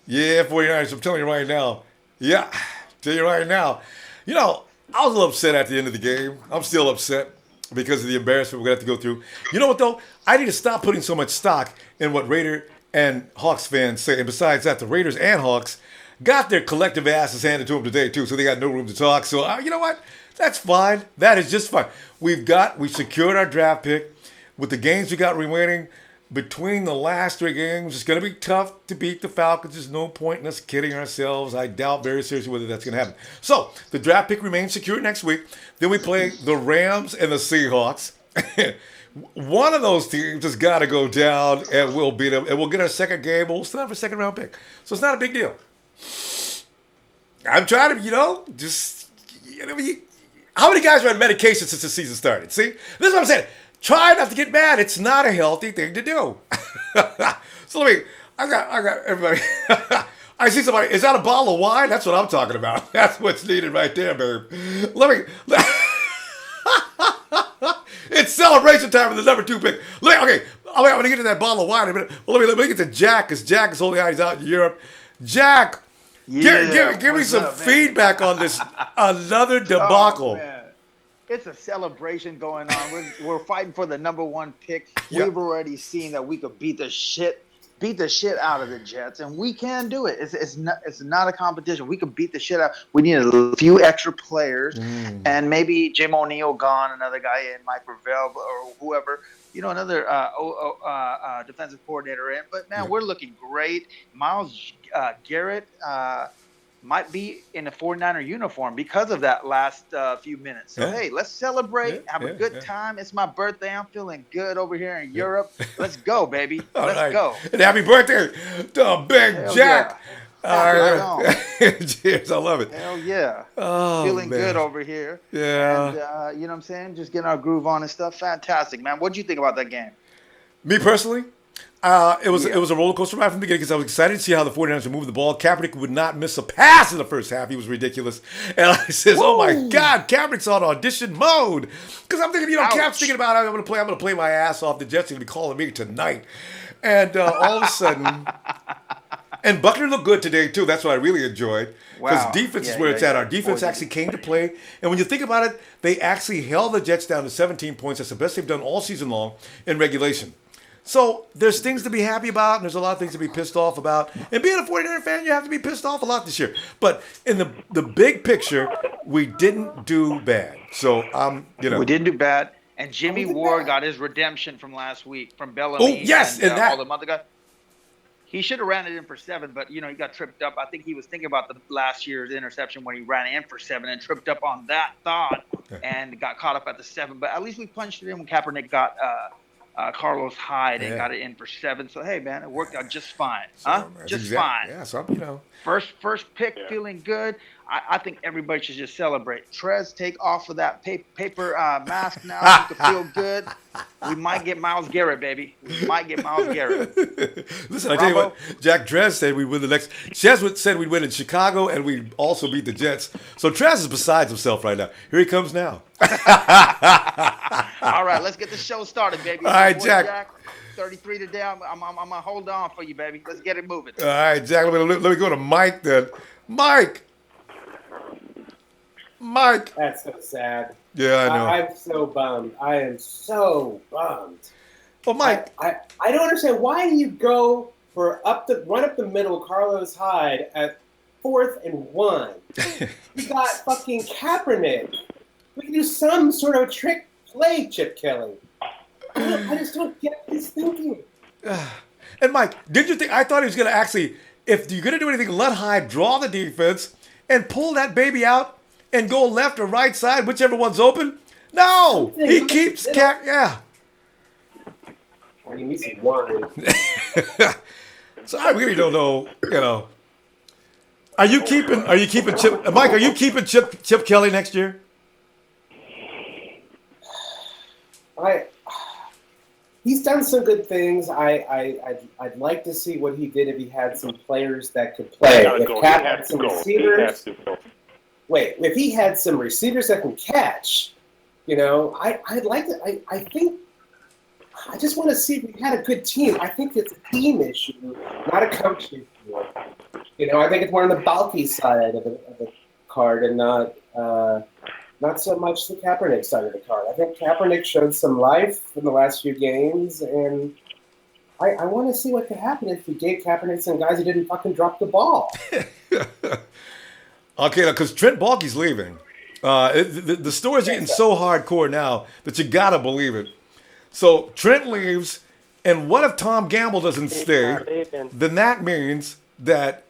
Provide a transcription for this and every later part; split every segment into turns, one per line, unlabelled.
Yeah, 49ers. I'm telling you right now. Yeah, tell you right now. You know, I was a little upset at the end of the game. I'm still upset because of the embarrassment we're going to have to go through. You know what, though? I need to stop putting so much stock in what Raider and Hawks fans say. And besides that, the Raiders and Hawks got their collective asses handed to them today, too. So they got no room to talk. So, you know what? That's fine. That is just fine. We secured our draft pick with the games we got remaining between the last three games. It's going to be tough to beat the Falcons. There's no point in us kidding ourselves. I doubt very seriously whether that's going to happen. So the draft pick remains secure next week. Then we play the Rams and the Seahawks. One of those teams has got to go down, and we'll beat them. And we'll get our second game, but we'll still have a second round pick. So it's not a big deal. I'm trying to, just, how many guys are on medication since the season started? See? This is what I'm saying. Try not to get mad. It's not a healthy thing to do. So I got everybody. I see somebody. Is that a bottle of wine? That's what I'm talking about. That's what's needed right there, babe. It's celebration time for the number 2 pick. Okay, I'm going to get to that bottle of wine in a minute. Well, let me get to Jack, because Jack is holding out. He's out in Europe. Jack, give me some feedback on this. Another debacle.
Oh, it's a celebration going on. We're fighting for the number 1 pick.
Yep.
We've already seen that we could beat the shit out of the Jets, and we can do it. It's not a competition. We can beat the shit out. We need a few extra players, and maybe Jim O'Neill gone, another guy in, Mike Ravel or whoever. Another defensive coordinator in. But man, we're looking great. Myles Garrett might be in a 49er uniform because of that last few minutes. So, hey, let's celebrate, have a good time. It's my birthday. I'm feeling good over here in Europe. Let's go, baby. Let's go.
And happy birthday to Big Jack.
Yeah.
Cheers. I love it.
Hell yeah.
Oh,
feeling
man.
good over here.
Yeah.
And, you know what I'm saying? Just getting our groove on and stuff. Fantastic, man. What did you think about that game?
Me personally? It was a roller coaster ride from the beginning because I was excited to see how the 49ers would move the ball. Kaepernick would not miss a pass in the first half. He was ridiculous. And I says, oh my God, Kaepernick's on audition mode. Because I'm thinking, Cap's thinking about I'm going to play my ass off. The Jets are going to be calling me tonight. And all of a sudden, and Buckner looked good today too. That's what I really enjoyed. Because defense is where it's at. Our defense actually came to play. And when you think about it, they actually held the Jets down to 17 points. That's the best they've done all season long in regulation. So there's things to be happy about, and there's a lot of things to be pissed off about. And being a 49er fan, you have to be pissed off a lot this year. But in the big picture, we didn't do bad. So,
We didn't do bad. And Jimmie Ward got his redemption from last week from Bellamy.
Oh, yes, and that.
All the other guys. He should have ran it in for 7, but, he got tripped up. I think he was thinking about the last year's interception when he ran in for 7 and tripped up on that thought and got caught up at the 7. But at least we punched it in when Kaepernick got Carlos Hyde and got it in for 7. So, hey, man, it worked out just fine. Just fine.
Yeah, so,
First pick, feeling good. I think everybody should just celebrate. Trez, take off of that paper mask now. You can feel good. We might get Myles Garrett, baby. Listen,
I tell you what, Jack Trez said we'd win the next. Trez said we'd win in Chicago and we'd also beat the Jets. So Trez is besides himself right now. Here he comes now.
All right, let's get the show started, baby.
All right, Jack.
33 today. I'm gonna hold on for you, baby. Let's get it moving.
All right, Jack. Let me go to Mike then. Mike.
That's so sad.
Yeah, I know.
I'm so bummed. I am so bummed.
Well, Mike,
I don't understand. Why do you go for run up the middle, Carlos Hyde at 4th and 1? You got fucking Kaepernick. We can do some sort of trick play, Chip Kelly. I just don't get his thinking.
And Mike, did you think? I thought he was going to actually, if you're going to do anything, let Hyde draw the defense and pull that baby out and go left or right side, whichever one's open. No, he keeps yeah.
Well, you need some wine.
So I really don't know. Are you keeping Chip? Mike, are you keeping Chip Kelly next year?
He's done some good things. I'd like to see what he did if he had some players that could play. If Cap had some receivers. Wait, if he had some receivers that can catch, I'd like to. I think. I just want to see if we had a good team. I think it's a team issue, not a coach issue. I think it's more on the bulky side of the card and not so much the Kaepernick side of the card. I think Kaepernick showed some life in the last few games, and I want to see what could happen if you gave Kaepernick some guys who didn't fucking drop the ball.
Okay, because Trent Baalke's leaving. The story's getting so hardcore now that you gotta believe it. So Trent leaves, and what if Tom Gamble doesn't stay? Then that means that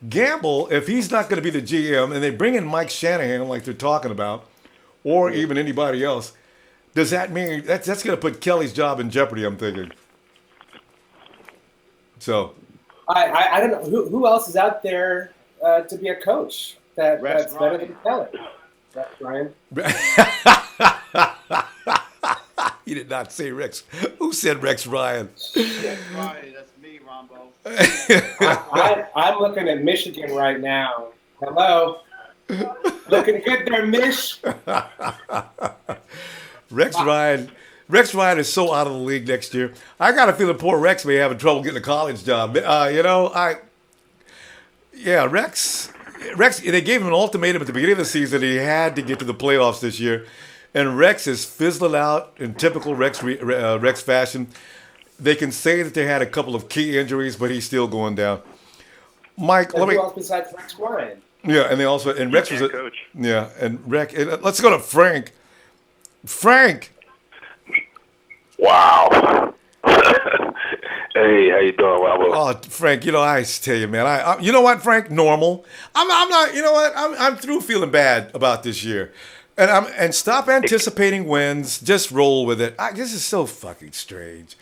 Gamble, if he's not going to be the GM, and they bring in Mike Shanahan like they're talking about, or even anybody else, does that mean that's going to put Kelly's job in jeopardy? I'm thinking. So,
I don't know who else is out there to be a coach that's better than Kelly. Rex Ryan.
You did not say Rex. Who said Rex Ryan?
Rex Ryan, that's me, Ronbo.
I'm looking at Michigan right now. Hello. Looking good there, Mish.
Rex Ryan is so out of the league next year. I got a feeling poor Rex may have trouble getting a college job. Rex, they gave him an ultimatum at the beginning of the season. He had to get to the playoffs this year. And Rex is fizzling out in typical Rex fashion. They can say that they had a couple of key injuries, but he's still going down. Mike,
who else besides Rex Ryan?
Yeah, and Rex was a coach. Yeah, and Rex. Let's go to Frank. Frank.
Wow. Hey, how you doing, Robert?
Oh, Frank, I tell you, man. I you know what, Frank? Normal. I'm not. You know what? I'm through feeling bad about this year. And stop anticipating wins. Just roll with it. This is so fucking strange.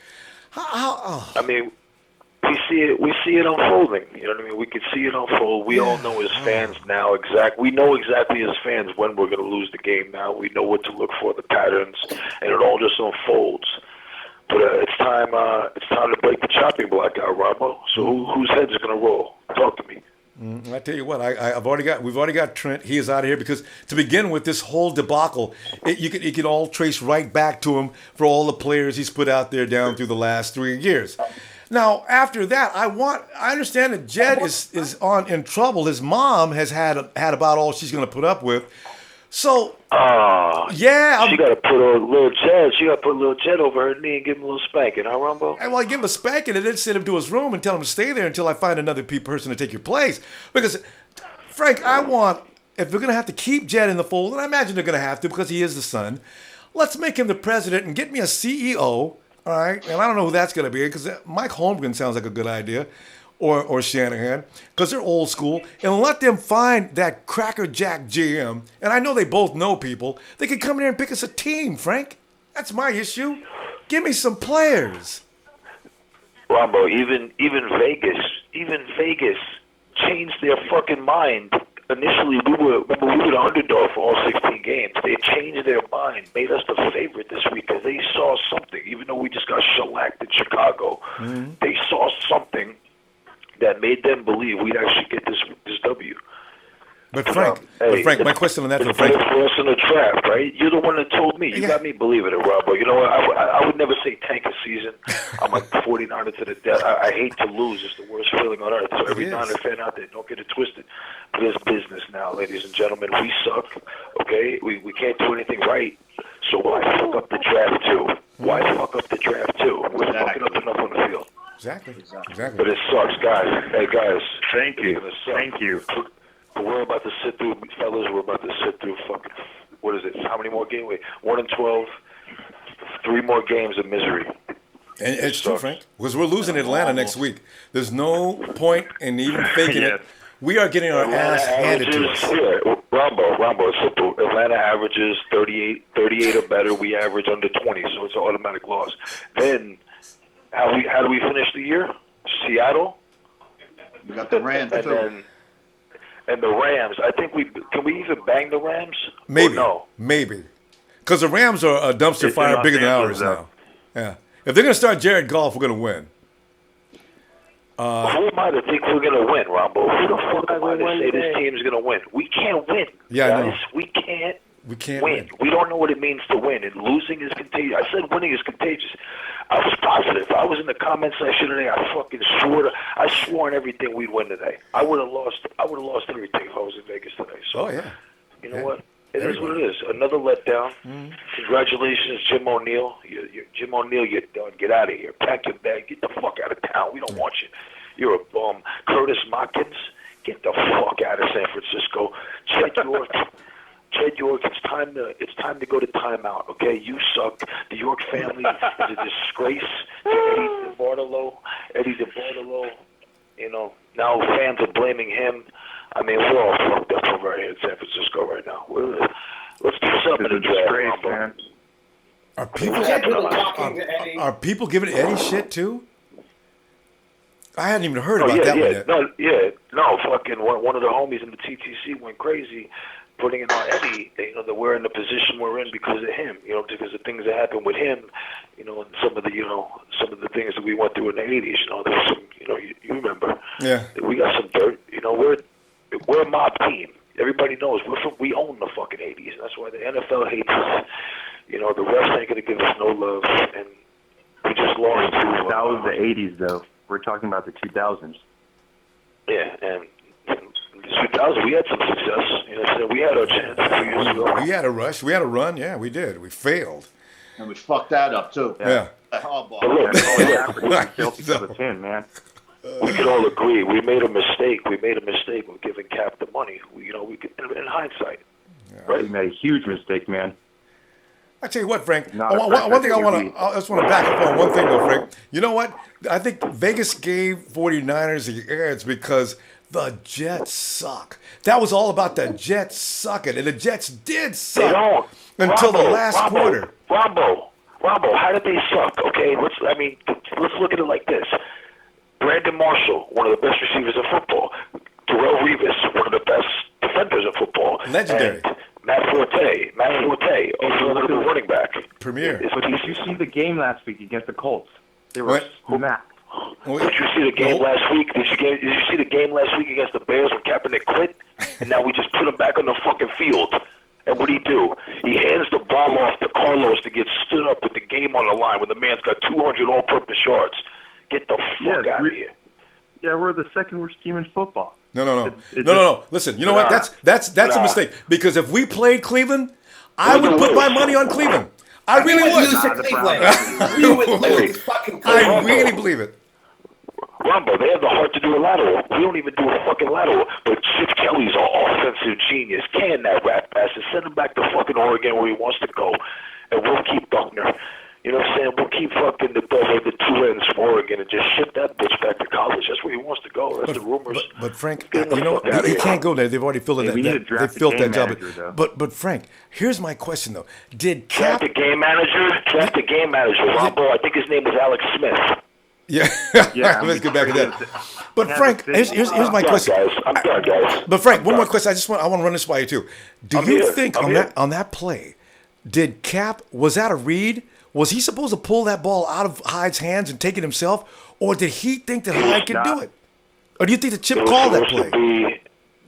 I mean, we see it unfolding. You know what I mean? We can see it unfold. We all know as fans now we know exactly as fans when we're going to lose the game now. We know what to look for, the patterns, and it all just unfolds. But it's time to break the chopping block out, Ronbo. So whose heads are going to roll? Talk to me.
I tell you what, we've already got Trent. He is out of here because to begin with, this whole debacle, you can all trace right back to him for all the players he's put out there down through the last 3 years. Now, after that, I understand that Jed is in trouble. His mom has had about all she's going to put up with. So, yeah.
She got to put a little Jed. She got to put a little Jed over her knee and give him a little spanking, huh, Ronbo?
Well, I give him a spanking and then send him to his room and tell him to stay there until I find another person to take your place. Because, Frank, if we're going to have to keep Jed in the fold, and I imagine they're going to have to because he is the son, let's make him the president and get me a CEO, all right? And I don't know who that's going to be because Mike Holmgren sounds like a good idea. Or Shanahan, because they're old school, and let them find that crackerjack GM. And I know they both know people. They can come in here and pick us a team, Frank. That's my issue. Give me some players.
Ronbo, even Vegas changed their fucking mind. Initially, we were the underdog for all 16 games. They changed their mind, made us the favorite this week because they saw something. Even though we just got shellacked in Chicago, they saw something that made them believe we'd actually get this W.
But Frank, my question on that,
it's
Frank.
for us in the draft, right? You're the one that told me. You got me believing it, Robbo. You know what? I would never say tank a season. I'm a 49er to the death. I hate to lose. It's the worst feeling on earth. So every Niner fan out there, don't get it twisted. But it's business now, ladies and gentlemen. We suck, okay? We can't do anything right. So why fuck up the draft too? Why fuck up the draft too? We're fucking up enough on the field.
Exactly.
But it sucks, guys. Hey, guys.
Thank you.
We're about to sit through, fellas, fucking, what is it? How many more games? Wait, 1-12, 3 more games of misery.
And it's true, Frank, because we're losing Atlanta next week. There's no point in even faking it. We are getting our ass handed to us.
Yeah, Ronbo, it's simple. Atlanta averages 38 or better. We average under 20, so it's an automatic loss. Then, how do we finish the year? Seattle?
We got the Rams,
And the Rams, I think can we even bang the Rams?
Maybe.
No?
Maybe. Because the Rams are a dumpster fire bigger than ours now. Yeah. If they're going to start Jared Goff, we're going to win.
Who am I to think we're going to win, Ronbo? Who the fuck am I to say this team's going to win? We can't win.
Yeah,
guys. We can't
We can't
win. We don't know what it means to win, and losing is contagious. I said winning is contagious. I was positive. I was in the comment section today. I fucking swore on everything we'd win today. I would have lost everything if I was in Vegas today. So, you know what? It is what it is. Another letdown. Mm-hmm. Congratulations, Jim O'Neill. Jim O'Neill, you're done. Get out of here. Pack your bag. Get the fuck out of town. We don't want you. You're a bum. Curtis Mockins, get the fuck out of San Francisco. Ched York, it's time to go to timeout, okay? You suck. The York family is a disgrace to Eddie DeBartolo, you know, now fans are blaming him. I mean, we're all fucked up over here in San Francisco right now. Let's do something to draft, man.
Are people giving Eddie shit too? I hadn't even heard about that one yet.
No, fucking one of the homies in the TTC went crazy, putting it on Eddie. You know, that we're in the position we're in because of him. You know, because of things that happened with him. You know, and some of the things that we went through in the '80s. You know, there was some. You know, you remember.
Yeah.
We got some dirt. You know, we're a mob team. Everybody knows we own the fucking '80s. And that's why the NFL hates us. You know, the refs ain't gonna give us no love, and we just lost.
That was the '80s, though. We're talking about the 2000s.
Yeah, and in the 2000s, we had some success. You know, so we had our chance a few years ago.
We had a rush. We had a run. Yeah, we did. We failed.
And we fucked that up, too.
Yeah.
Man.
We could all agree. We made a mistake. We made a mistake with giving Cap the money. We could, in hindsight.
Yeah.
Right?
We made a huge mistake, man.
I tell you what, Frank. One thing I just want to back up on one thing, though, Frank. You know what? I think Vegas gave 49ers the edge because the Jets suck. That was all about the Jets sucking, and the Jets did suck until the last quarter.
Ronbo, how did they suck? Okay, let's look at it like this. Brandon Marshall, one of the best receivers in football. Darrelle Revis, one of the best defenders in football.
Legendary.
And Matt Forte, also a little bit running back.
Premier.
But did you see the game last week against the Colts? They were smacked.
Did you see the game last week? Did you see the game last week against the Bears when Kaepernick quit? And now we just put him back on the fucking field. And what did he do? He hands the ball off to Carlos to get stood up with the game on the line when the man's got 200 all-purpose yards. Get the fuck out of here.
Yeah, we're the second worst team in football.
No. Listen, you know what? That's a mistake. Because if we played Cleveland, I would put my money on Cleveland. I really would. I really believe it.
Rumbo, they have the heart to do a lateral. We don't even do a fucking lateral. But Chip Kelly's an offensive genius. Can that rat bastard. Send him back to fucking Oregon where he wants to go. And we'll keep Buckner. You know what I'm saying? We'll keep fucking the two ends from Oregon and just ship that bitch back to college. That's where he wants to go. That's the rumors.
But Frank, you know he can't go there. They've already filled that. They filled that job. But Frank, here's my question though: did Cap
draft the game manager? Ronbo, I think his name was Alex Smith.
Yeah. Let's get back to that. But Frank, here's my question.
I'm done, guys.
But Frank, one more question. I want to run this by you too. Do you think on that play, did Cap, was that a read? Was he supposed to pull that ball out of Hyde's hands and take it himself, or did he think that Hyde could do it? Or do you think the Chip called that play?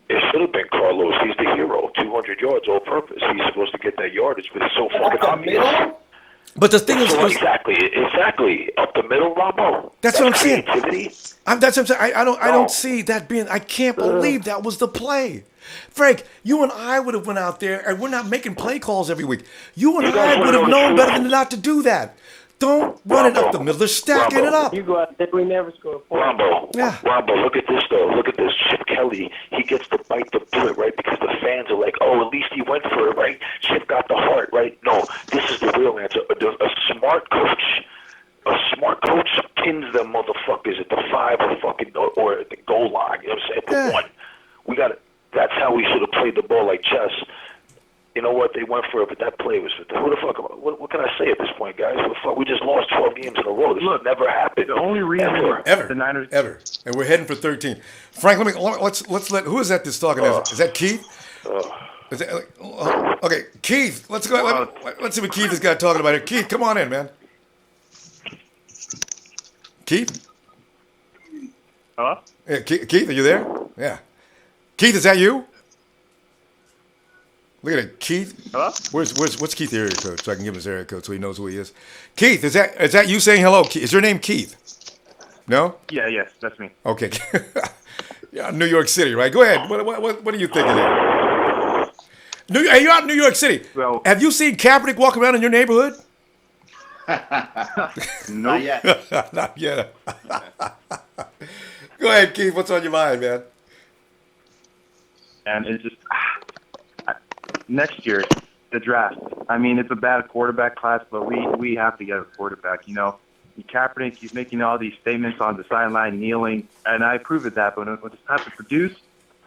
It should have been Carlos. He's the hero. 200 yards all purpose. He's supposed to get that yardage, but it's so fucking obvious.
But the thing is,
exactly up the middle, Ronbo.
That's what I'm saying. That's what I'm saying. I don't see that being. I can't believe that was the play. Frank, you and I would have went out there, and we're not making play calls every week. You and I would have known better than not to do that. Don't run it up the middle. They're stacking it up.
You go out there, we never score a point.
Ronbo, look at this, though. Look at this. Chip Kelly, he gets to bite the bullet, right? Because the fans are like, oh, at least he went for it, right? Chip got the heart, right? No, this is the real answer. A smart coach pins them motherfuckers at the 5 or at the goal line. You know what I'm saying? Put one. We got it. That's how we should have played the ball like chess. You know what? They went for it, but that play was. Who the fuck? What can I say at this point, guys? We just lost 12 games in a row. This never happened.
The only reason
ever
the Niners
and we're heading for 13. Frank, let's let who is that that's talking? Is that Keith? Is that, okay, Keith. Let's go. Let's see what Keith has got talking about here. Keith, come on in, man. Keith.
Hello?
Yeah, Keith, are you there? Yeah. Keith, is that you? Look at it, Keith.
Hello?
What's Keith's area code so I can give him his area code so he knows who he is. Keith, is that you saying hello? Is your name Keith? No?
Yeah, yes, that's me.
Okay. Yeah, New York City, right? Go ahead. What do you think of that? You're out in New York City.
Well,
have you seen Kaepernick walk around in your neighborhood?
Not yet.
Not yet. Go ahead, Keith. What's on your mind, man?
and it's just next year, the draft. I mean, it's a bad quarterback class, but we have to get a quarterback. You know, Kaepernick, he's making all these statements on the sideline, kneeling, and I approve of that. But when it's time to produce,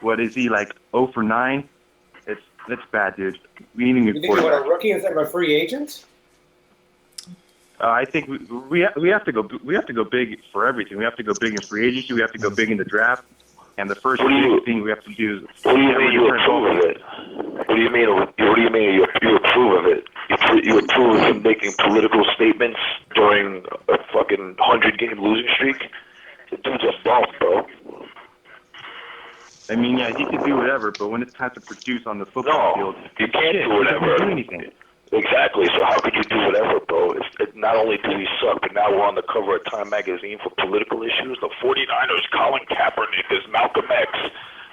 what is he, like 0 for 9? It's bad, dude. We need a
You think you want
quarterback.
a rookie instead of a free agent?
I think we have to go big for everything. We have to go big in free agency. We have to go big in the draft. And the first thing we have to do is.
What do you mean you approve of it? What do you mean? You approve of it? You approve of him making political statements during a fucking 100-game losing streak? The dude's a bum, bro.
I mean, yeah, he can do whatever, but when it's time to produce on the football field,
you can't do
he
whatever.
doesn't do anything.
Exactly. So how could you do whatever, bro? Not only do we suck, but now we're on the cover of Time magazine for political issues. The 49ers, Colin Kaepernick is Malcolm X.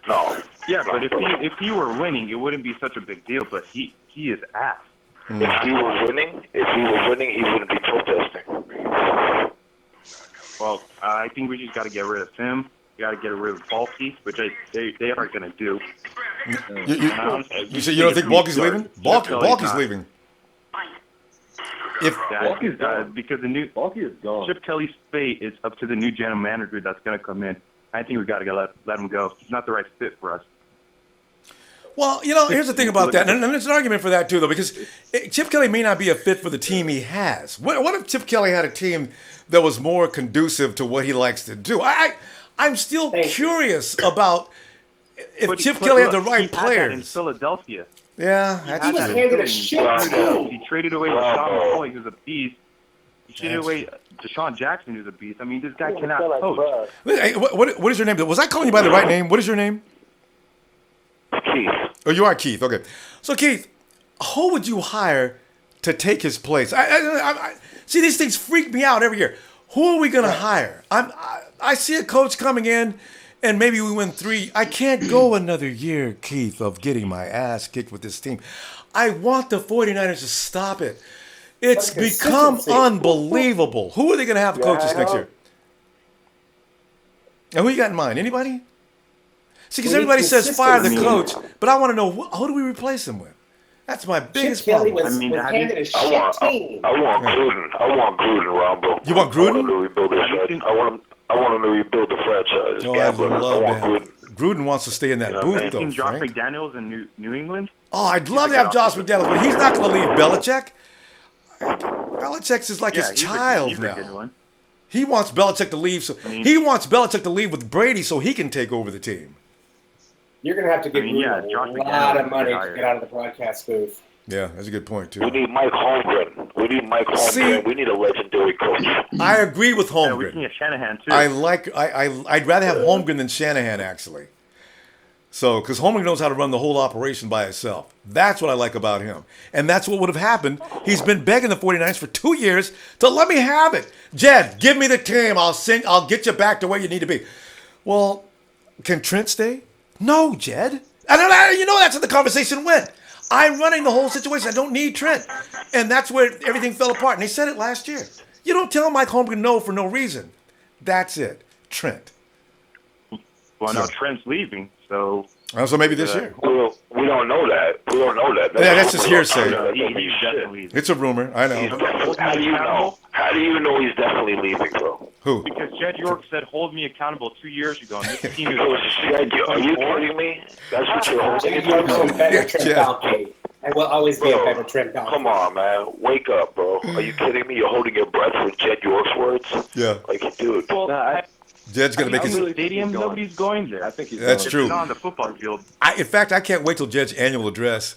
No.
Yeah, but if he were winning, it wouldn't be such a big deal. But he is ass.
If he were winning, he wouldn't be protesting.
Well, I think we just got to get rid of him. We got to get rid of Balky, which they are going to do.
You say you don't think Balky's leaving? Balky's leaving.
Because the new
Balky is gone.
Chip Kelly's fate is up to the new general manager that's going to come in. I think we got to let him go. He's not the right fit for us.
Well, you know, here's the thing about that, and there's an argument for that too, though, because Chip Kelly may not be a fit for the team he has. What if Chip Kelly had a team that was more conducive to what he likes to do? I'm still curious about if Chip Kelly had the right players.
In Philadelphia.
Yeah,
He was handed a shit too.
He traded away Sean McCoy, who's a beast. He traded away Deshaun Jackson, who's a beast. I mean, this guy cannot coach.
Hey, what is your name? Was I calling you by the right name? What is your name?
Keith.
Oh, you are Keith. Okay. So, Keith, who would you hire to take his place? I see, these things freak me out every year. Who are we going to hire? I see a coach coming in, and maybe we win 3. I can't go another year, Keith, of getting my ass kicked with this team. I want the 49ers to stop it. It's become unbelievable. Who are they going to have the coaches next year? Now, who you got in mind? Anybody? See, because everybody says fire the coach, but I want to know, who do we replace him with? That's my biggest problem.
Was handed a shit team.
I want Gruden. I want Gruden, Rombo.
You want Gruden?
I want him to rebuild the I want him to rebuild the franchise.
Oh, I love that. Gruden wants to stay in that booth, though,
Josh
Frank.
McDaniels in New England?
Oh, I'd love to have Josh McDaniels, but he's not going to leave Belichick. Belichick's is like his child now. He wants Belichick to leave, he wants Belichick to leave with Brady so he can take over the team.
You're going to have to give me a lot of money to get out of the broadcast booth.
Yeah, that's a good point, too.
We need Mike Holmgren. We need a legendary coach.
I agree with Holmgren.
Yeah, we need Shanahan, too.
I'd rather have Holmgren than Shanahan, actually. So, because Holmgren knows how to run the whole operation by himself. That's what I like about him. And that's what would have happened. He's been begging the 49ers for 2 years to let me have it. Jed, give me the team. I'll get you back to where you need to be. Well, can Trent stay? No, Jed. You know that's how the conversation went. I'm running the whole situation. I don't need Trent. And that's where everything fell apart. And they said it last year. You don't tell Mike Holmgren no for no reason. That's it. Trent.
Well, now Trent's leaving, so...
So maybe this year.
We don't know that.
Yeah, that's just hearsay.
He's definitely leaving.
It's a rumor. I know.
How do you know? How do you know he's definitely leaving, bro?
Who?
Because Jed York said, hold me accountable 2 years ago. And this team is
Are you kidding me? That's what you're holding
Jed York's a better Trent Baalke. And will always be a better Trent Baalke.
Come on, man. Wake up, bro. Are you kidding me? You're holding your breath with Jed York's words?
Yeah.
Like, dude.
Jed's going to make his...
stadium, nobody's going there.
I think he's
That's
gone.
true.
It's not on the football field.
In fact, I can't wait till Jed's annual address.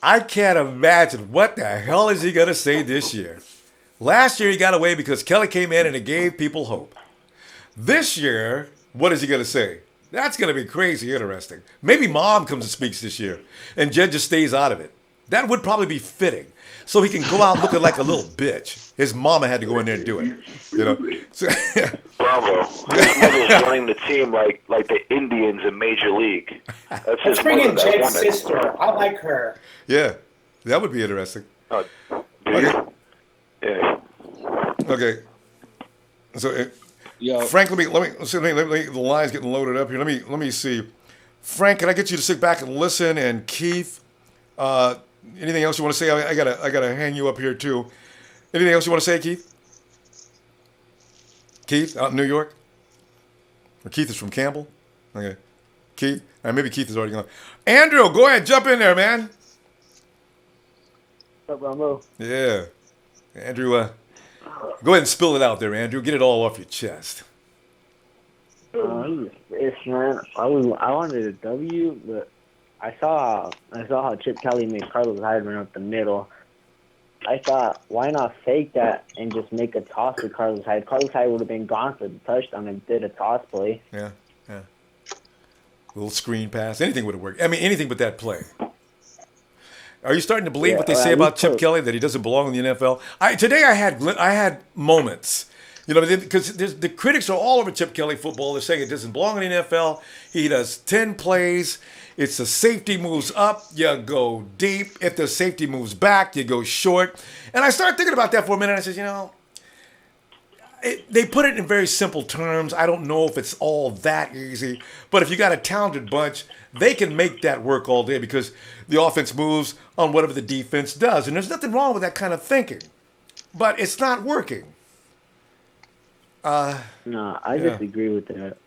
I can't imagine what the hell is he going to say this year. Last year, he got away because Kelly came in and it gave people hope. This year, what is he going to say? That's going to be crazy interesting. Maybe Mom comes and speaks this year, and Jed just stays out of it. That would probably be fitting, so he can go out looking like a little bitch. His mama had to go in there and do it, you know. So,
Bravo. His mother's running the team like the Indians in Major League. That's his
Let's bring in
mother that
Jed's
won it.
sister. I like her.
yeah, that would be interesting.
Oh,
Okay.
yeah.
Okay. So,
Yo,
Frank, let me the line's getting loaded up here. Let me see. Frank, can I get you to sit back and listen? And Keith, anything else you want to say? I gotta hang you up here too. Anything else you want to say, Keith? Keith, out in New York? Or Keith is from Campbell? Okay. Keith? Maybe Keith is already gone. Andrew, go ahead, jump in there, man.
What's up, Ronbo?
Yeah. Andrew, go ahead and spill it out there, Andrew. Get it all off your chest.
It's man. I wanted a W, but I saw how Chip Kelly made Carlos Hyde run up the middle. I thought, why not fake that and just make a toss to Carlos Hyde? Carlos Hyde would have been gone for the touchdown and did a toss play.
Yeah. A little screen pass. Anything would have worked. I mean, anything but that play. Are you starting to believe what they say about Chip Kelly, that he doesn't belong in the NFL? Today I had moments, you know, because the critics are all over Chip Kelly football. They're saying it doesn't belong in the NFL. He does 10 plays. It's the safety moves up, you go deep. If the safety moves back, you go short. And I started thinking about that for a minute. I said, you know, they put it in very simple terms. I don't know if it's all that easy. But if you got a talented bunch, they can make that work all day because the offense moves on whatever the defense does. And there's nothing wrong with that kind of thinking. But it's not working.
No, I disagree with that.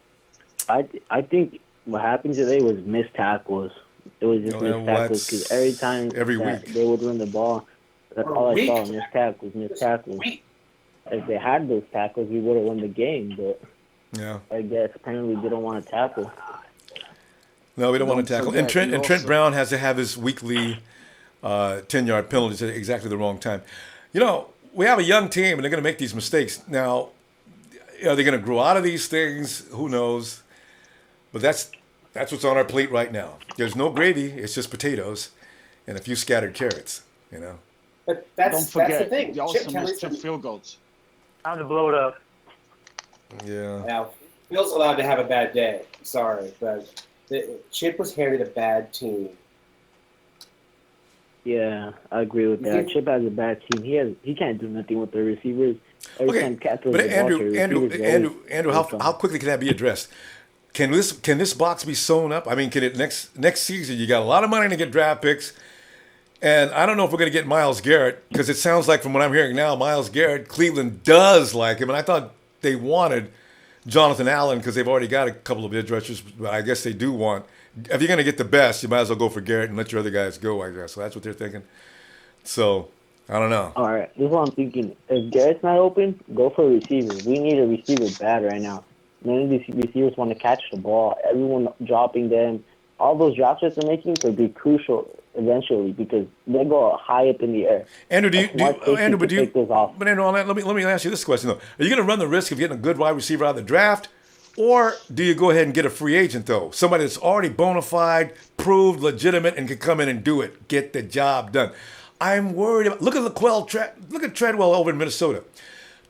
I think what happened today was missed tackles. It was just missed tackles because every week they would run the ball. That's all I saw, missed tackles. If they had those tackles, we would have won the game. But I guess apparently they don't want to tackle.
No, we don't want to tackle. And Trent Brown has to have his weekly 10-yard penalties at exactly the wrong time. You know, we have a young team, and they're going to make these mistakes. Now, are they going to grow out of these things? Who knows? But that's what's on our plate right now. There's no gravy. It's just potatoes and a few scattered carrots, you know.
But that's
don't forget,
the thing.
you also
Chip Kelly's
missed 2 field goals.
Time to blow it up.
Yeah.
Now, Phil's allowed to have a bad day. Sorry, but Chip was handed a bad team.
Yeah, I agree with that. Chip has a bad team. He can't do nothing with the receivers. Every time Cat throws
But
the ball to
Andrew, how quickly can that be addressed? Can this box be sewn up? I mean, can it next season? You got a lot of money to get draft picks, and I don't know if we're going to get Myles Garrett because it sounds like from what I'm hearing now, Myles Garrett, Cleveland does like him, and I thought they wanted Jonathan Allen because they've already got a couple of edge rushers, but I guess they do want. If you're going to get the best, you might as well go for Garrett and let your other guys go, I guess. So that's what they're thinking. So, I don't know.
All right, this is what I'm thinking. If Garrett's not open, go for a receiver. We need a receiver bad right now. None of these receivers want to catch the ball. Everyone dropping them. All those drops that they're making could be crucial eventually because they go high up in the air.
Andrew,
Andrew,
let me ask you this question, though. Are you going to run the risk of getting a good wide receiver out of the draft? Or do you go ahead and get a free agent, though? Somebody that's already bona fide, proved, legitimate, and can come in and do it. Get the job done. I'm worried about... Look at Treadwell over in Minnesota.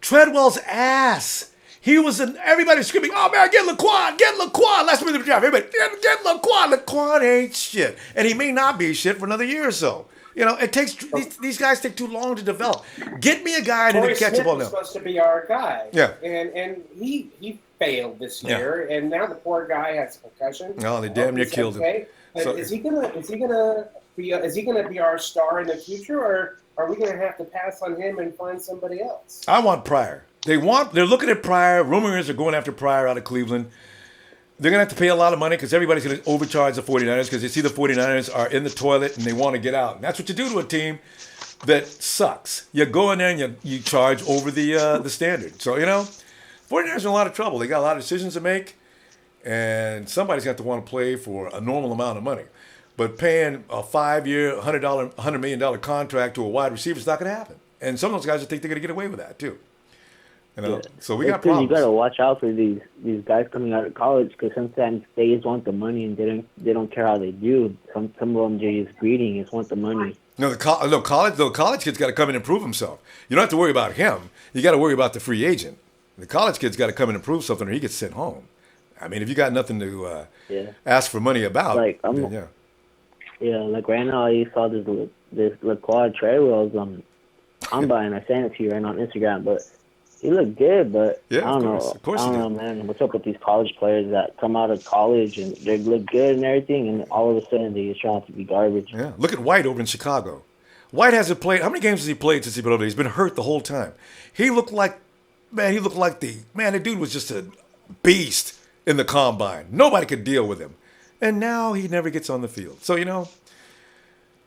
Treadwell's ass. He was in... Everybody's screaming, oh, man, get Laquan. Last minute of the draft. Everybody, get Laquan. Laquan ain't shit. And he may not be shit for another year or so. You know, it takes... These guys take too long to develop. Get me a guy that can catch the ball now.
Smith was supposed to be our guy.
Yeah.
And he failed this year, and now the poor guy has a concussion.
No, they damn near killed him.
So, is he gonna be our star in the future, or are we gonna have to pass on him and find somebody else?
I want Pryor. They're looking at Pryor. Rumors are going after Pryor out of Cleveland. They're going to have to pay a lot of money because everybody's going to overcharge the 49ers because they see the 49ers are in the toilet and they want to get out. And that's what you do to a team that sucks. You go in there and you charge over the standard. So, you know, 49ers are in a lot of trouble. They got a lot of decisions to make, and somebody's got to want to play for a normal amount of money. But paying a 5-year, $100 million contract to a wide receiver is not going to happen. And some of those guys think they're going to get away with that, too. You know, so we
It's
got
'cause
problems.
You gotta watch out for these guys coming out of college because sometimes they just want the money and they don't care how they do. Some of them just greedy, just want the money.
No, college kid's got to come in and prove himself. You don't have to worry about him. You got to worry about the free agent. The college kid's got to come in and prove something, or he gets sent home. I mean, if you got nothing to ask for money about,
like like right now I saw this Laquad Treywell's combine. I sent it to you right on Instagram, but he looked good. But I don't know.
Of course
I don't know, man. What's up with these college players that come out of college and they look good and everything, and all of a sudden they just turn out to be garbage?
Yeah, look at White over in Chicago. White hasn't played. How many games has he played since he's been over there? He's been hurt the whole time. He looked like the dude was just a beast in the combine. Nobody could deal with him. And now he never gets on the field. So, you know,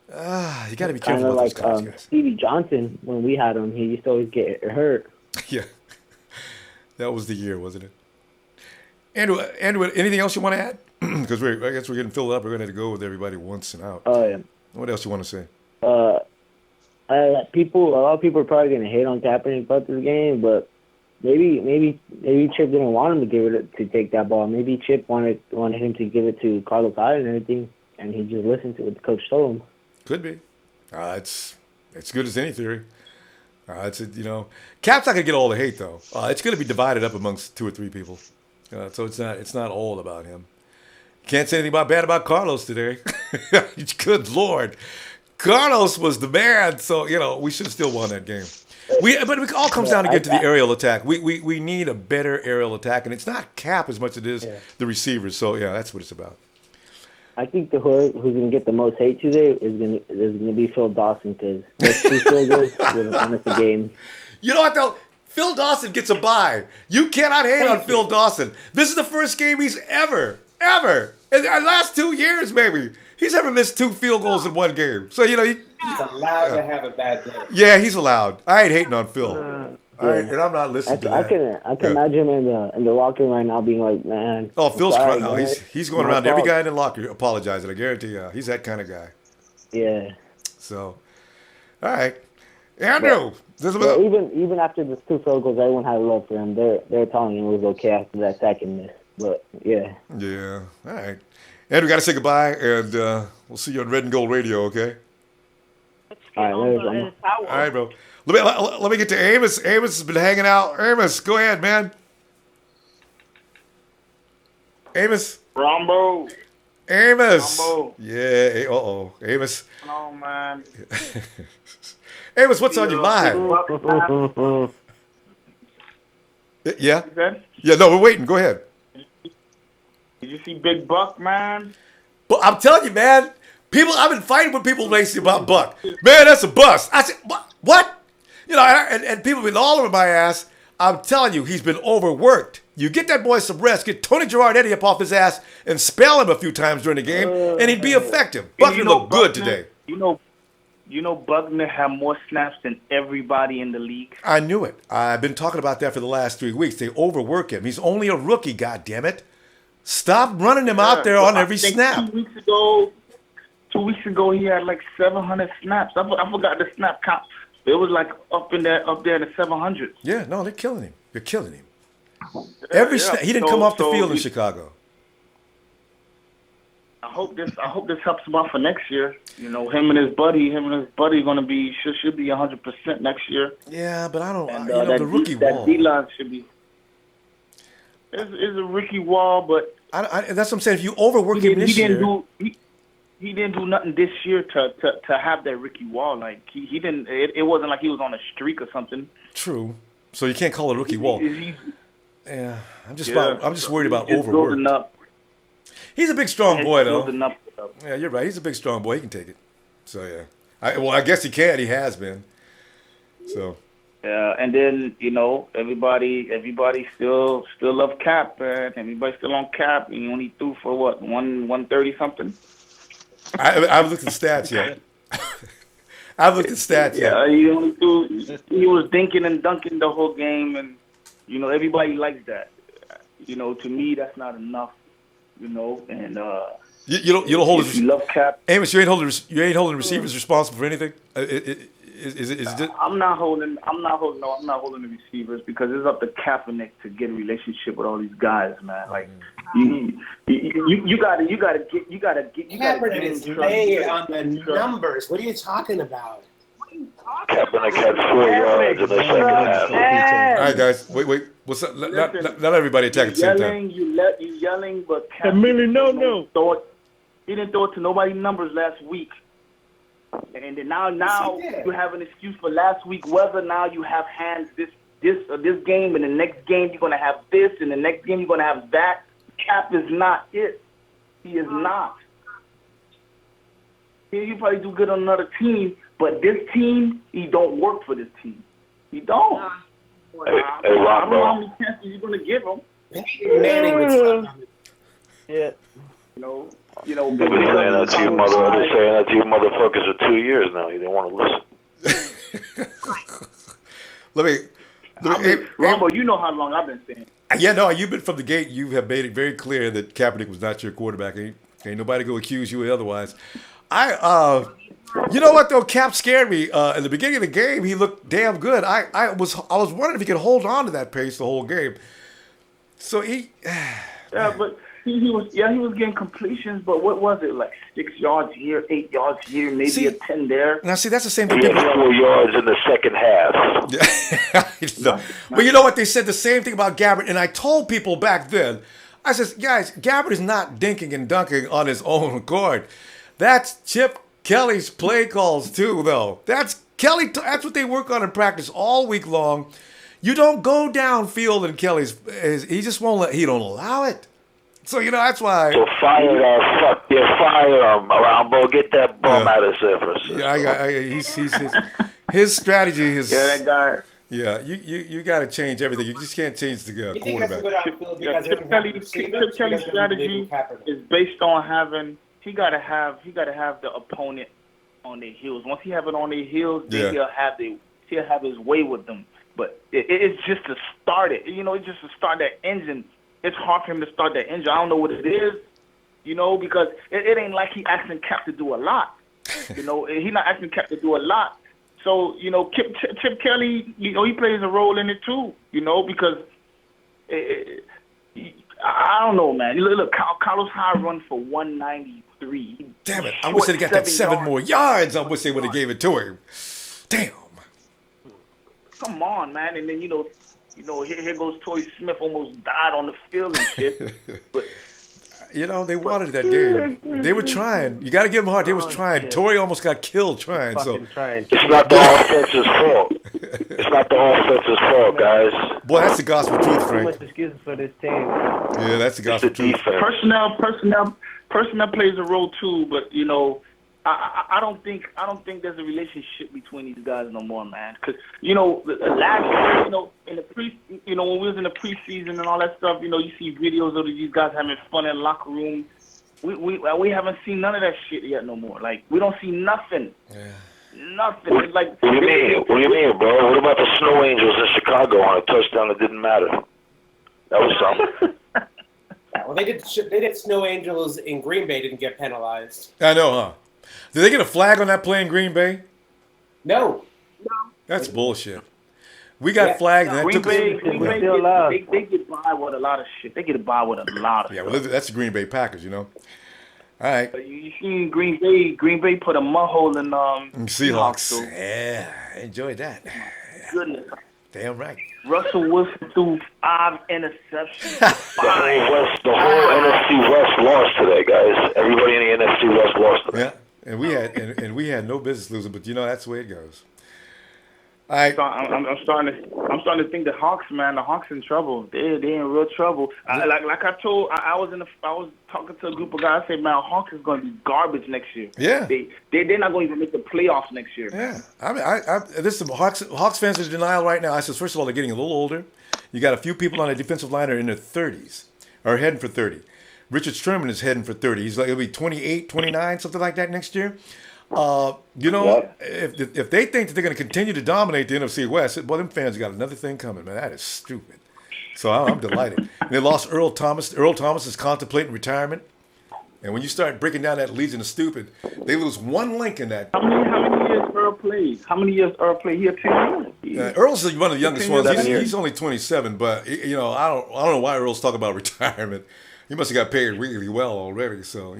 you got to be careful with those guys.
Stevie Johnson, when we had him, he used to always get hurt.
Yeah. That was the year, wasn't it? Andrew, anything else you want to add? Because I guess we're getting filled up. We're going to have to go with everybody once and out.
Oh, yeah.
What else you want to say?
A lot of people are probably going to hate on Kaepernick about this game, but maybe Chip didn't want him to take that ball. Maybe Chip wanted him to give it to Carlos Hyde and everything, and he just listened to what the coach told him.
Could be. It's good as any theory. Cap's not gonna get all the hate though. It's gonna be divided up amongst 2 or 3 people. So it's not all about him. Can't say anything bad about Carlos today. Good Lord, Carlos was the man. So we should have still won that game. But it all comes down again to the aerial attack. We need a better aerial attack, and it's not Cap as much as it is the receivers. So that's what it's about.
I think who's going to get the most hate today is going to be Phil Dawson because those 2 field goals would have won us the game.
You know what though? Phil Dawson gets a bye. You cannot hate on Phil Dawson. This is the first game he's ever in the last 2 years maybe he's ever missed 2 field goals in one game. So he's
allowed to have a bad day.
Yeah, he's allowed. I ain't hating on Phil. And I'm not listening to that.
I can imagine him in the locker room right now being like, man.
Oh, Phil's crying now. He's going around to every guy in the locker apologizing. I guarantee you. He's that kind of guy.
Yeah.
So, all right. Andrew.
Even after the 2 field goals, everyone had love for him. They're telling him it was okay after that second miss. But, yeah.
Yeah. All right. Andrew, got to say goodbye, and we'll see you on Red and Gold Radio, okay?
All
right, bro. Let me get to Amos. Amos has been hanging out. Amos, go ahead, man. Amos.
Ronbo.
Amos.
Ronbo.
Yeah. Amos.
Oh, man.
Amos, what's on your mind? Yeah? Yeah, no, we're waiting. Go ahead.
Did you see Big Buck, man?
But I'm telling you, man. I've been fighting with people lately about Buck. Man, that's a bust. I said, what? And people have been all over my ass. I'm telling you, he's been overworked. You get that boy some rest, get Tony Girardetti up off his ass, and spell him a few times during the game, and he'd be effective. Buckner looked good today.
You know Buckner had more snaps than everybody in the league.
I knew it. I've been talking about that for the last 3 weeks. They overwork him. He's only a rookie, goddammit. Stop running him out there on every snap.
2 weeks ago, he had like 700 snaps. I forgot the snap count. It was like up there in the 700s.
Yeah, no, they're killing him. They're killing him. He didn't come off the field in Chicago.
I hope this helps him out for next year. Him and his buddy gonna be should be 100% next year.
Yeah, but I don't.
And,
the rookie wall.
That D-line should be. It's a rookie wall, but
that's what I'm saying. If you overwork him this year.
He didn't do nothing this year to have that Ricky Wall. Like he didn't. It wasn't like he was on a streak or something.
True. So you can't call it a rookie Wall. Yeah, I'm just worried about overwork.
Building up.
He's a big, strong boy, though.
Building up.
Yeah, you're right. He's a big, strong boy. He can take it. So yeah. I guess he can. He has been. So.
Yeah, and then everybody still love Cap, and everybody still on Cap. And he only threw for what 130 something.
I've looked at stats yet.
Yeah, he was dinking and dunking the whole game, and everybody likes that. To me, that's not enough. And
you don't hold.
If you love Cap,
Amos, you ain't holding receivers responsible for anything. Is it just?
I'm not holding the receivers because it's up to Kaepernick to get a relationship with all these guys, man. Like you gotta get.
Kaepernick is made on the numbers. What are you talking about?
Kaepernick had 4 yards in the second half.
All right, guys. Wait. What's up? Not everybody attack at the same time.
You yelling, but Kaepernick he didn't throw it to nobody numbers last week. And then now you have an excuse for last week. Whether now you have hands this game, and the next game you're gonna have this, and the next game you're gonna have that. Cap is not it. He is not. You probably do good on another team, but this team, he don't work for this team. He don't.
Hey,
I don't know how many chances you're gonna give him.
Yeah.
You know,
I've been saying that to you, motherfuckers for 2 years now. You didn't want to listen.
Let me
Ronbo, you know how long I've been saying.
Yeah, no, you've been from the gate. You have made it very clear that Kaepernick was not your quarterback. Ain't nobody go accuse you otherwise. You know what though? Cap scared me. In the beginning of the game, he looked damn good. I was wondering if he could hold on to that pace the whole game. So he.
Yeah, but he was getting completions, but what was it, like 6 yards here, 8 yards here, maybe a 10 there?
Now see, that's the same thing.
He had 4 yards in the second half.
Yeah. But you know what? They said the same thing about Gabbert, and I told people back then, I said, guys, Gabbert is not dinking and dunking on his own accord. That's Chip Kelly's play calls too, though. That's what they work on in practice all week long. You don't go downfield in Kelly's. He just won't he don't allow it. So, that's why.
So fire him, Ronbo. Get that bum out of there for a second.
His strategy is.
Yeah, that guy.
Yeah, you got to change everything. You just can't change the quarterback.
Chip Kelly's strategy is based on having. He got to have the opponent on their heels. Once he have it on their heels, then he'll have his way with them. But it's just to start it. It's just to start that engine. It's hard for him to start that engine. I don't know what it is, because it ain't like he asking Cap to do a lot. He not asking Cap to do a lot. So, Chip Kelly, he plays a role in it too, because I don't know, man. Look, Carlos Hyde run for 193.
Damn it. I wish they'd got that 7 more yards. I wish they would have gave it to him. Damn.
Come on, man. And then, here goes Torrey Smith, almost died on the field and shit. But
they wanted that game. They were trying. You got to give them a heart. They was trying. Torrey almost got killed trying. So
it's not the offense's fault. It's not the offense's fault, guys.
Boy, that's the gospel truth, Frank.
Too much excuses for this team.
Yeah, that's the gospel truth.
Personnel plays a role too, but I don't think there's a relationship between these guys no more, man. Because last year, in the when we was in the preseason and all that stuff, you see videos of these guys having fun in the locker room. We haven't seen none of that shit yet no more. Like we don't see nothing. Yeah. Nothing. It's like
what do you mean, bro? What about the Snow Angels in Chicago on a touchdown that didn't matter? That was something.
Well, they did Snow Angels in Green Bay didn't get penalized.
I know, huh? Did they get a flag on that play in Green Bay?
No.
That's bullshit. We got flagged. And
Green Bay they get by with a lot of shit. They get by with a lot of
stuff. Well, that's the Green Bay Packers, All right.
You seen Green Bay put a mud hole in
Seahawks. So. Yeah, I enjoyed that.
Goodness.
Damn right.
Russell Wilson threw 5 interceptions.
The whole NFC West lost today, guys. Everybody in the NFC West lost today.
Yeah. And we had no business losing, but that's the way it goes. All right.
I'm starting to think the Hawks in trouble. They're in real trouble. I was talking to a group of guys. I said, man, Hawks is going to be garbage next year.
Yeah.
They're not going to even make the playoffs next year.
Yeah. This is Hawks fans are in denial right now. I said, first of all, they're getting a little older. You got a few people on the defensive line that are in their 30s or heading for 30. Richard Sherman is heading for 30. He'll be 28, 29, something like that next year. If they think that they're going to continue to dominate the NFC West, well, them fans got another thing coming, man. That is stupid. So I'm delighted. And they lost Earl Thomas. Earl Thomas is contemplating retirement. And when you start breaking down that Legion of Stupid, they lose one link in that.
How many years Earl Earl played? How many years Earl played? He had 10 years.
Earl's one of the youngest ones.
10 years.
He's only 27, but I don't know why Earl's talking about retirement. He must have got paid really well already. So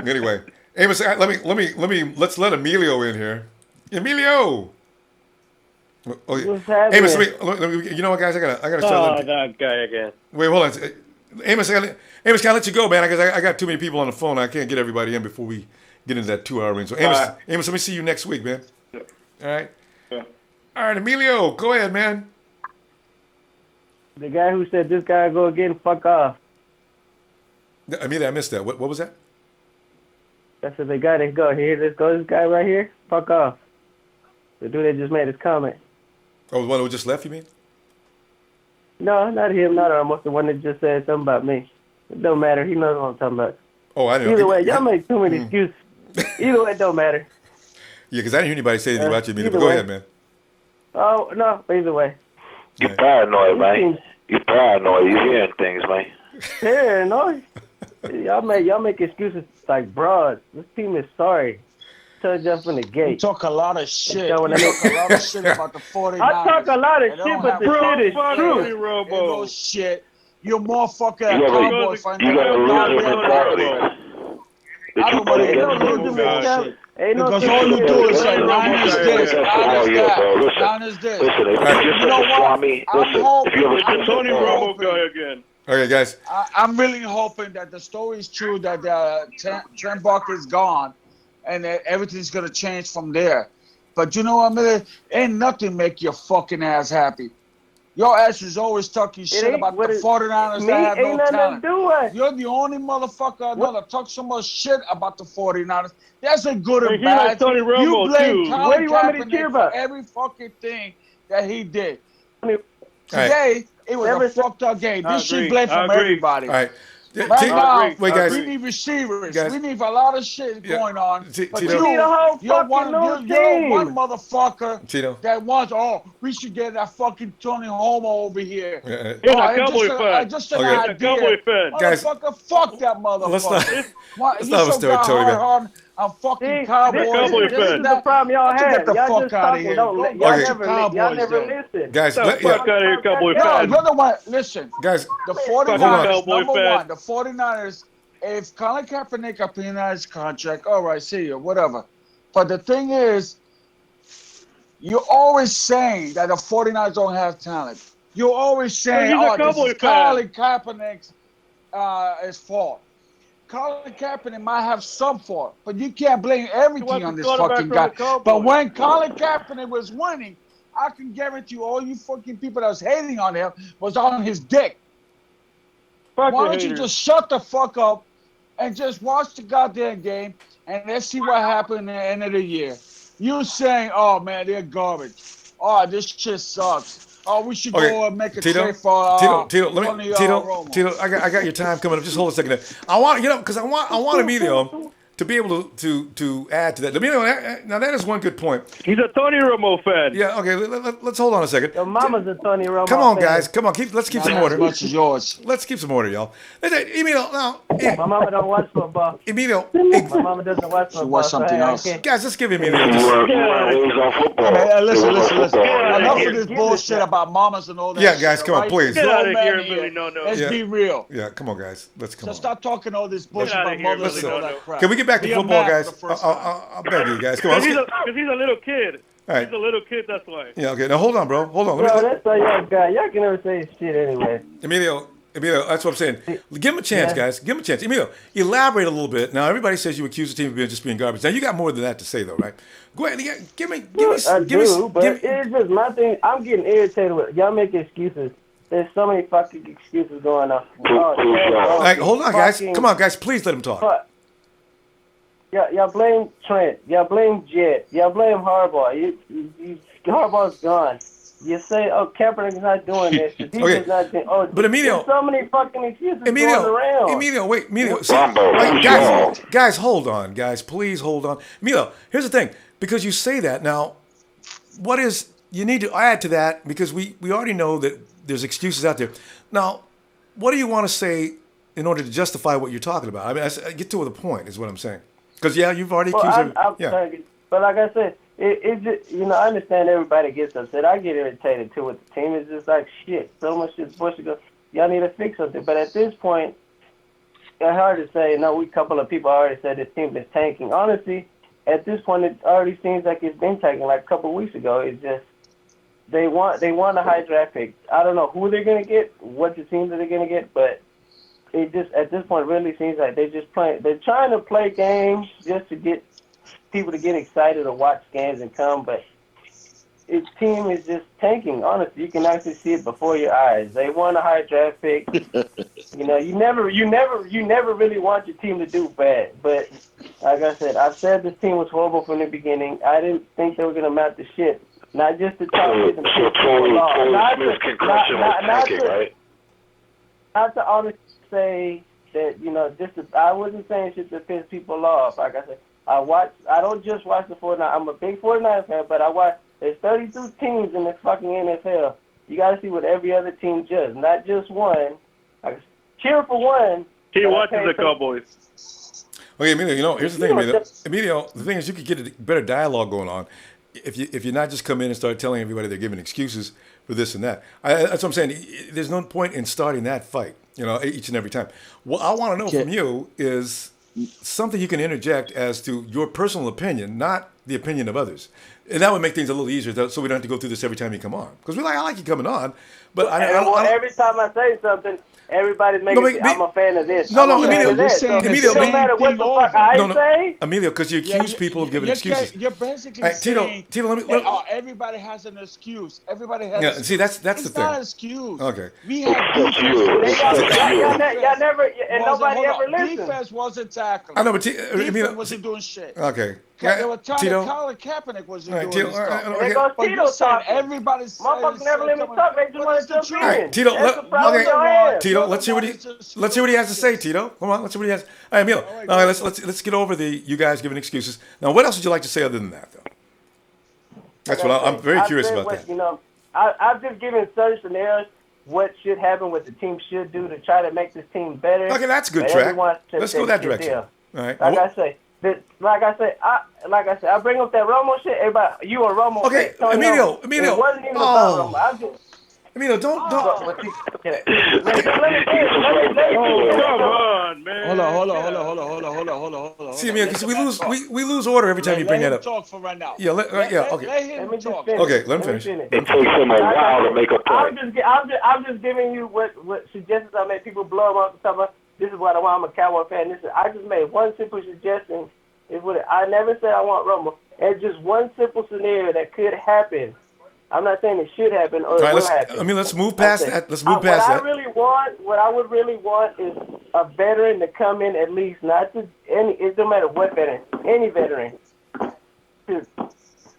Anyway, Amos, let's let Emilio in here. Emilio. Oh, Amos, you know what, guys? I gotta start.
Oh, that guy again.
Wait, hold on. Amos, can I let you go, man? Because I got too many people on the phone. I can't get everybody in before we get into that 2-hour range. So, Amos, let me see you next week, man.
Yeah.
All right?
Yeah.
All right, Emilio, go ahead, man.
The guy who said this guy go again, fuck off.
Emilio, I missed that. What was that?
I said the guy that go here, this guy right here, fuck off. The dude that just made his comment.
Oh, the one who just left, you mean?
No, not him, not almost the one that just said something about me. It don't matter. He knows what I'm talking about.
Oh, I didn't
Either way, y'all make too many excuses. Either way, it don't matter.
Yeah, because I didn't hear anybody say anything about you, Emilio. But go ahead, man.
Oh, no, either way.
You paranoid, man. You paranoid. You hearing things, man.
Paranoid? Y'all make excuses like broad. This team is sorry. Tell you from the gate.
You talk a lot of shit. You talk a lot of shit about the 49ers.
I talk a lot of shit, but the shit is true.
Ain't no shit. You're more fucking
You
Cowboy fan.
got a loser mentality.
I don't want to hear no bullshit. Because all you do is say, Niners this, Niners that, Niners this.
Listen,
You know what? I'm
Tony Romo guy again.
Okay, guys.
I'm really hoping that the story is true, that Trent Barker is gone, and that everything's going to change from there. But you know what, man? Ain't nothing make your fucking ass happy. Your ass is always talking shit about the 49ers that have no talent. You're the only motherfucker I know that talks so much shit about the 49ers. That's a good or bad.
Tony Romo,
you blame
too.
Colin Kaepernick for every fucking thing that he did. Today, it was a fucked up game. This shit blame from everybody.
All right.
Right now,
wait, guys.
we need receivers.
Guys.
We need a lot of shit going on. But
you're one
motherfucker that wants, we should get that fucking Tony Homo over here.
He's a Cowboy fan.
Just an idea.
Cowboy fan.
Motherfucker, fuck that motherfucker.
Let's not start Tony, man.
I'm fucking Cowboys.
This is the problem y'all have.
Get the fuck out of here.
Y'all never listen.
Guys,
fuck out of here, Cowboy fan.
Listen.
Guys,
the 49ers, number one, the 49ers, if Colin Kaepernick up in his contract, all right, see you, whatever. But the thing is, you're always saying that the 49ers don't have talent. You're always saying, this is Colin Kaepernick's fault. Colin Kaepernick might have some fault, but you can't blame everything on this fucking guy. But when Colin Kaepernick was winning, I can guarantee you all you fucking people that was hating on him was on his dick. Why don't you just shut the fuck up and just watch the goddamn game and let's see what happened at the end of the year. You saying, oh man, they're garbage. Oh, this shit sucks. Oh, we should go and make a trade for
Tito, I got your time coming up. Just hold a second there. I want because I want Emilio to be able to add to that. Emilio, now that is one good point.
He's a Tony Romo fan.
Yeah, okay. Let's hold on a second.
Your mama's a Tony Romo
Come on,
fan.
guys. Come on. Let's keep some order.
As much as yours.
Let's keep some order, y'all. Emilio, now.
My mama don't watch football.
Emilio.
My mama doesn't watch football.
She watch something else.
Guys, let's give Emilio.
Listen. Enough of this bullshit about mamas and all that.
Yeah, guys, come on, please.
Get out of here, Billy. No.
Let's be real.
Yeah, come on, guys. Let's come on.
So stop talking all this bullshit about mothers and all that crap.
Can we get back to football, guys? I'll beg you, guys. Come on.
Because he's a little kid.
All right.
He's a little kid, that's why.
Yeah, okay. Now, hold on, bro. Hold on.
That's all y'all got. Y'all can never say shit anyway.
Emilio, that's what I'm saying. Give him a chance, guys. Give him a chance. Emilio, elaborate a little bit. Now, everybody says you accuse the team of just being garbage. Now, you got more than that to say, though, right? Go ahead. Give me.
It's just my thing. I'm getting irritated with y'all make excuses. There's so many fucking excuses going on.
All right, hold on, guys. Come on, guys. Please let him talk.
Y'all blame Trent. Y'all blame Jet. Y'all blame Harbaugh. Harbaugh's gone. You say, Kaepernick's not doing this.
Okay.
Not doing,
but Emilio,
there's so many fucking excuses going around.
Emilio. See, guys, hold on, guys. Please hold on. Emilio, here's the thing. Because you say that now, you need to add to that because we already know that there's excuses out there. Now, what do you want to say in order to justify what you're talking about? I mean, I get to the point is what I'm saying. Because, you've already accused him.
But like I said, it just, I understand everybody gets upset. I get irritated too with the team. It's just like shit. So much shit. Y'all need to fix something. But at this point, it's hard to say. A couple of people already said this team is tanking. Honestly, at this point, it already seems like it's been tanking. Like a couple of weeks ago, it's just they want a high draft pick. I don't know who they're gonna get, what the teams that they're gonna get, but it just at this point really seems like they're trying to play games just to get people to get excited or watch games and come, but its team is just tanking. Honestly, you can actually see it before your eyes. They want a high draft pick. You never really want your team to do bad. But like I said, I've said this team was horrible from the beginning. I didn't think they were gonna amount to shit. Not just to talk shit and piss people off. Not to honestly say that I wasn't saying shit to piss people off. Like I said, I don't just watch the 49ers. I'm a big 49ers fan, but I watch. There's 32 teams in this fucking NFL. You got to see what every other team does, not just one. I cheer for one.
He watches the Cowboys.
Okay, Emilio, here's the thing, Emilio. The thing is, you could get a better dialogue going on if you not just come in and start telling everybody they're giving excuses for this and that. That's what I'm saying. There's no point in starting that fight, each and every time. What I want to know from you is something you can interject as to your personal opinion, not the opinion of others. And that would make things a little easier, so we don't have to go through this every time you come on. Because I like you coming on, but
every time I say something, everybody's making I'm a fan of this.
Emilio,
it don't matter what the fuck I say.
Emilio, because you accuse people of giving excuses.
You're basically saying everybody has an excuse. Everybody has.
Yeah, see, that's the thing.
It's not an excuse.
Okay.
We have
Y'all never, and nobody ever listens.
Defense wasn't tackling.
I know, but
defense wasn't doing shit.
Okay.
They were trying to Colin Kaepernick wasn't doing stuff.
But Tito talking.
Everybody's
motherfuckers never let me talk. They just want to jump in.
All right, Tito, let's hear what he has to say. Tito, come on, let's hear what he has. All right, Emilio. All right, let's get over you guys giving excuses. Now, what else would you like to say other than that, though? That's what I'm very curious about. That.
I've just given certain scenarios what should happen, what the team should do to try to make this team better.
Okay, that's a good track. Let's go that direction. All right.
Like I say, I bring up that Romo shit. Everybody, you a Romo.
Okay, Emilio. It wasn't even about Romo. Emilio, don't.
Come on, man.
Hold on.
See, Emilio, because we lose order every time you bring that up.
Talk for right now.
Yeah, okay.
Let him talk.
Okay, let him finish.
It takes him a while to make a point.
I'm just giving you what suggestions I made. People blow them up and talk about. This is what I want. I'm a Cowboy fan. I just made one simple suggestion. I never said I want Romo. It's just one simple scenario that could happen. I'm not saying it should happen or it will happen.
I mean, let's move past that. What
I would really want is a veteran to come in at least, not just it don't matter what veteran, any veteran.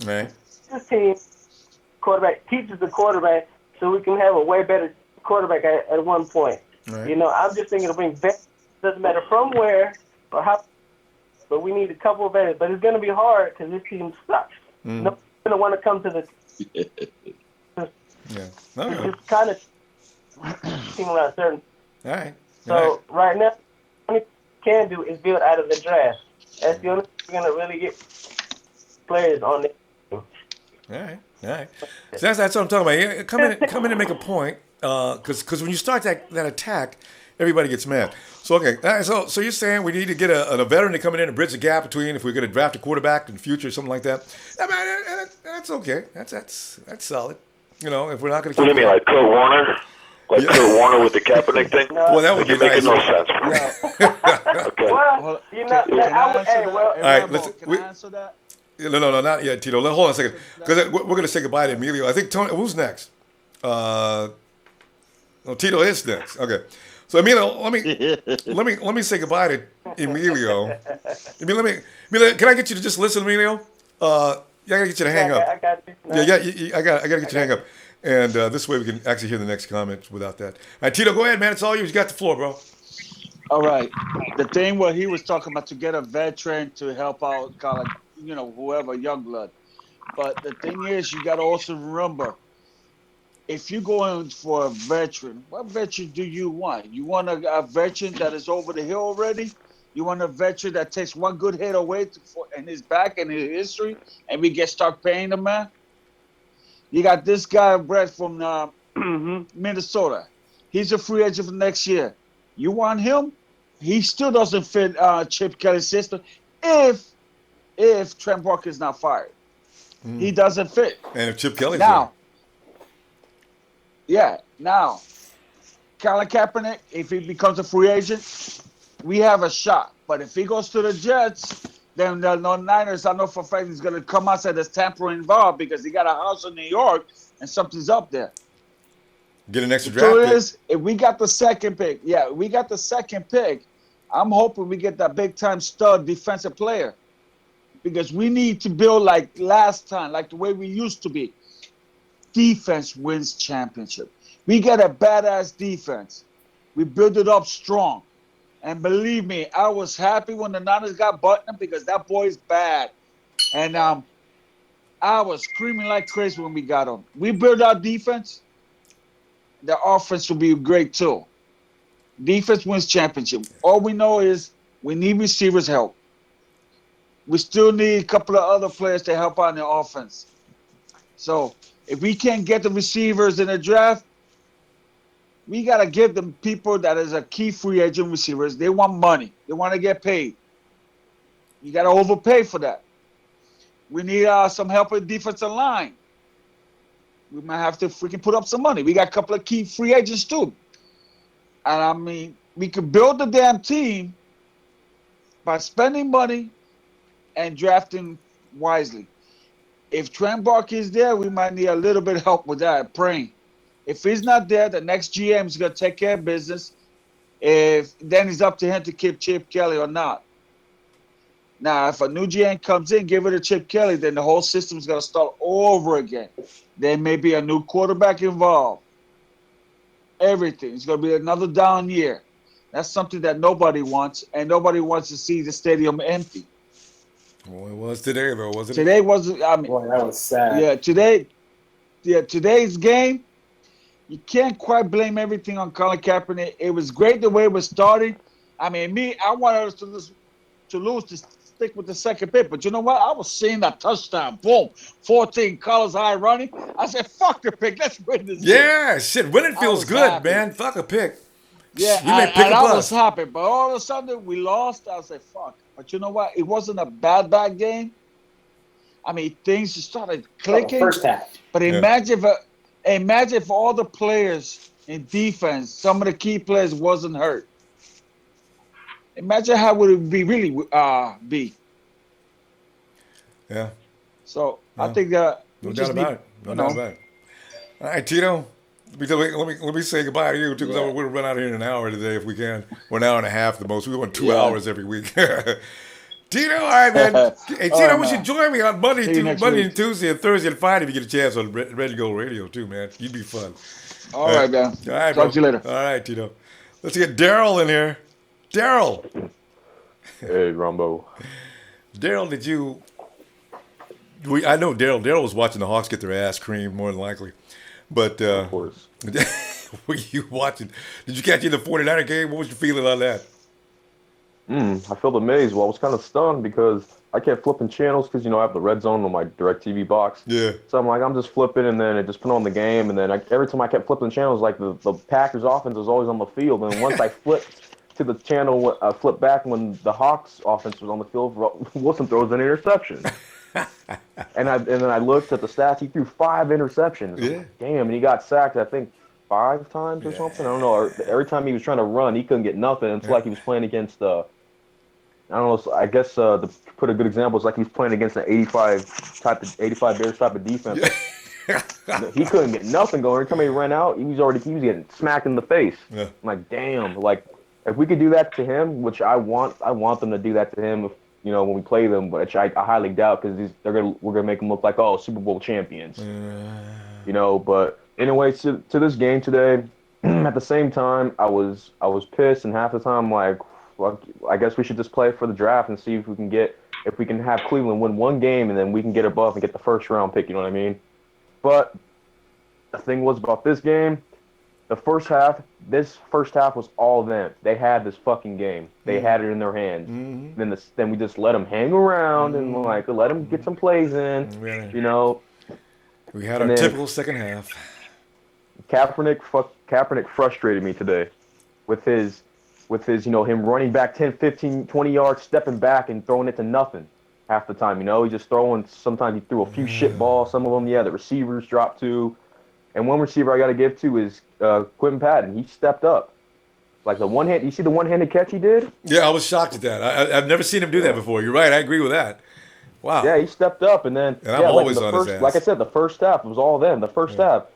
Right.
This team, quarterback, teaches the quarterback so we can have a way better quarterback at one point.
Right.
I'm just thinking of bring veterans. Doesn't matter from where or how, but we need a couple of veterans. But it's going to be hard because this team sucks. Nobody's going to want to come to the just kind of team around certain.
All right.
So right now, what we can do is build out of the draft. That's the only thing we're going to really get players on the team.
All right. So that's what I'm talking about. Come in and make a point. Because when you start that attack, everybody gets mad. So okay, so you're saying we need to get a veteran to come in and bridge the gap between if we're going to draft a quarterback in the future or something like that. I mean, that's okay. That's solid. If we're not going to.
What do you mean, like Kurt Warner? Kurt Warner with the Kaepernick thing?
Well, that would be nice.
No sense. Okay.
Well,
all right,
can I answer that?
No, not yet, Tito. Hold on a second, because we're going to say goodbye to Emilio. I think Tony. Who's next? Tito is next. Okay, so Emilio, let me say goodbye to Emilio. Emilio, can I get you to just listen, Emilio? I gotta get you to hang up.
I got you.
I gotta get you to hang up, and this way we can actually hear the next comment without that. All right, Tito, go ahead, man. It's all yours. You got the floor, bro.
All right. The thing where he was talking about to get a veteran to help out, kind of, whoever, young blood. But the thing is, you got to also remember, if you're going for a veteran, what veteran do you want? You want a veteran that is over the hill already? You want a veteran that takes one good hit away in his back and his history, and we start paying the man? You got this guy, Brett, from Minnesota. He's a free agent for next year. You want him? He still doesn't fit Chip Kelly's system if Trent Parker is not fired. He doesn't fit.
And if Chip Kelly's
now, now, Colin Kaepernick, if he becomes a free agent, we have a shot. But if he goes to the Jets, then the Niners, I know for a fact he's going to come out and say there's tampering involved because he got a house in New York and something's up there.
Get an extra draft pick.
Is, if we got the second pick, I'm hoping we get that big-time stud defensive player because we need to build like last time, like the way we used to be. Defense wins championship. We get a badass defense. We build it up strong. And believe me, I was happy when the Niners got Buckner because that boy's bad. And I was screaming like crazy when we got him. We build our defense. The offense will be great too. Defense wins championship. All we know is we need receivers help. We still need a couple of other players to help out in the offense. So if we can't get the receivers in the draft, we got to give them people that is a key free agent receivers. They want money. They want to get paid. You got to overpay for that. We need some help with defensive line. We might have to freaking put up some money. We got a couple of key free agents too. And I mean, we could build the damn team by spending money and drafting wisely. If Trent Parker is there, we might need a little bit of help with that, praying. If he's not there, the next GM is going to take care of business. Then it's up to him to keep Chip Kelly or not. Now, if a new GM comes in, give it to Chip Kelly, then the whole system is going to start over again. There may be a new quarterback involved. Everything. It's going to be another down year. That's something that nobody wants, and nobody wants to see the stadium empty.
Well, it was today, though, wasn't it?
Today wasn't. I mean,
boy, that was sad.
Today's game, you can't quite blame everything on Colin Kaepernick. It was great the way it was starting. I mean, I wanted us to lose to stick with the second pick. But you know what? I was seeing that touchdown. Boom. 14 colors high running. I said, fuck the pick. Let's win this game.
Shit. Winning feels good, happy. Man. Fuck a pick.
Yeah, I was happy. But all of a sudden, we lost. I said, fuck. But you know what? It wasn't a bad game. I mean, things just started clicking.
First half.
But imagine if all the players in defense, some of the key players wasn't hurt. Imagine how would it be really be.
Yeah.
So I think that
no doubt about it. No doubt about it. All right, Tito. Let me say goodbye to you too, because we'll run out of here in an hour today if we can. Or an hour and a half the most. We want 2 hours every week. Tito, all right, man. Hey, Tito, we should join me on Monday and Tuesday and Thursday and Friday if you get a chance on Red and Gold Radio too, man. You'd be fun.
All right, man.
All right,
talk to you later.
All right, Tito. Let's get Daryl in here. Daryl.
Hey, Ronbo.
Daryl, I know Daryl was watching the Hawks get their ass creamed, more than likely. But
of course.
were you watching? Did you catch in the 49er game? What was your feeling on that?
I felt amazed. Well, I was kind of stunned because I kept flipping channels because, I have the red zone on my DirecTV box.
Yeah.
So I'm just flipping, and then it just put on the game. And then every time I kept flipping channels, like the Packers offense was always on the field. And once I flipped to the channel, I flipped back when the Hawks offense was on the field, Wilson throws an interception. and then I looked at the stats. He threw 5 interceptions.
Yeah.
Like, damn, and he got sacked, I think, 5 times or something. I don't know. Every time he was trying to run, he couldn't get nothing. It's like he was playing against I don't know. I guess to put a good example, it's like he was playing against an 85 Bears type of defense. He couldn't get nothing going. Every time he ran out, he was getting smacked in the face. Yeah. I'm like, damn. Like, if we could do that to him, which I want them to do that to him. If, when we play them, which I highly doubt because we're gonna make them look like Super Bowl champions. But anyway, to this game today, at the same time, I was pissed, and half the time like, well, I guess we should just play for the draft and see if we can have Cleveland win one game and then we can get above and get the first round pick. You know what I mean? But the thing was about this game, the first half, this first half was all them. They had this fucking game. They had it in their hands.
Mm-hmm.
Then we just let them hang around and like let them get some plays in. You know.
We had our typical second half.
Kaepernick frustrated me today with his him running back 10, 15, 20 yards, stepping back and throwing it to nothing half the time. He's just throwing. Sometimes he threw a few shit balls. Some of them, the receivers dropped too. And one receiver I got to give to is Quentin Patton. He stepped up. Like the one hand, you see the one-handed catch he did?
Yeah, I was shocked at that. I've never seen him do that before. You're right. I agree with that. Wow.
Yeah, he stepped up, and then
I'm always on his ass.
Like I said, the first half it was all them. The first half,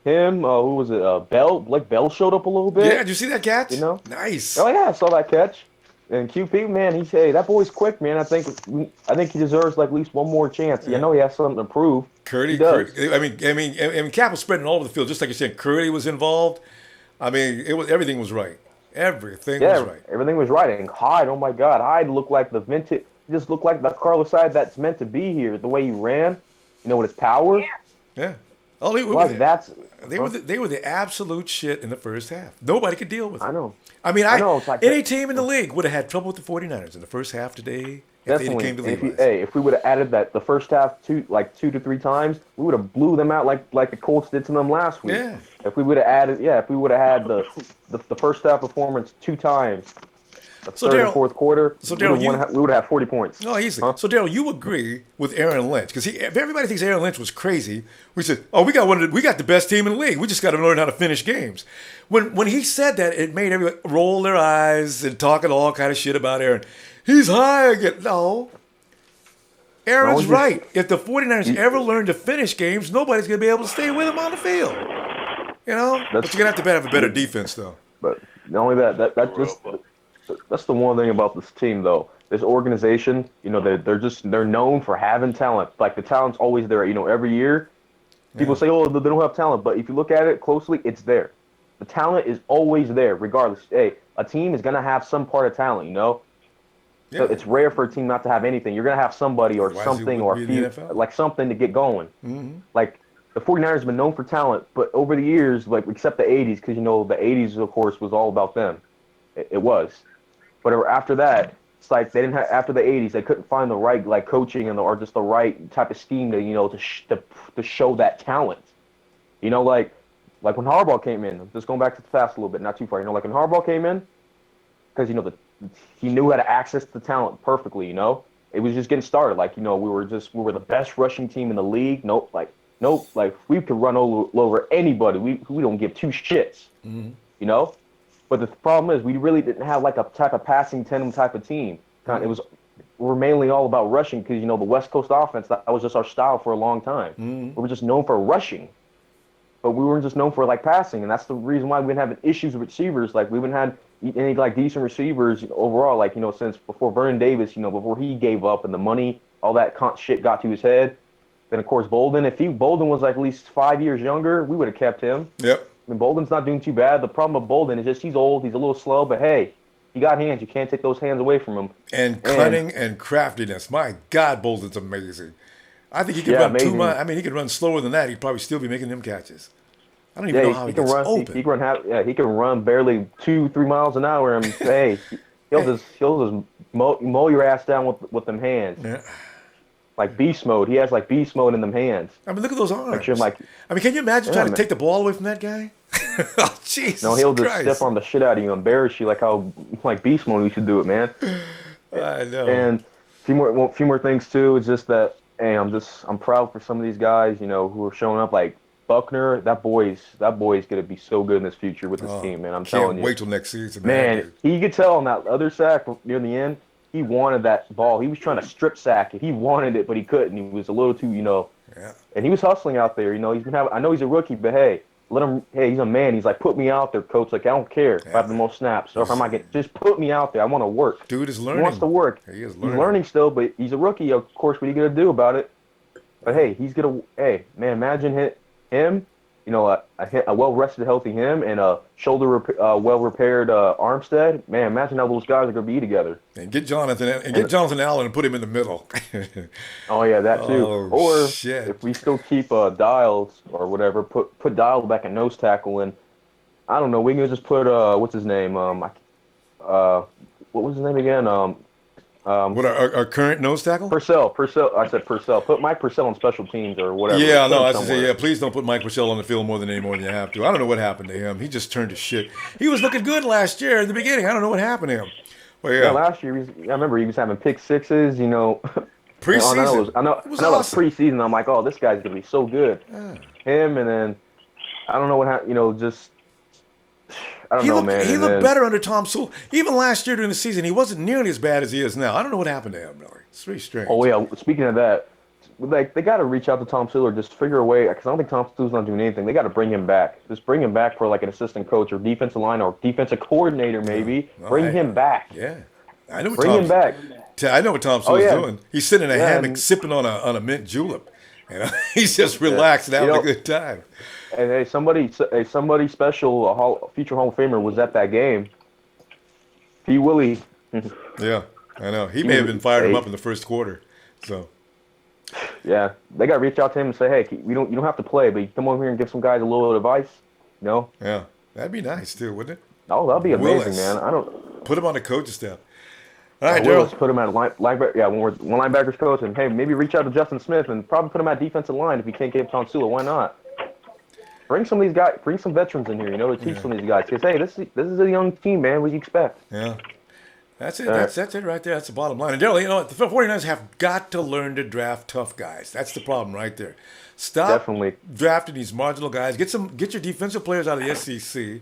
him, who was it? Bell, Blake Bell showed up a little bit.
Yeah, did you see that catch? Nice.
Oh yeah, I saw that catch. And QP, man, that boy's quick, man. I think he deserves like at least one more chance. I know he has something to prove.
Curdy, I mean, Cap was spreading all over the field, just like you said. Curdy was involved. I mean, everything was right. Everything was right.
Everything was right. And Hyde, oh my God, Hyde looked like the vintage. He just looked like the Carlos Hyde that's meant to be here. The way he ran, with his power.
Yeah. Oh, they were the absolute shit in the first half. Nobody could deal with it.
I know.
I mean,
it's like
any team in the league would have had trouble with the 49ers in the first half today.
Definitely. If we would have added that the first half 2 to 3 times, we would have blew them out like the Colts did to them last week.
Yeah.
If we would have added, if we would have had the first half performance 2 times, the third and fourth quarter, we would have 40 points.
No, easily. Huh? So Daryl, you agree with Aaron Lynch because if everybody thinks Aaron Lynch was crazy, we said, "Oh, we got the best team in the league. We just got to learn how to finish games." When he said that, it made everybody roll their eyes and talking all kind of shit about Aaron. He's high again. No. Aaron's right. If the 49ers ever learn to finish games, nobody's going to be able to stay with them on the field. But you're going to have to have a better defense, though.
But not only that's the one thing about this team, though. This organization, they're known for having talent. Like the talent's always there. Every year, people say, "Oh, they don't have talent," but if you look at it closely, it's there. The talent is always there, regardless. Hey, a team is gonna have some part of talent, So it's rare for a team not to have anything. You're gonna have somebody or something or a few, like something to get going.
Mm-hmm.
Like the 49ers have been known for talent, but over the years, like except the 80s, because the 80s, of course, was all about them. It was. But after that, it's like they didn't have. After the 80s, they couldn't find the right coaching or just the right type of scheme to show that talent. Like when Harbaugh came in. I'm just going back to the fast a little bit, not too far. Like when Harbaugh came in, because he knew how to access the talent perfectly. It was just getting started. Like we were the best rushing team in the league. Nope, we could run over anybody. We don't give 2 shits.
Mm-hmm.
But the problem is we really didn't have like a type of passing tandem type of team. We're mainly all about rushing because the West Coast offense, that was just our style for a long time.
Mm-hmm.
We were just known for rushing, but we weren't just known for like passing, and that's the reason why we've been having issues with receivers. Like we haven't had any like decent receivers overall. Like since before Vernon Davis, before he gave up and the money, all that shit got to his head. Then of course Bolden. If Bolden was like at least 5 years younger, we would have kept him.
Yep.
I mean, Bolden's not doing too bad. The problem with Bolden is just he's old, he's a little slow, but hey, he got hands. You can't take those hands away from him.
And cunning and craftiness. My God, Bolden's amazing. I think he could run 2 miles. I mean, he could run slower than that. He'd probably still be making them catches. I don't even know how he gets open.
He can run barely 2-3 miles an hour, and hey, he'll just mow your ass down with them hands.
Yeah.
Like beast mode. He has like beast mode in them hands.
I mean, look at those arms.
Like,
I mean, can you imagine trying to take the ball away from that guy? Oh, Jesus
No, he'll just
Christ.
stiff arm the shit out of you, embarrass you, like how beast mode used to do it, man.
I know.
And a few more things too. It's just that, hey, I'm proud for some of these guys, who are showing up. Like Buckner, that boy's gonna be so good in this future with this team, man. I'm telling you.
Can't wait till next season,
man. He could tell on that other sack near the end. He wanted that ball. He was trying to strip sack it. He wanted it, but he couldn't. He was a little too,
Yeah.
And he was hustling out there. He's been having. I know he's a rookie, but hey, let him. Hey, he's a man. He's like, put me out there, coach. Like I don't care if I have the most snaps or if I'm not getting. Just put me out there. I want to work.
Dude is learning.
He wants to work.
He is learning.
He's learning still, but he's a rookie. Of course, what are you gonna do about it? But hey, he's gonna. Hey, man, imagine him. A well-rested, healthy him and a well-repaired Armstead. Man, imagine how those guys are going to be together.
And get Jonathan Allen and put him in the middle.
Oh yeah, that too. Or
shit.
if we still keep Dials or whatever, put Dials back at nose tackle and I don't know. We can just put what's his name? What was his name again?
What our current nose tackle?
Purcell. I said Purcell. Put Mike Purcell on special teams or whatever.
Yeah, no, I should say, yeah, please don't put Mike Purcell on the field more than you have to. I don't know what happened to him. He just turned to shit. He was looking good last year in the beginning. I don't know what happened to him. Well, yeah.
Last year, I remember he was having pick sixes,
Preseason.
I know it was preseason. I'm like, oh, this guy's going to be so good. Yeah. Him, and then I don't know what happened, I don't know, man.
He looked better under Tom Sewell. Even last year during the season, he wasn't nearly as bad as he is now. I don't know what happened to him, really. It's very strange.
Oh, yeah. Speaking of that, they got to reach out to Tom Sewell or just figure a way, because I don't think Tom Sewell's not doing anything. They got to bring him back. Just bring him back for, an assistant coach or defensive line or defensive coordinator, maybe. Bring him back.
Yeah. I know what
bring him back.
I know what Tom Sewell's doing. He's sitting in a hammock sipping on a mint julep. He's just relaxed and having a good time.
And hey, somebody special, a future Hall of Famer, was at that game. P. Willie.
Yeah, I know. He may have been fired him up in the first quarter. So.
Yeah, they got to reach out to him and say, hey, you don't have to play, but you come over here and give some guys a little advice.
Yeah, that'd be nice too, wouldn't it?
Oh, that'd be amazing, man. I don't
put him on the coaching staff. All right,
Daryl. Let's put him at linebacker. Yeah, when we're one linebacker's coach, and hey, maybe reach out to Justin Smith and probably put him at defensive line if you can't get Tom Sewell. Why not? Bring some of these guys. Bring some veterans in here. To teach some of these guys. Because hey, this is a young team, man. What do you expect?
Yeah, that's it. That's it right there. That's the bottom line. And Daryl, the 49ers have got to learn to draft tough guys. That's the problem right there. Stop drafting these marginal guys. Get your defensive players out of the SEC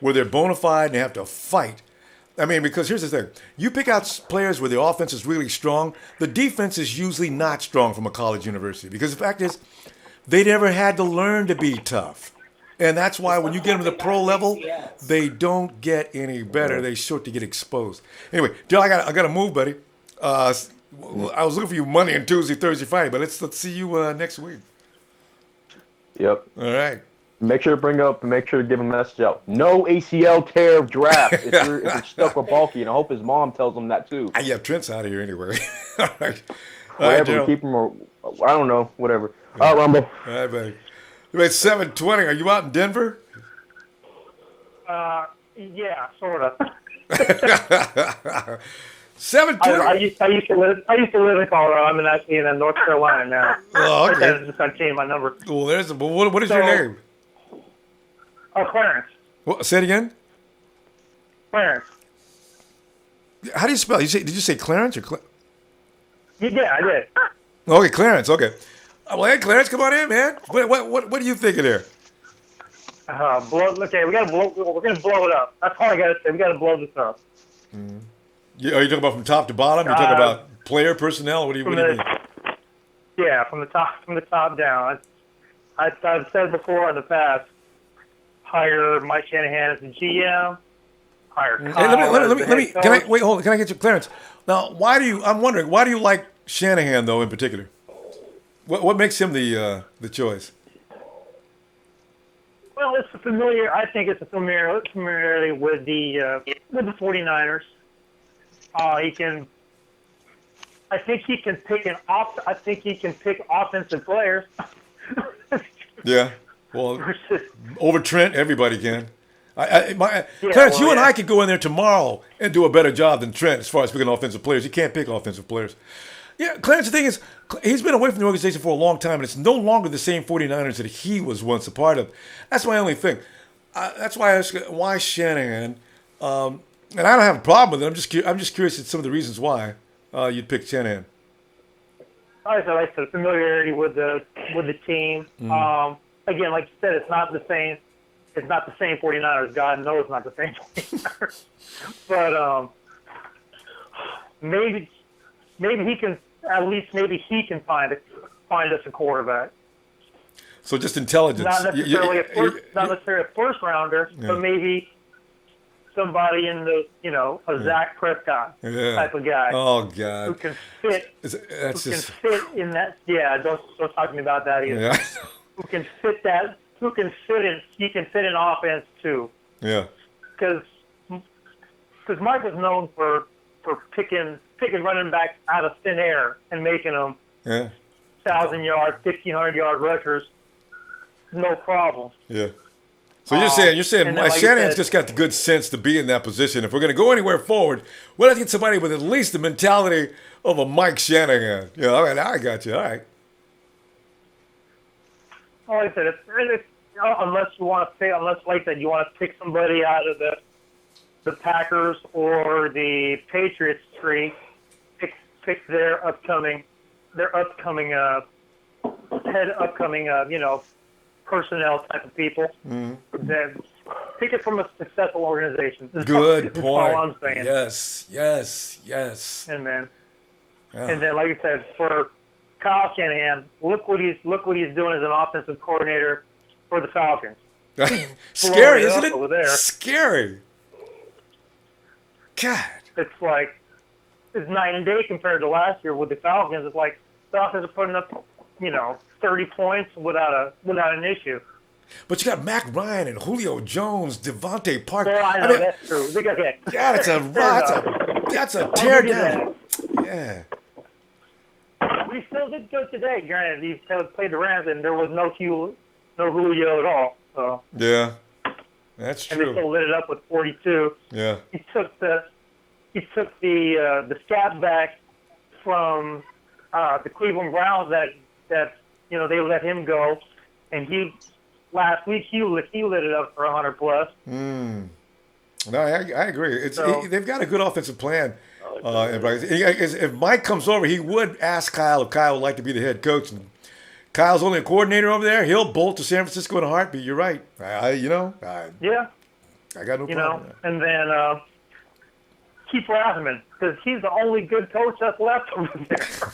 where they're bona fide and they have to fight. I mean, because here's the thing. You pick out players where the offense is really strong. The defense is usually not strong from a college university. Because the fact is, they never had to learn to be tough. And that's why when you get them to the pro level, they don't get any better. They start to get exposed. Anyway, Joe, I got to move, buddy. I was looking for you Monday and Tuesday, Thursday, Friday, but let's see you next week.
Yep.
All right.
Make sure to give a message out. No ACL tear draft if you're stuck with bulky, and I hope his mom tells him that too.
Yeah, Trent's out of here anyway. All right.
Whatever, keep him, or I don't know, whatever. All right, Ronbo.
All right, buddy. It's 7:20. Are you out in Denver?
Yeah, sort of.
7:20.
I used to live in Colorado. I'm actually in North Carolina now.
Oh, okay.
I just got to change my number.
Well, what is your name?
Clarence.
What, say it again.
Clarence.
How do you spell? Did you say Clarence or
Yeah, I did.
Okay, Clarence. Okay. Well, hey, Clarence, come on in, man. What are you thinking here?
Okay, we're gonna blow it up. That's all I gotta say. We gotta blow this up.
Mm-hmm. Are you talking about from top to bottom? You're talking about player personnel. What do you mean?
Yeah, from the top down. I've said before in the past. Hire Mike Shanahan as the GM. Hire Kyle.
Hey, let me. Can I wait? Hold on. Can I get you, Clarence? Now, why do you like Shanahan though in particular? What makes him the choice?
Well, it's a familiar. I think it's a familiarity with the 49ers. I think he can pick offensive players.
Yeah. Well, over Trent, everybody can. Clarence, you and I could go in there tomorrow and do a better job than Trent as far as picking offensive players. You can't pick offensive players. Yeah, Clarence, the thing is, he's been away from the organization for a long time, and it's no longer the same 49ers that he was once a part of. That's my only thing. That's why I ask, why Shanahan? And I don't have a problem with it. I'm just curious at some of the reasons why you'd pick Shanahan.
Like I said, familiarity with the team. Mm-hmm. Again, like you said, it's not the same. It's not the same 49ers. God knows it's not the same 49ers. But maybe he can. At least maybe he can find us a quarterback.
So just intelligence.
Not necessarily a first rounder, but maybe somebody in the a Zach Prescott type of guy.
Oh God.
Who can fit? Fit in that? Yeah. Don't talk to me about that either.
Yeah.
Who can fit that? Who can fit in? He can fit in offense too.
Yeah.
Because Mike was known for picking running backs out of thin air and making them 1,000-yard, 1,500-yard rushers, no problem.
Yeah. So you're saying
like
Shanahan's just got the good sense to be in that position. If we're going to go anywhere forward, we'll have to get somebody with at least the mentality of a Mike Shanahan. Yeah, all right, I got you. All right.
Like I said, unless you want to pick, you want to pick somebody out of the Packers or the Patriots tree, pick their upcoming personnel type of people. Then pick it from a successful organization.
Good
That's
point.
all I'm saying.
Yes.
And then, like you said, for Kyle Shanahan, look what he's doing as an offensive coordinator for the Falcons.
Scary, isn't it?
Over there.
Scary. God.
It's like it's night and day compared to last year with the Falcons. It's like the Falcons are putting up, 30 points without an issue.
But you got Mac Ryan and Julio Jones, Devontae Parker.
Well, I know that's true.
That's a tear down. Yeah.
We still did good today. Granted, he played the Rams, and there was no Julio at all. So
yeah, that's true.
And they still lit it up with 42.
Yeah.
He took the scat back from the Cleveland Browns that they let him go, and last week he lit it up for 100 plus.
No, I agree. They've got a good offensive plan. If Mike comes over, he would ask Kyle if Kyle would like to be the head coach. And Kyle's only a coordinator over there. He'll bolt to San Francisco in a heartbeat. You're right. I got no problem.
And then keep Rathman, because he's the only good coach that's left over there.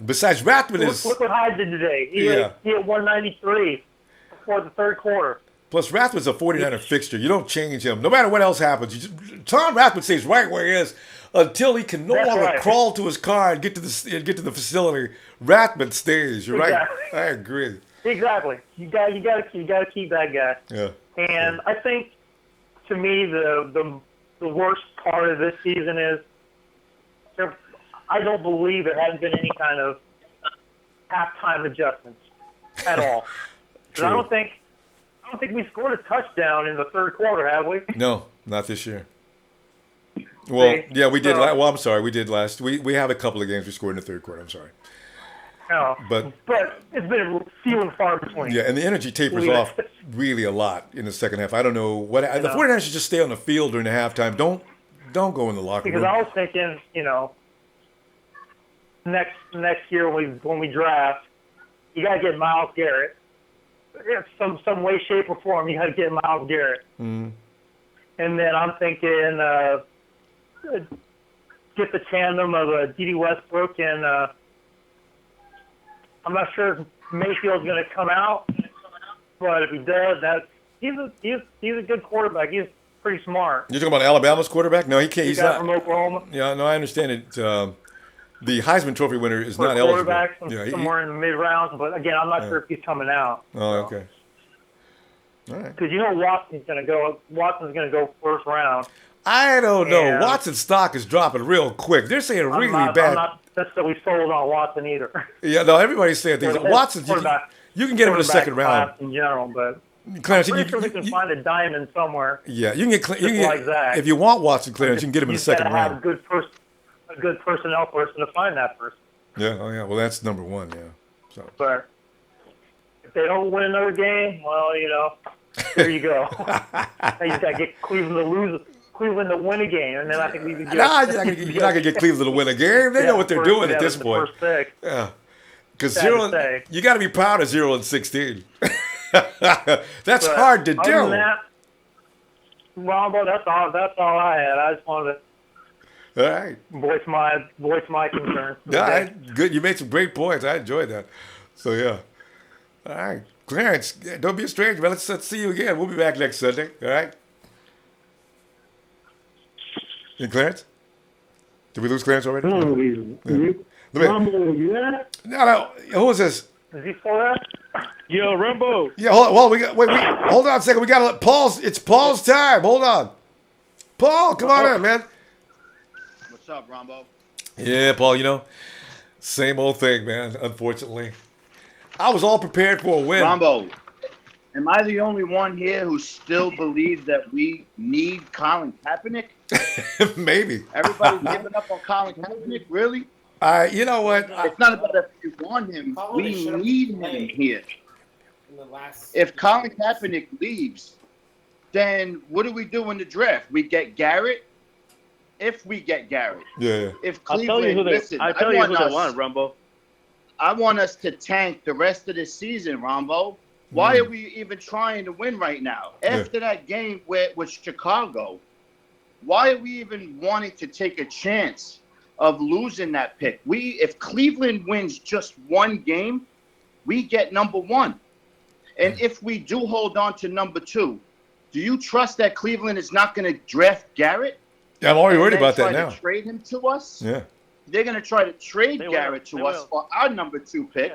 Besides Rathman
look what Hyde did today. He had 193 before the third quarter.
Plus, Rathman's a 49er fixture. You don't change him. No matter what else happens. Tom Rathman stays right where he is until he can no longer crawl to his car and get to the facility. Rathman stays. You're right. I agree.
Exactly. You got to keep that guy.
Yeah.
And I think, to me, the worst part of this season is I don't believe there hasn't been any kind of halftime adjustments at all. I don't think we scored a touchdown in the third quarter, have we?
No, not this year. Well, yeah, we did. I'm sorry, we did last. We have a couple of games we scored in the third quarter. I'm sorry.
No, but it's been few and far between.
Yeah, and the energy tapers off really a lot in the second half. I don't know what the 49ers should just stay on the field during the halftime. Don't go in the locker room.
Because I was thinking, next year when we draft, you got to get Myles Garrett. Some way, shape, or form, you got to get Myles Garrett.
Mm-hmm.
And then I'm thinking get the tandem of D.D. Westbrook and I'm not sure if Mayfield's going to come out, but if he does, he's a good quarterback. He's pretty smart.
You're talking about Alabama's quarterback? No, he can't. He's not
from Oklahoma.
Yeah, no, I understand it. The Heisman Trophy winner is not eligible.
Quarterback somewhere in the mid rounds, but again, I'm not sure if he's coming out.
Oh, okay. All right.
Because Watson's going to go first round.
I don't know. Watson's stock is dropping real quick. They're saying really bad.
I'm not necessarily sold on Watson either.
Yeah, no, everybody's saying things. Watson, you can get him in the second round.
In general, but
Clarence,
I'm pretty sure we can find a diamond somewhere.
Yeah, you can get if you want Watson, Clarence, you can get him in the second round.
Have a good personnel person to find that person.
Yeah, oh yeah. Well, that's number one. Yeah. So.
But if they don't win another game, well, there you go. Now you got to get Cleveland to win a game, and then I think we can get.
Nah, you're not going to get Cleveland to win a game. They know what they're doing at this point. Yeah. Because you got to be proud of 0-16. That's hard to do.
Other than that, Ronbo, that's all I had. I just wanted
to
voice my concerns.
All right, good. You made some great points. I enjoyed that. So yeah. All right, Clarence, don't be a stranger, man. Let's see you again. We'll be back next Sunday. All right. And Clarence? Did we lose Clarence already?
Ronbo, you there?
No. Who is this?
Is he still there?
Yo, Ronbo.
Yeah, hold on. Hold on a second. We got to let Paul's. It's Paul's time. Hold on. Paul, come on in, man.
What's up, Ronbo?
Yeah, Paul. Same old thing, man. Unfortunately, I was all prepared for a win.
Ronbo, Am I the only one here who still believes that we need Colin Kaepernick?
Maybe.
Everybody's giving up on Colin Kaepernick? Really?
You know what?
It's not about if we want him. We need him here. If Colin Kaepernick leaves, then what do we do in the draft? We get Garrett. If we get Garrett.
Yeah.
If
I'll tell you
Cleveland,
who they,
listen,
I'll tell you who they want, Rumbo.
I want us to tank the rest of the season, Ronbo. Why are we even trying to win right now? After that game with Chicago, why are we even wanting to take a chance of losing that pick? If Cleveland wins just one game, we get number one. And if we do hold on to number two, do you trust that Cleveland is not going to draft Garrett?
Yeah, I'm already worried about that now.
Trade him to us?
Yeah.
They're going to try to trade Garrett to us for our number two pick,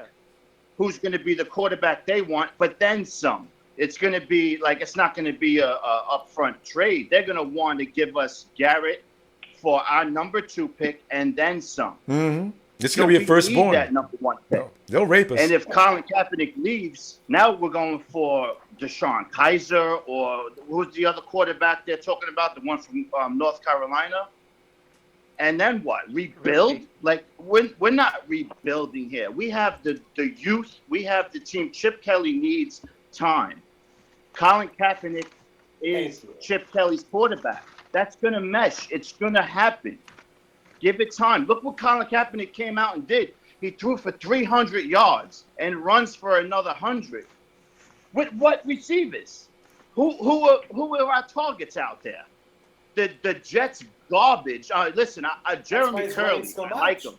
who's going to be the quarterback they want, but then some. It's going to be like, it's not going to be a upfront trade. They're going to want to give us Garrett for our number two pick and then some.
Mm-hmm. It's going to be a firstborn.
That number one pick.
No, they'll rape us.
And if Colin Kaepernick leaves, now we're going for Deshaun Kaiser, or who's the other quarterback they're talking about, the one from North Carolina? And then what? Rebuild? Like, we're not rebuilding here. We have the youth. We have the team. Chip Kelly needs time. Colin Kaepernick is Chip Kelly's quarterback. That's going to mesh. It's going to happen. Give it time. Look what Colin Kaepernick came out and did. He threw for 300 yards and runs for another 100. With what receivers? Who are our targets out there? The Jets garbage. Listen, Jeremy Curley, I like him,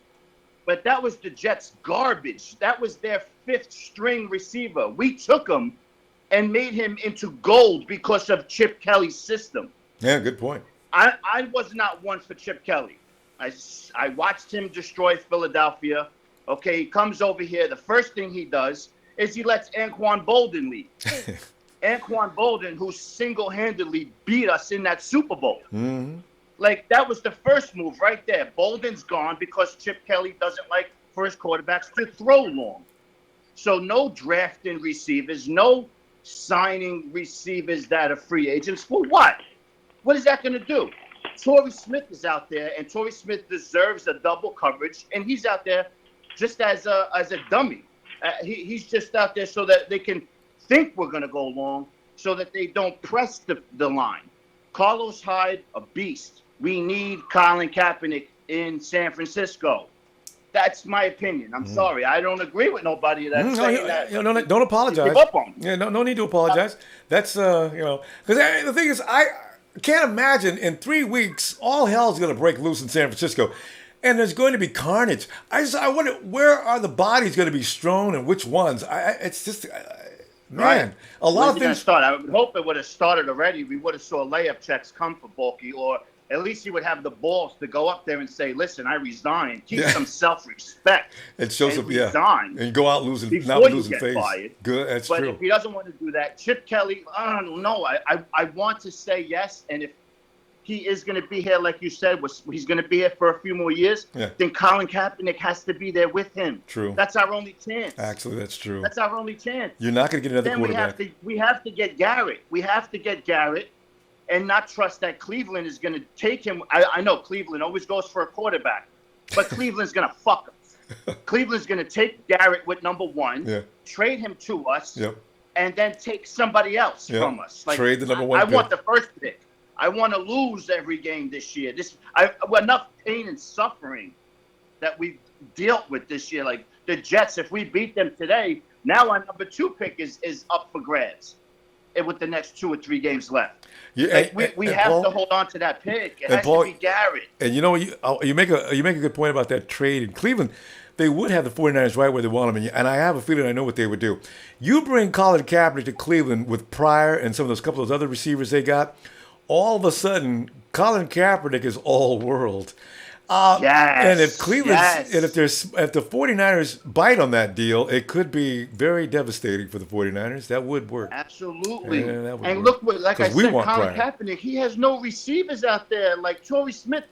but that was the Jets garbage. That was their fifth string receiver. We took him and made him into gold because of Chip Kelly's system.
Yeah, good point.
I was not one for Chip Kelly. I watched him destroy Philadelphia. Okay, he comes over here. The first thing he does is he lets Anquan Bolden lead. Anquan Bolden, who single-handedly beat us in that Super Bowl.
Mm-hmm.
Like, that was the first move right there. Bolden's gone because Chip Kelly doesn't like for his quarterbacks to throw long. So no drafting receivers, no signing receivers that are free agents. For what? What is that going to do? Torrey Smith is out there, and Torrey Smith deserves a double coverage, and he's out there just as a dummy. He's just out there so that they can think we're going to go long, so that they don't press the line. Carlos Hyde, a beast. We need Colin Kaepernick in San Francisco. That's my opinion. I'm sorry. I don't agree with nobody that's saying that.
Don't apologize.
Give up on me.
Yeah, no need to apologize. That's, because the thing is, I can't imagine in 3 weeks, all hell's going to break loose in San Francisco. And there's going to be carnage. I wonder, where are the bodies going to be strewn and which ones? It's just, man, a lot of things.
Start? I would hope it would have started already. We would have saw layup checks come for Bulky, or at least he would have the balls to go up there and say, listen, I resign. Keep some self-respect.
It shows up,
resign
and go out losing, not losing face.
Fired.
Good, that's
but
true.
If he doesn't want to do that, Chip Kelly, I don't know. I want to say yes, and if he is going to be here, like you said, he's going to be here for a few more years, then Colin Kaepernick has to be there with him.
True.
That's our only chance.
Actually, that's true.
That's our only chance.
You're not going to get another
then
quarterback.
We have to get Garrett. We have to get Garrett and not trust that Cleveland is going to take him. I know Cleveland always goes for a quarterback, but Cleveland's going to fuck us. Cleveland's going to take Garrett with number one, trade him to us, and then take somebody else from us. Like,
trade the number one
I
pick.
want the first pick. I want to lose every game this year. Enough pain and suffering that we've dealt with this year. Like the Jets, if we beat them today, now our number two pick is up for grabs with the next 2 or 3 games left.
Yeah,
we have to hold on to that pick. It has to be Garrett.
And you make a good point about that trade in Cleveland. They would have the 49ers right where they want them, and I have a feeling I know what they would do. You bring Colin Kaepernick to Cleveland with Pryor and some of those couple of those other receivers they got. All of a sudden, Colin Kaepernick is all world. And if Cleveland, and if the 49ers bite on that deal, it could be very devastating for the 49ers. That would work.
Absolutely.
Yeah, that would
and
work.
look, like I said, Colin Kaepernick, he has no receivers out there like Torrey Smith.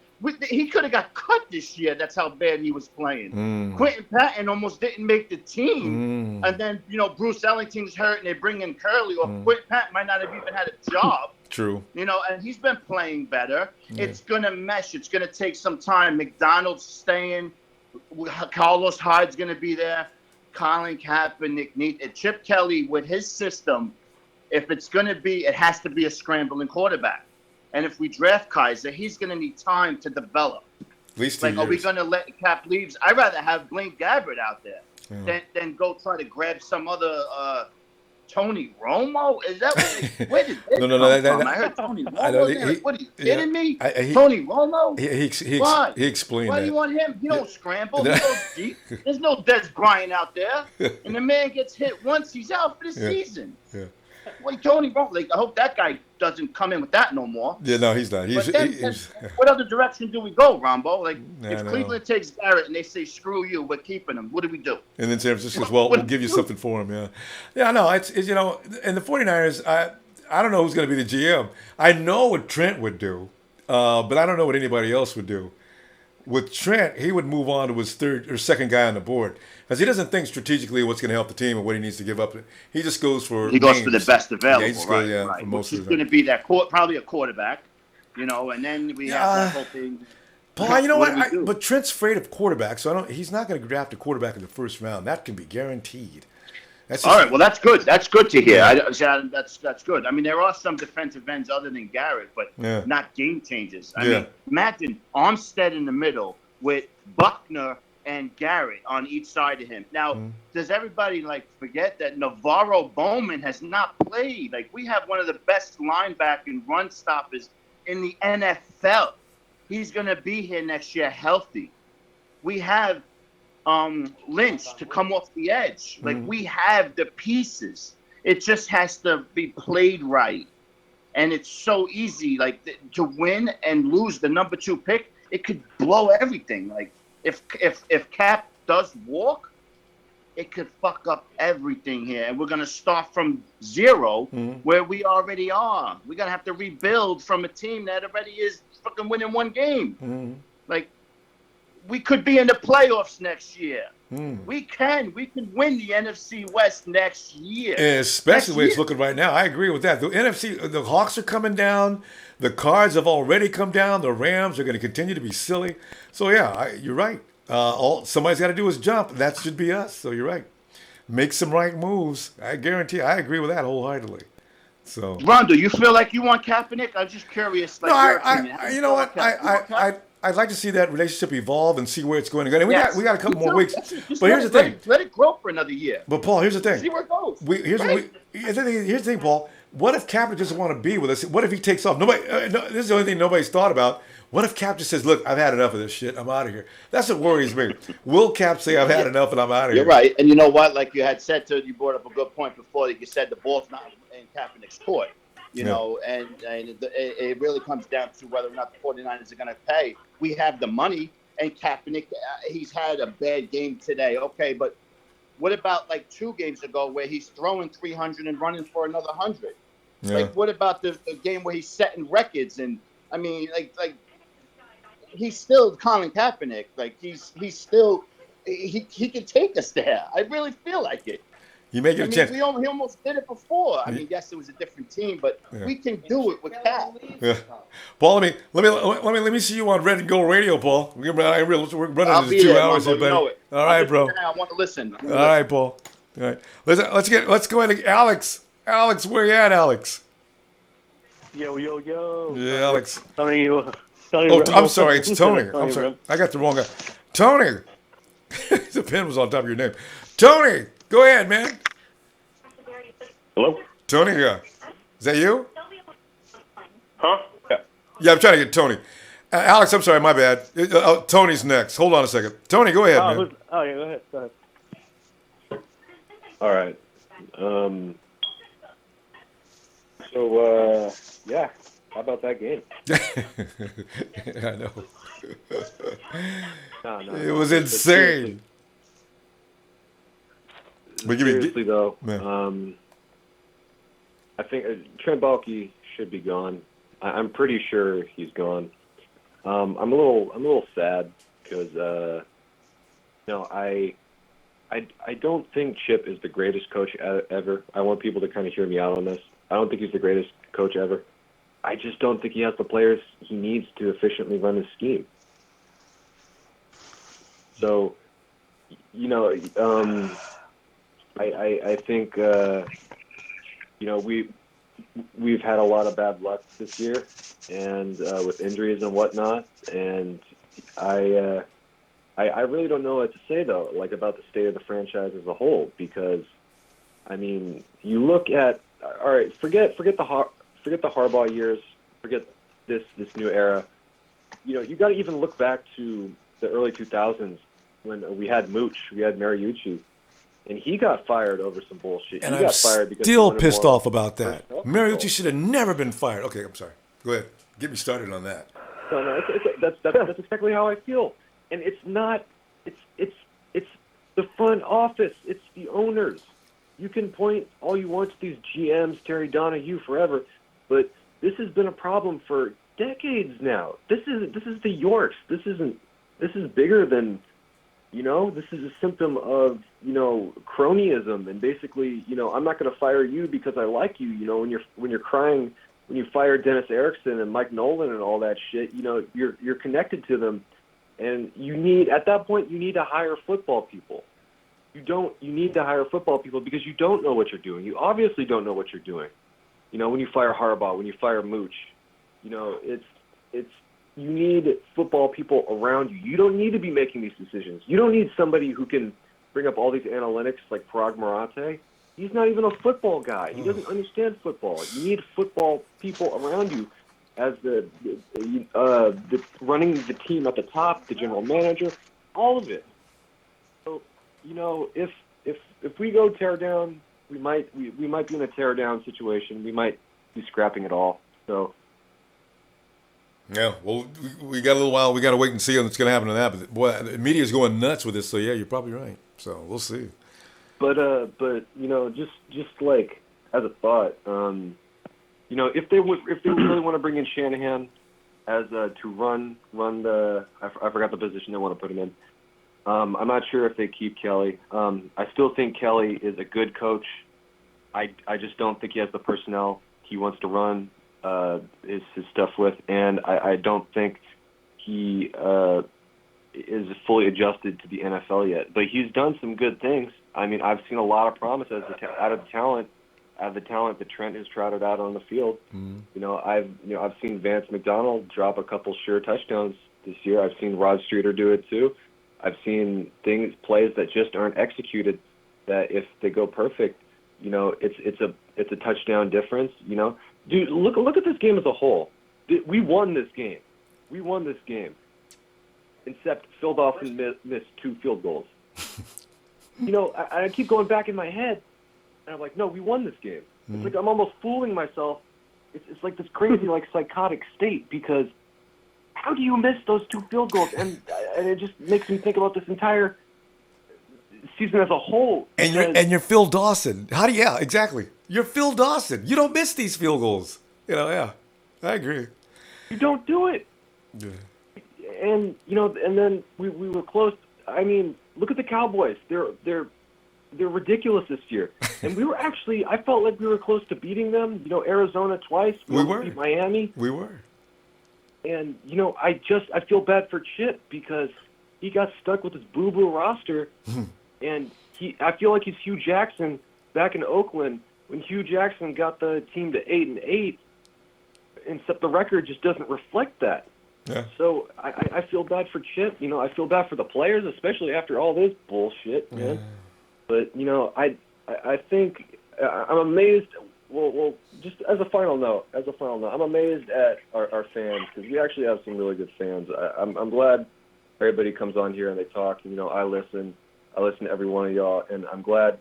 He could have got cut this year. That's how bad he was playing. Quentin Patton almost didn't make the team. And then, Bruce Ellington's hurt and they bring in Curley, or Quentin Patton might not have even had a job.
True.
And he's been playing better. Yeah. It's going to mesh. It's going to take some time. McDonald's staying. Carlos Hyde's going to be there. Colin Kaepernick, and Chip Kelly with his system, if it's going to be, it has to be a scrambling quarterback. And if we draft Kaiser, he's going to need time to develop.
At least 2 years.
Are we going to let Cap leaves? I'd rather have Blaine Gabbert out there than go try to grab some other Tony Romo. Is that where did this come from? I heard Tony Romo. What are you kidding me? Tony Romo?
He explained
Why
that.
do you want him? He don't scramble. He goes deep. There's no Des Bryant out there. And the man gets hit once, he's out for the season.
Yeah.
Wait, Tony Romo, I hope that guy doesn't come in with that no more.
Yeah, no, he's not.
What other direction do we go, Rombo? If Cleveland takes Garrett and they say, screw you, we're keeping him, what do we do?
And then San Francisco says, well, we'll give you something for him, Yeah, no, it's and the 49ers, I don't know who's going to be the GM. I know what Trent would do, but I don't know what anybody else would do. With Trent, he would move on to his third or second guy on the board because he doesn't think strategically what's going to help the team and what he needs to give up. He just goes for
the best available.
Yeah, for most
Which is
of
going to be that probably a quarterback, and then we have that whole thing.
Paul, you know what? But Trent's afraid of quarterbacks, so he's not going to draft a quarterback in the first round. That can be guaranteed.
All right, well, that's good. That's good to hear. That's good. I mean, there are some defensive ends other than Garrett, but not game changers. I mean, imagine Armstead in the middle with Buckner and Garrett on each side of him. Now, does everybody forget that Navarro Bowman has not played? We have one of the best linebacker run stoppers in the NFL. He's going to be here next year healthy. We have Lynch to come off the edge. We have the pieces. It just has to be played right. And it's so easy, to win and lose the number 2 pick. It could blow everything. If Cap does walk, it could fuck up everything here. And we're going to start from zero where we already are. We're going to have to rebuild from a team that already is fucking winning one game. We could be in the playoffs next year. We can win the NFC West next year.
Especially the way it's looking right now. I agree with that. The NFC, the Hawks are coming down. The Cards have already come down. The Rams are going to continue to be silly. So, you're right. All somebody's got to do is jump. That should be us. So, you're right. Make some right moves. I guarantee. I agree with that wholeheartedly. So,
Rondo, you feel like you want Kaepernick? I'm just curious.
You know what? I'd like to see that relationship evolve and see where it's going to go. And we got a couple more weeks. But here's the thing.
Let it grow for another year.
But Paul, here's the thing.
See where it goes.
Here's the thing, Paul. What if Cap doesn't want to be with us? What if he takes off? This is the only thing nobody's thought about. What if Cap just says, "Look, I've had enough of this shit. I'm out of here." That's what worries me. Will Cap say, "I've had enough and I'm out of here"?
You're right. And you know what? Like you had said, you brought up a good point before. That you said the ball's not in Kaepernick's court. And it really comes down to whether or not the 49ers are going to pay. We have the money, and Kaepernick, he's had a bad game today. Okay, but what about 2 games ago where he's throwing 300 and running for another 100? Yeah. What about the game where he's setting records? And I mean, he's still Colin Kaepernick. He's still he can take us there. I really feel like it.
You make it a chance.
He almost did it before. I mean, yes, it was a different team, but we can do it with Cap.
Yeah. Paul, let me see you on Red and Gold Radio, Paul. We're running this 2 hours here, buddy. All right, bro.
I want to listen.
All right, Paul. All right, let's go ahead to Alex. Alex, where you at, Alex?
Yo.
Yeah, Alex.
I'm
sorry, it's Tony. I'm sorry, I got the wrong guy. Tony. The pen was on top of your name. Tony. Go ahead, man.
Hello?
Tony, is that you?
Huh?
Yeah, I'm trying to get Tony. Alex, I'm sorry, my bad. Tony's next. Hold on a second. Tony, go ahead, man.
Yeah, go ahead.
All right. How about that game?
I know.
No,
it was insane.
Seriously, though, I think Trent Baalke should be gone. I'm pretty sure he's gone. I'm a little sad because I don't think Chip is the greatest coach ever. I want people to kind of hear me out on this. I don't think he's the greatest coach ever. I just don't think he has the players he needs to efficiently run his scheme. So, I think we've had a lot of bad luck this year, and with injuries and whatnot, and I really don't know what to say though, like about the state of the franchise as a whole, because I mean, you look at all right, forget the Harbaugh years, forget this new era. You got to even look back to the early 2000s when we had Mooch, we had Mariucci, and he got fired over some bullshit.
And
he got fired
I'm
because
still pissed off about that. Mariucci should have never been fired. Okay, I'm sorry. Go ahead. Get me started on that.
No, that's exactly how I feel. And it's not. It's the front office. It's the owners. You can point all you want to these GMs, Terry Donahue, forever, but this has been a problem for decades now. This is the Yorks. This is bigger than. This is a symptom of, cronyism, and basically, I'm not going to fire you because I like you. When you're crying, when you fire Dennis Erickson and Mike Nolan and all that shit, you're connected to them, and at that point you need to hire football people. You need to hire football people because you don't know what you're doing. You obviously don't know what you're doing. When you fire Harbaugh, when you fire Mooch, you need football people around you. You don't need to be making these decisions. You don't need somebody who can bring up all these analytics like Parag Marate. He's not even a football guy. He doesn't understand football. You need football people around you as the running the team at the top, the general manager, all of it. So, if we go tear down, we might be in a tear down situation. We might be scrapping it all. So.
Yeah, well, we got a little while. We got to wait and see what's going to happen to that. But boy, the media's going nuts with this. So yeah, you're probably right. So we'll see.
But just like as a thought, if they really want to bring in Shanahan as to run the I forgot the position they want to put him in. I'm not sure if they keep Kelly. I still think Kelly is a good coach. I just don't think he has the personnel he wants to run his stuff with, and I don't think he is fully adjusted to the NFL yet. But he's done some good things. I mean, I've seen a lot of promise out of the talent that Trent has trotted out on the field. I've seen Vance McDonald drop a couple sure touchdowns this year. I've seen Rod Streeter do it too. I've seen plays that just aren't executed, that if they go perfect, it's a touchdown difference. Dude, look at this game as a whole. We won this game. Except Phil Dawson missed 2 field goals. I keep going back in my head, and I'm like, no, we won this game. It's like I'm almost fooling myself. It's like this crazy, like psychotic state, because how do you miss those 2 field goals? And it just makes me think about this entire season as a whole.
And you're Phil Dawson. Yeah, exactly. You're Phil Dawson. You don't miss these field goals. Yeah, I agree.
You don't do it.
Yeah.
And and then we were close. I mean, look at the Cowboys. They're ridiculous this year. And I felt like we were close to beating them. Arizona twice.
We were.
Beat Miami.
We were.
And I feel bad for Chip because he got stuck with this boo-boo roster, and I feel like he's Hugh Jackson back in Oakland when Hugh Jackson got the team to 8-8, except the record just doesn't reflect that.
Yeah.
So I feel bad for Chip. I feel bad for the players, especially after all this bullshit, man.
Yeah.
But I think I'm amazed. Well, just as a final note, I'm amazed at our fans, because we actually have some really good fans. I'm glad everybody comes on here and they talk. I listen to every one of y'all, and I'm glad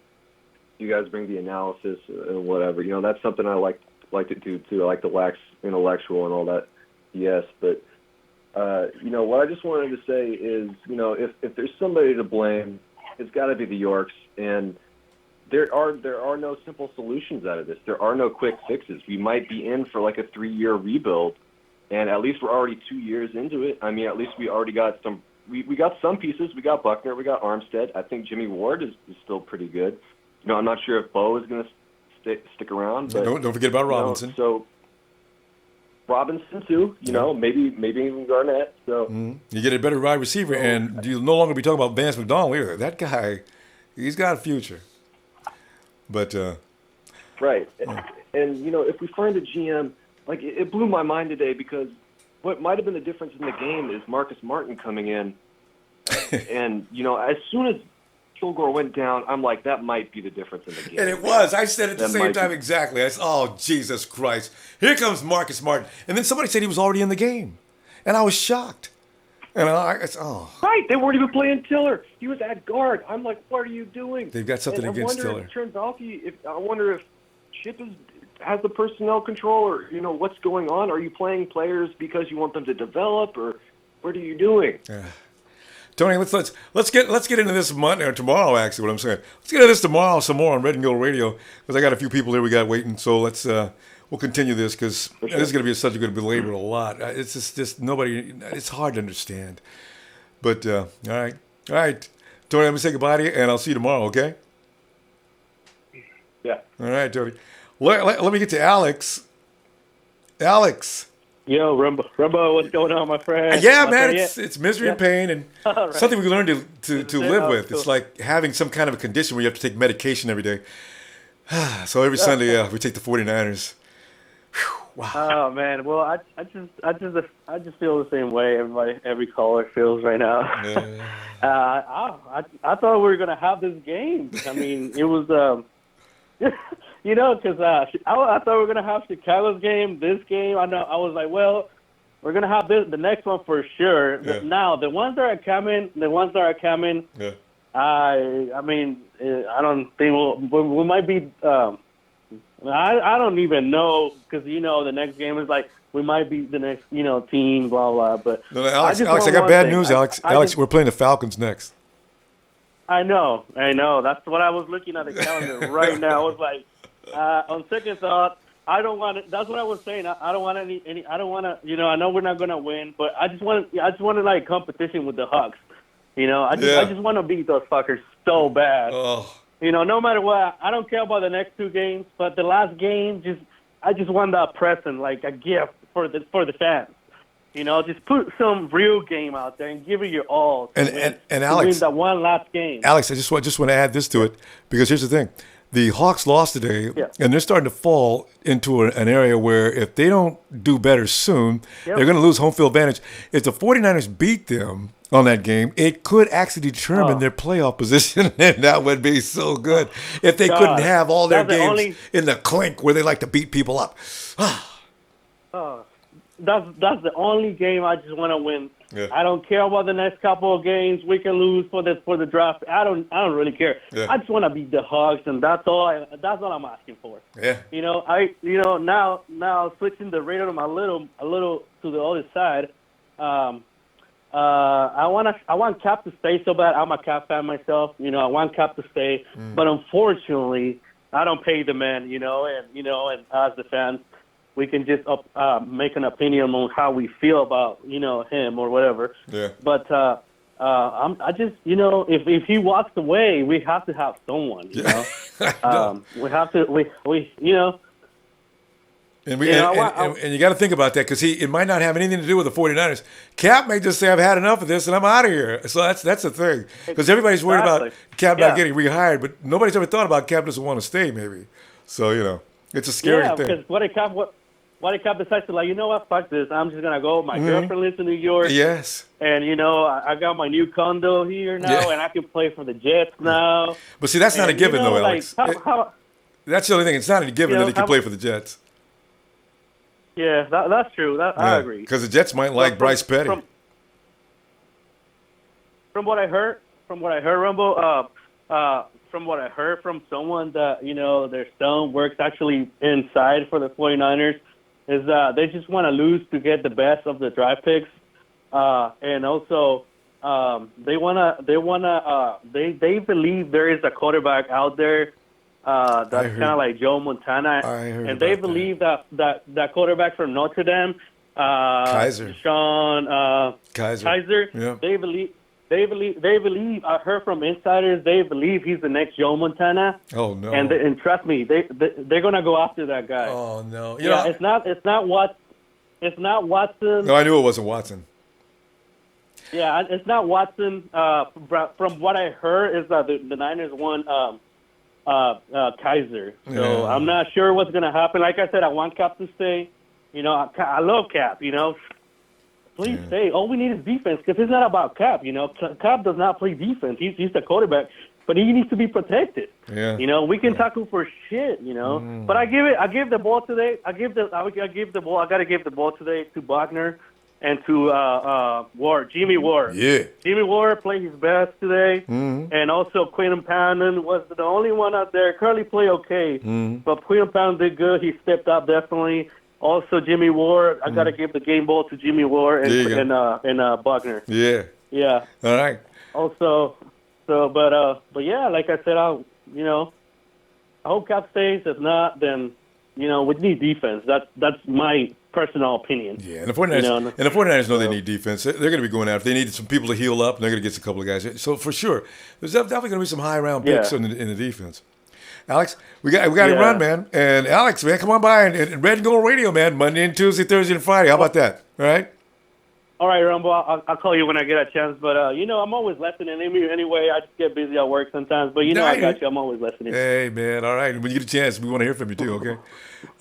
you guys bring the analysis and whatever. That's something I like to do too. I like to wax intellectual and all that. Yes, but what I just wanted to say is, if there's somebody to blame, it's got to be the Yorks, and there are no simple solutions out of this. There are no quick fixes. We might be in for like a 3-year rebuild, And at least we're already 2 years into it. I mean, at least we already got some. We got some pieces. We got Buckner. We got Armstead. I think Jimmie Ward is still pretty good. I'm not sure if Bo is going to stick around. But,
don't forget about Robinson.
So Robinson too. Maybe even Garnett. So
you get a better wide receiver, and you'll no longer be talking about Vance McDonald either. That guy, he's got a future. But
right, and if we find a GM, like it blew my mind today because what might have been the difference in the game is Marcus Martin coming in, and as soon as Kilgore went down, I'm like, that might be the difference in the game.
And it was. I said it at the same time exactly. I said, oh, Jesus Christ. Here comes Marcus Martin. And then somebody said he was already in the game. And I was shocked. And
Right. They weren't even playing Tiller. He was at guard. I'm like, what are you doing?
They've got something against Tiller.
I wonder if Chip has the personnel control or, what's going on? Are you playing players because you want them to develop or what are you doing?
Tony, let's get into this Monday or tomorrow. Actually, what I'm saying, let's get into this tomorrow some more on Red and Gold Radio because I got a few people here we got waiting. So we'll continue this because this is going to be such a good belabor a lot. It's just nobody. It's hard to understand. But all right, Tony, let me say goodbye to you, and I'll see you tomorrow. Okay?
Yeah.
All right, Tony. Let me get to Alex. Alex.
Yo, Ronbo, what's going on, my friend?
Yeah, man, it's misery and pain, and
right.
something we learn to live with. Cool. It's like having some kind of a condition where you have to take medication every day. So every Sunday, we take the 49ers. Whew, wow.
Oh man, well, I just feel the same way every caller feels right now.
Yeah.
I thought we were gonna have this game. I mean, it was because I thought we were gonna have Chicago's game, this game. I was like, well, we're gonna have the next one for sure.
Yeah.
Now the ones that are coming.
Yeah.
I mean, I don't think we might be. I don't even know because the next game is like we might be the next team, blah blah. But
no, Alex, I got bad news, Alex. Alex, we're playing the Falcons next.
I know. That's what I was looking at the calendar right now. I was like, on second thought, I don't want to. That's what I was saying. I don't want any. I don't want to. I know we're not gonna win, but I just want like competition with the Hawks. I just want to beat those fuckers so bad.
Oh.
No matter what, I don't care about the next two games, but the last game, I just want that present, like a gift for the fans. Just put some real game out there and give it your all.
And Alex,
win that one last game.
Alex, I just want to add this to it because here's the thing: the Hawks lost today, and they're starting to fall into an area where if they don't do better soon, they're going to lose home field advantage. If the 49ers beat them on that game, it could actually determine their playoff position, and that would be so good if they couldn't have all their games in the clink where they like to beat people up.
That's the only game I just want to win.
Yeah.
I don't care about the next couple of games we can lose for the draft. I don't really care.
Yeah.
I just want to beat the Hawks, and that's all I'm asking for.
Yeah.
Now switching the radar a little to the other side. I want Cap to stay so bad. I'm a Cap fan myself. I want Cap to stay, but unfortunately, I don't pay the man. And as the fans, we can just make an opinion on how we feel about him or whatever.
Yeah.
But I just if he walks away, we have to have someone. We have to
And you got to think about that because it might not have anything to do with the 49ers. Cap may just say, I've had enough of this and I'm out of here. So that's the thing. Because everybody's worried about Cap not getting rehired, but nobody's ever thought about Cap doesn't want to stay maybe. So, it's a scary thing.
Yeah, because what if Cap decides to you know what, fuck this. I'm just going to go. My girlfriend lives in New York.
Yes.
And, I got my new condo here now and I can play for the Jets now.
But see, that's not a given though, Alex. That's the only thing. It's not a given that he can play for the Jets.
Yeah, that's true. I agree.
Because the Jets might like Bryce Petty.
From what I heard, Rumble, from what I heard from someone that, their son works actually inside for the 49ers, is they just want to lose to get the best of the draft picks. And also, they believe there is a quarterback out there that's kind of like Joe Montana, and they believe that quarterback from Notre Dame
Kaiser.
Kaiser.
Yeah.
They believe. I heard from insiders. They believe he's the next Joe Montana.
Oh no!
And trust me, they're gonna go after that guy.
Oh no!
It's not Watson.
No, I knew it wasn't Watson.
Yeah, it's not Watson. From what I heard, is that the Niners won Kaiser. So I'm not sure what's gonna happen. Like I said, I want Cap to stay. I love Cap. Please stay. All we need is defense, because it's not about Cap. Cap does not play defense. He's the quarterback, but he needs to be protected.
Yeah.
We can tackle for shit. But I give the ball today. I gotta give the ball today to Buckner and to Ward, Jimmie Ward.
Yeah.
Jimmie Ward played his best today, and also Quinton Poundon was the only one out there. Curly played okay, but Quinton Poundon did good. He stepped up definitely. Also, Jimmie Ward. I gotta give the game ball to Jimmie Ward and Buckner.
Yeah.
Yeah.
All right.
Also, but yeah, like I said, I hope Cap stays. If not, then we need defense. That's my personal opinion.
Yeah, and the 49ers know they need defense. They're going to be going after. They need some people to heal up, and they're going to get a couple of guys. So for sure, there's definitely going to be some high round picks in the defense. Alex, we got to run, man. And Alex, man, come on by and Red and Gold Radio, man. Monday and Tuesday, Thursday, and Friday. How about that? All right.
All right, Ronbo. I'll call you when I get a chance. But I'm always listening. Anyway, I just get busy at work sometimes. But I got you. I'm always listening.
Hey, man. All right. When you get a chance, we want to hear from you too. Okay.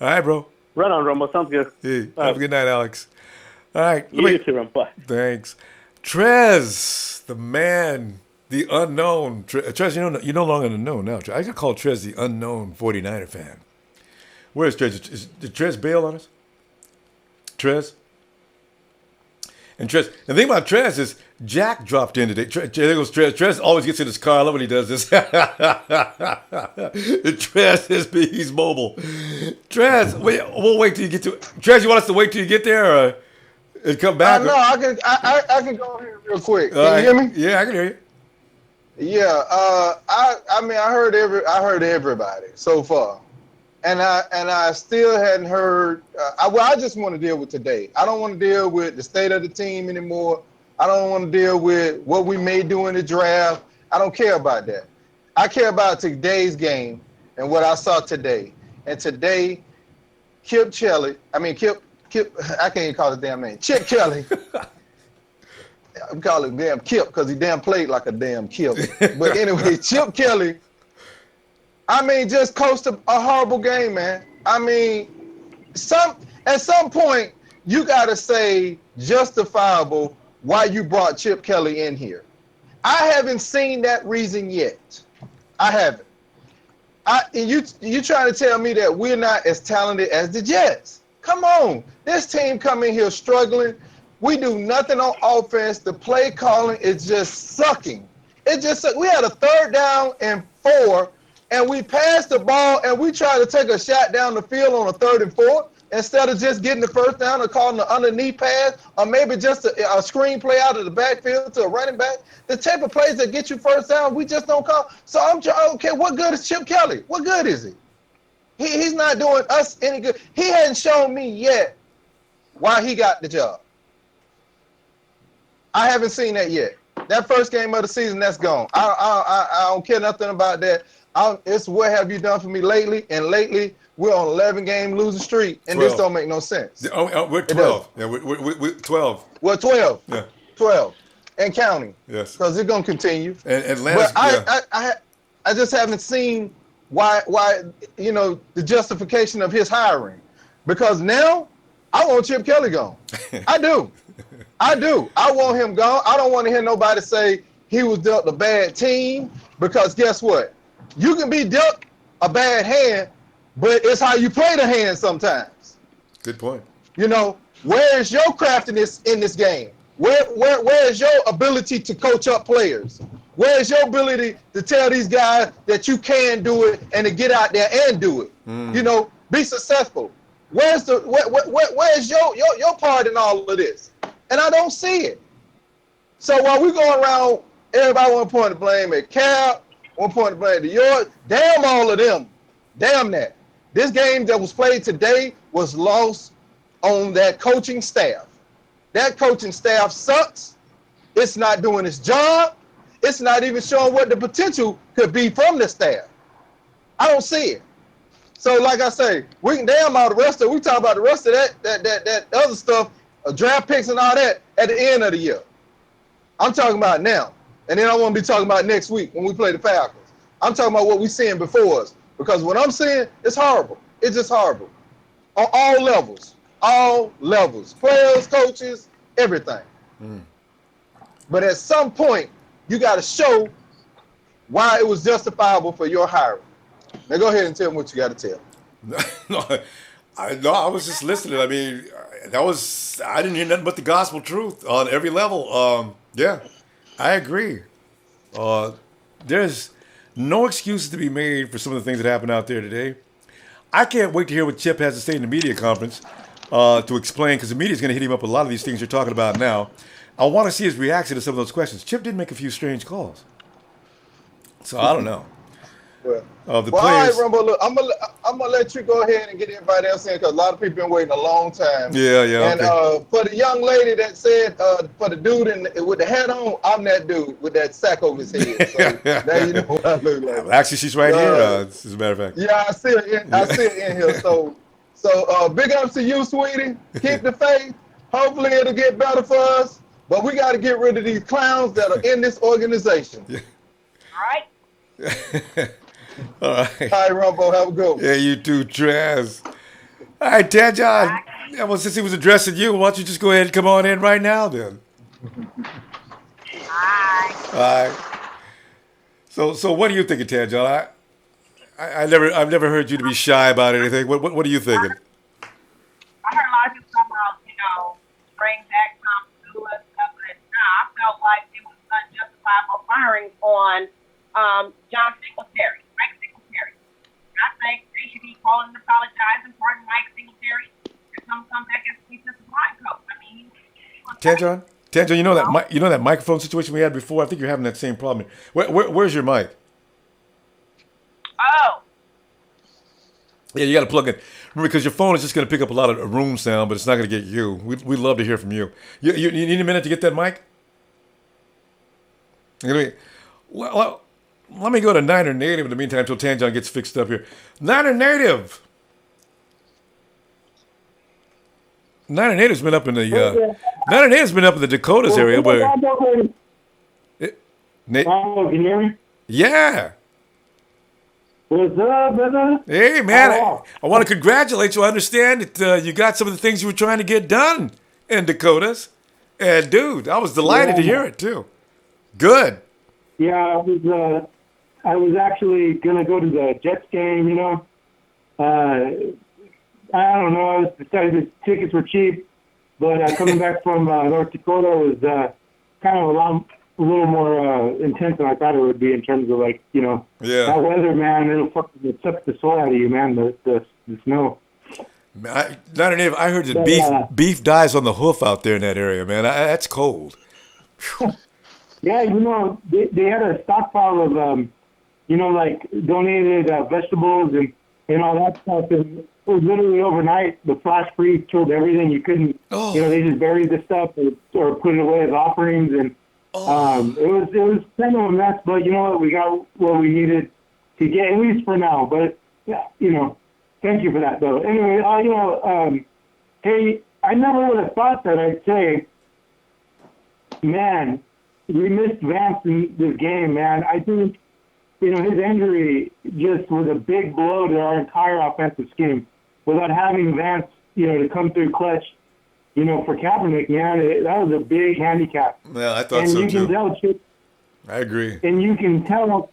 All right, bro.
Right on, Ronbo. Sounds good.
Hey, have a good night, Alex. All right.
You too, Ronbo. Bye.
Thanks. Trez, the man, the unknown. Trez, you're no longer unknown now. I can call Trez the unknown 49er fan. Where's Trez? Did Trez bail on us? Trez? And Trez, the thing about Trez is Jack dropped in today. There goes Trez. Trez always gets in his car. I love when he does this. Trez he's mobile. Trez, we'll wait till you get to it. Trez, you want us to wait till you get there and come back?
No, I can go here real quick. Can you hear me?
Yeah, I can hear you.
Yeah, I heard everybody so far, and I still hadn't heard. I just want to deal with today. I don't want to deal with the state of the team anymore. I don't want to deal with what we may do in the draft. I don't care about that. I care about today's game and what I saw today. And today, Chip Kelly. I can't even call his damn name. Chip Kelly. I'm calling him damn Kip because he damn played like a damn Kip. But anyway, Chip Kelly, just coached a horrible game, man. At some point, you got to say justifiable why you brought Chip Kelly in here. I haven't seen that reason yet. I haven't. You trying to tell me that we're not as talented as the Jets? Come on. This team come in here struggling. We do nothing on offense. The play calling is just sucking. We had a 3rd down and 4, and we passed the ball, and we tried to take a shot down the field on a 3rd and 4 instead of just getting the 1st down or calling an underneath pass or maybe just a screen play out of the backfield to a running back. The type of plays that get you 1st down, we just don't call. So okay, what good is Chip Kelly? What good is he? He's not doing us any good. He hasn't shown me yet why he got the job. I haven't seen that yet. That first game of the season, that's gone. I don't care nothing about that. It's what have you done for me lately? And lately, we're on 11-game losing streak, and 12. This don't make no sense.
We're 12. Yeah, we're 12.
Well, 12.
Yeah.
12. And counting.
Yes.
Because it's going to continue.
And last,
but I just haven't seen why the justification of his hiring. Because now, I want Chip Kelly gone. I do. I want him gone. I don't want to hear nobody say he was dealt a bad team, because guess what? You can be dealt a bad hand, but it's how you play the hand sometimes.
Good point.
Where is your craftiness in this game? Where is your ability to coach up players? Where is your ability to tell these guys that you can do it and to get out there and do it? Be successful. Where's your part in all of this? And I don't see it. So while we going around, everybody want to point the blame at Cap, want to point the blame to yours. Damn all of them. Damn that. This game that was played today was lost on that coaching staff. That coaching staff sucks. It's not doing its job. It's not even showing what the potential could be from the staff. I don't see it. So, like I say, we can damn all the rest of it. We talk about the rest of that other stuff, draft picks and all that at the end of the year. I'm talking about now. And then I want to be talking about next week when we play the Falcons. I'm talking about what we're seeing before us. Because what I'm seeing is horrible. It's just horrible. On all levels. All levels. Players, coaches, everything. But at some point, you got to show why it was justifiable for your hiring. Now go ahead and tell me what you got to tell.
I was just listening. I mean, I didn't hear nothing but the gospel truth on every level. Yeah, I agree. There's no excuses to be made for some of the things that happened out there today. I can't wait to hear what Chip has to say in the media conference to explain, because the media is going to hit him up with a lot of these things you're talking about now. I want to see his reaction to some of those questions. Chip did make a few strange calls. So I don't know.
Well,
All
right, Ronbo, look, I'm gonna let you go ahead and get everybody else in, because a lot of people been waiting a long time.
Yeah.
And
Okay.
for the young lady that said, for the dude with the hat on, I'm that dude with that sack over his head. So now you know what I look like.
Well, actually, she's right here, as a matter of fact.
Yeah, I see it in here. So big ups to you, sweetie. Keep the faith. Hopefully it'll get better for us. But we got to get rid of these clowns that are in this organization.
Yeah.
All right.
All right.
Hi, Rumbo. Have a good one.
Yeah, you too, Traz. All right, Ted John. Yeah, well, since he was addressing you, why don't you just go ahead and come on in right now, then?
Hi.
All right. So what are you thinking, Ted John? I've never heard you to be shy about anything. What are you thinking?
I heard a lot of people talk about, bring back Tom Segula and stuff, but I felt like it was unjustifiable firing on John Singletary, Mike Singletary. I think they should be calling and apologizing for Mike Singletary and come back as defensive line coach. I mean,
Ted John, you know that microphone situation we had before? I think you're having that same problem. Where's your mic?
Oh.
Yeah, you got to plug it. Remember, because your phone is just going to pick up a lot of room sound, but it's not going to get you. We'd love to hear from you. You need a minute to get that mic? Well, let me go to Niner Native in the meantime until Tanjon gets fixed up here. Niner Native! Niner Native's been up in the Dakotas area. Where,
can you hear me?
Yeah.
What's up, brother?
Hey, man, I want to congratulate you. I understand that you got some of the things you were trying to get done in Dakotas. And, dude, I was delighted to hear it, too. Good.
Yeah, I was actually going to go to the Jets game, I don't know. I decided the tickets were cheap. But coming back from North Dakota was kind of a little more intense than I thought it would be in terms of that weather, man. It sucks the soul out of you, man. The snow.
Not a native. I heard that beef dies on the hoof out there in that area, man. That's cold.
Yeah, they had a stockpile of donated vegetables and all that stuff. And it was literally overnight. The flash freeze killed everything. You couldn't. They just buried the stuff or put it away as offerings and. It was kind of a mess, but you know what? We got what we needed to get, at least for now. But thank you for that, though. Anyway, hey, I never would have thought that I'd say, man, we missed Vance in this game, man. I think, his injury just was a big blow to our entire offensive scheme. Without having Vance, to come through clutch. For Kaepernick, man, that was a big handicap.
Yeah, I thought so too.
Can tell,
I agree.
And you can tell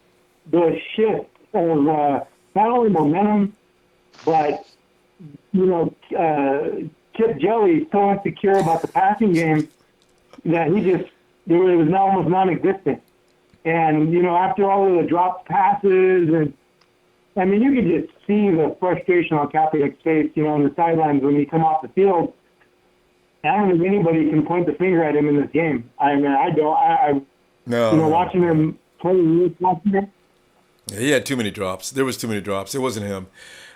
the shift of not only momentum, but Chip Jelly is so insecure about the passing game that it was almost non-existent. And after all of the dropped passes, and I mean, you could just see the frustration on Kaepernick's face, on the sidelines when he come off the field. I don't think anybody can point the finger at him in this game. I mean, I don't.
No.
Watching him play,
he had too many drops. There was too many drops. It wasn't him.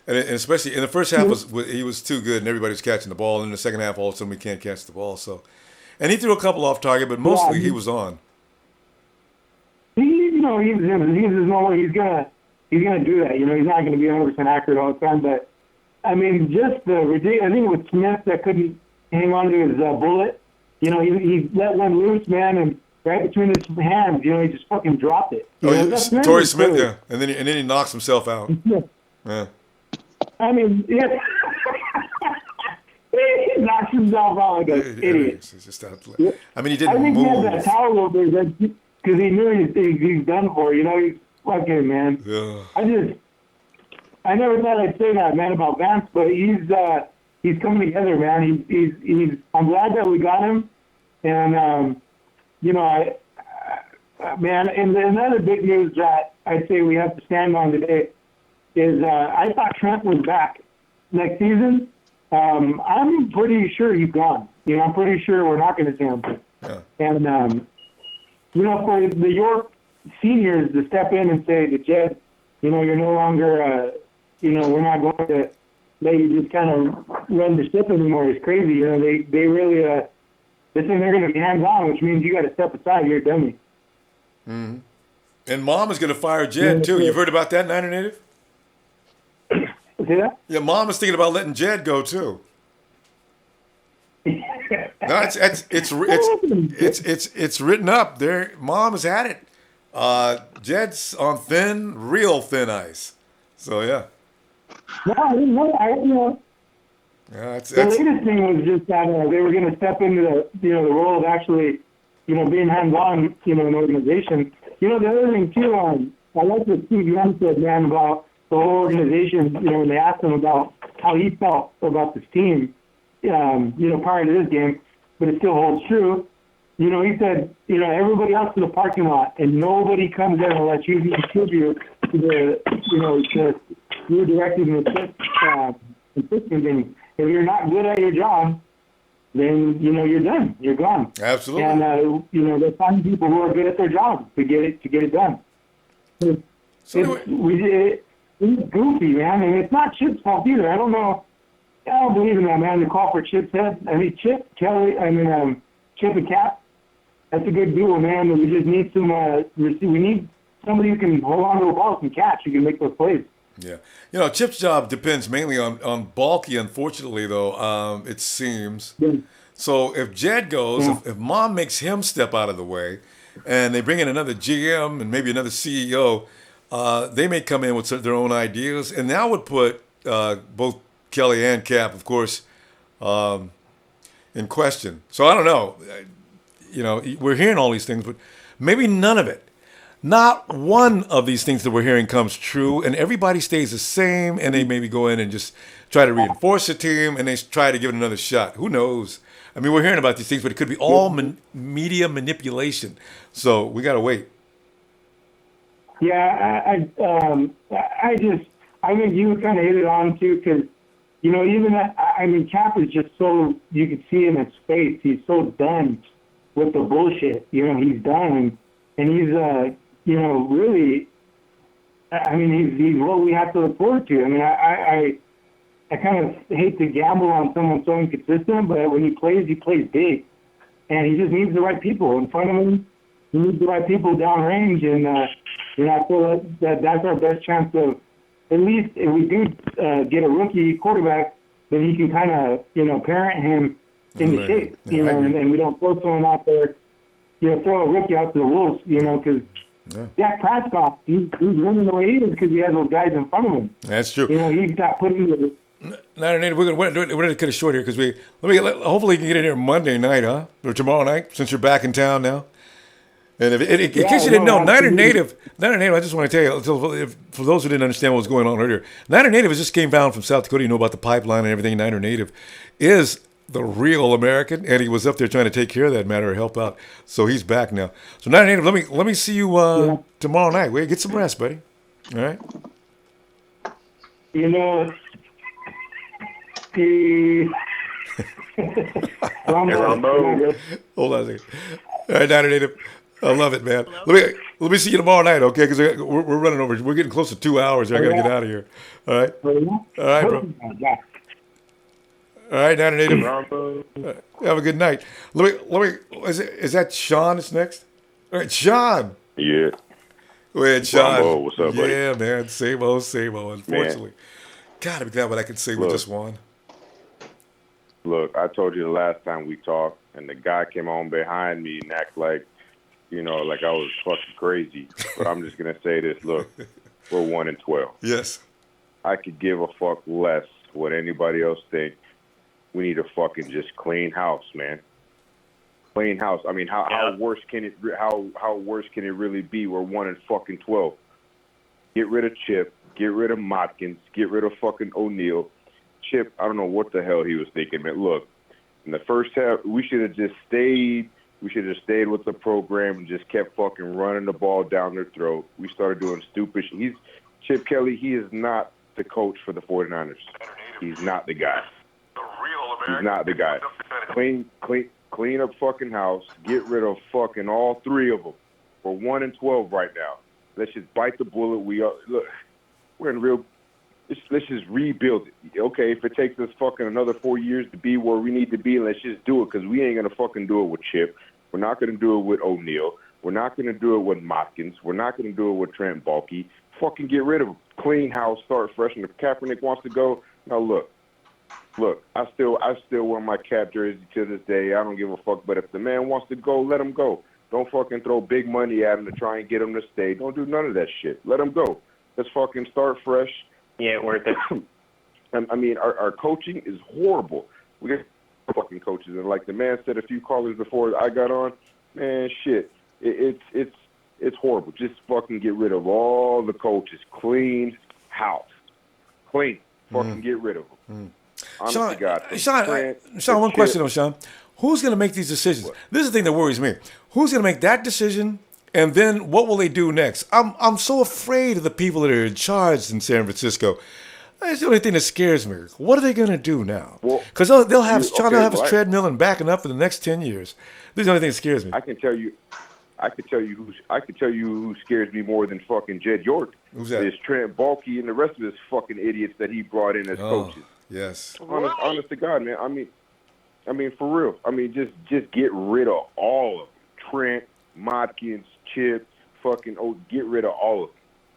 And especially in the first half, he was too good, and everybody was catching the ball. And in the second half, all of a sudden, we can't catch the ball. So, and he threw a couple off target, but mostly he was on.
He's his normal. He's gonna do that. He's not gonna be 100% accurate all the time. But I mean, just the ridiculous. I think with Smith that couldn't hang on to his bullet. He let one loose, man, and right between his hands, he just fucking dropped it.
Torrey Smith, yeah, and then he knocks himself out. Yeah.
I mean, yeah. He knocks himself out like an idiot.
It's just I mean, he didn't move.
I think he had that towel over there because he knew he's done for. He's fucking, man.
Yeah.
I never thought I'd say that, man, about Vance, but he's coming together, man. I'm glad that we got him, and man, and another big news that I'd say we have to stand on today is I thought Trent was back next season. I'm pretty sure he's gone. I'm pretty sure we're not going to see him.
Yeah.
And for the York seniors to step in and say to Jed, you're no longer, we're not going to let you just kind of run the ship anymore is crazy. They really, they think they're going to be hands-on, which means you got to step aside. You're a dummy.
Mm-hmm. And Mom is going to fire Jed, too. You've heard about that, Niner Native?
See that?
Yeah, Mom is thinking about letting Jed go, too. No, it's written up there. Mom has had it. Jed's on real thin ice. So yeah.
No, I didn't know.
Yeah,
the latest thing was just that they were going to step into the role of actually being hands-on in an organization. The other thing too, I like what Steve Young said, man, about the whole organization. When they asked him about how he felt about this team, prior to this game, but it still holds true. He said, everybody else in the parking lot, and nobody comes in unless you contribute to to your directive and assistance. If you're not good at your job, then you're done. You're gone.
Absolutely.
And they find people who are good at their job to get it done. It's goofy, man, and it's not Chip's fault either. I don't believe in that, man. The call for Chip's head. Chip and Cap. That's a good duo, man. We just need some. We need somebody who can hold on to the ball and catch. Who can make those plays.
Yeah, Chip's job depends mainly on Balky. Unfortunately, though, it seems. Yeah. So if Jed goes, if Mom makes him step out of the way, and they bring in another GM and maybe another CEO, they may come in with their own ideas, and that would put both Kelly and Cap, of course, in question. So I don't know. We're hearing all these things, but maybe none of it. Not one of these things that we're hearing comes true, and everybody stays the same, and they maybe go in and just try to reinforce the team, and they try to give it another shot. Who knows? I mean, we're hearing about these things, but it could be all media manipulation. So we got to wait.
Yeah, I think you kind of hit it on, too, because, even that, Cap is just so, you can see in his face, he's so done with the bullshit. He's done, and he's, really, he's what we have to look forward to. I kind of hate to gamble on someone so inconsistent, but when he plays big. And he just needs the right people in front of him. He needs the right people downrange, and, I feel that's our best chance of, at least if we do get a rookie quarterback, then he can kind of, parent him into shape, and we don't throw someone out there, throw a rookie out to the wolves, because Dak Prescott, he's running the way he is because he has those guys in front of him.
That's true.
He's got put into the...
We're going to cut it short here because hopefully you can get in here Monday night, huh? Or tomorrow night, since you're back in town now. And in case you didn't know, Niner Native, I just want to tell you, for those who didn't understand what was going on earlier, Niner Native just came down from South Dakota. You know about the pipeline and everything. Niner Native is the real American, and he was up there trying to take care of that matter or help out. So he's back now. So Niner Native, let me see you tomorrow night. Wait, get some rest, buddy. All right.
Ronbo.
Hold on a second. All right, Niner Native. I love it, man. Let me see you tomorrow night, okay? Because we're running over. We're getting close to 2 hours. I got to get out of here. All right? All right, bro. All right, Niner Native. Have a good night. Let me. Is that Sean that's next? All right, Sean.
Yeah.
Go ahead, Sean.
Ronbo, what's up, buddy?
Yeah, man. Same old, unfortunately.
Man.
Gotta be glad what I can say with just one.
Look, I told you the last time we talked, and the guy came on behind me and act like, like I was fucking crazy. But I'm just gonna say this. Look, we're 1-12.
Yes.
I could give a fuck less what anybody else think. We need to fucking just clean house, man. Clean house. I mean, how worse can it? How worse can it really be? We're 1-12. Get rid of Chip. Get rid of Motkins. Get rid of fucking O'Neal. Chip, I don't know what the hell he was thinking, man. Look, in the first half, we should have just stayed. We should have stayed with the program and just kept fucking running the ball down their throat. We started doing stupid shit. Chip Kelly, he is not the coach for the 49ers. He's not the guy. He's not the guy. Clean up fucking house. Get rid of fucking all three of them. We're 1-12 right now. Let's just bite the bullet. We're in real. Let's just rebuild it. Okay, if it takes us fucking another 4 years to be where we need to be, let's just do it because we ain't gonna fucking do it with Chip. We're not gonna do it with O'Neal. We're not gonna do it with Motkins. We're not gonna do it with Trent Baalke. Fucking get rid of him. Clean house, start fresh. And if Kaepernick wants to go, now look. I still wear my Cap jersey to this day. I don't give a fuck. But if the man wants to go, let him go. Don't fucking throw big money at him to try and get him to stay. Don't do none of that shit. Let him go. Let's fucking start fresh.
Yeah, worth it.
I mean, our coaching is horrible. We got fucking coaches, and like the man said a few callers before I got on, man, shit, it's horrible. Just fucking get rid of all the coaches. Clean house. Clean. Fucking get rid of them. Honestly, God.
Sean, one question though, Sean. Who's going to make these decisions? What? This is the thing that worries me. Who's going to make that decision? And then what will they do next? I'm so afraid of the people that are in charge in San Francisco. That's the only thing that scares me. What are they going to do now? Because they'll have his treadmill and backing up for the next 10 years. This is the only thing that scares me.
I can tell you who scares me more than fucking Jed York.
Who's that?
Is Trent Baalke and the rest of his fucking idiots that he brought in as coaches.
Yes.
Honest to God, man. I mean, for real. I mean, just get rid of all of them. Trent, Motkins, Chip, fucking get rid of all of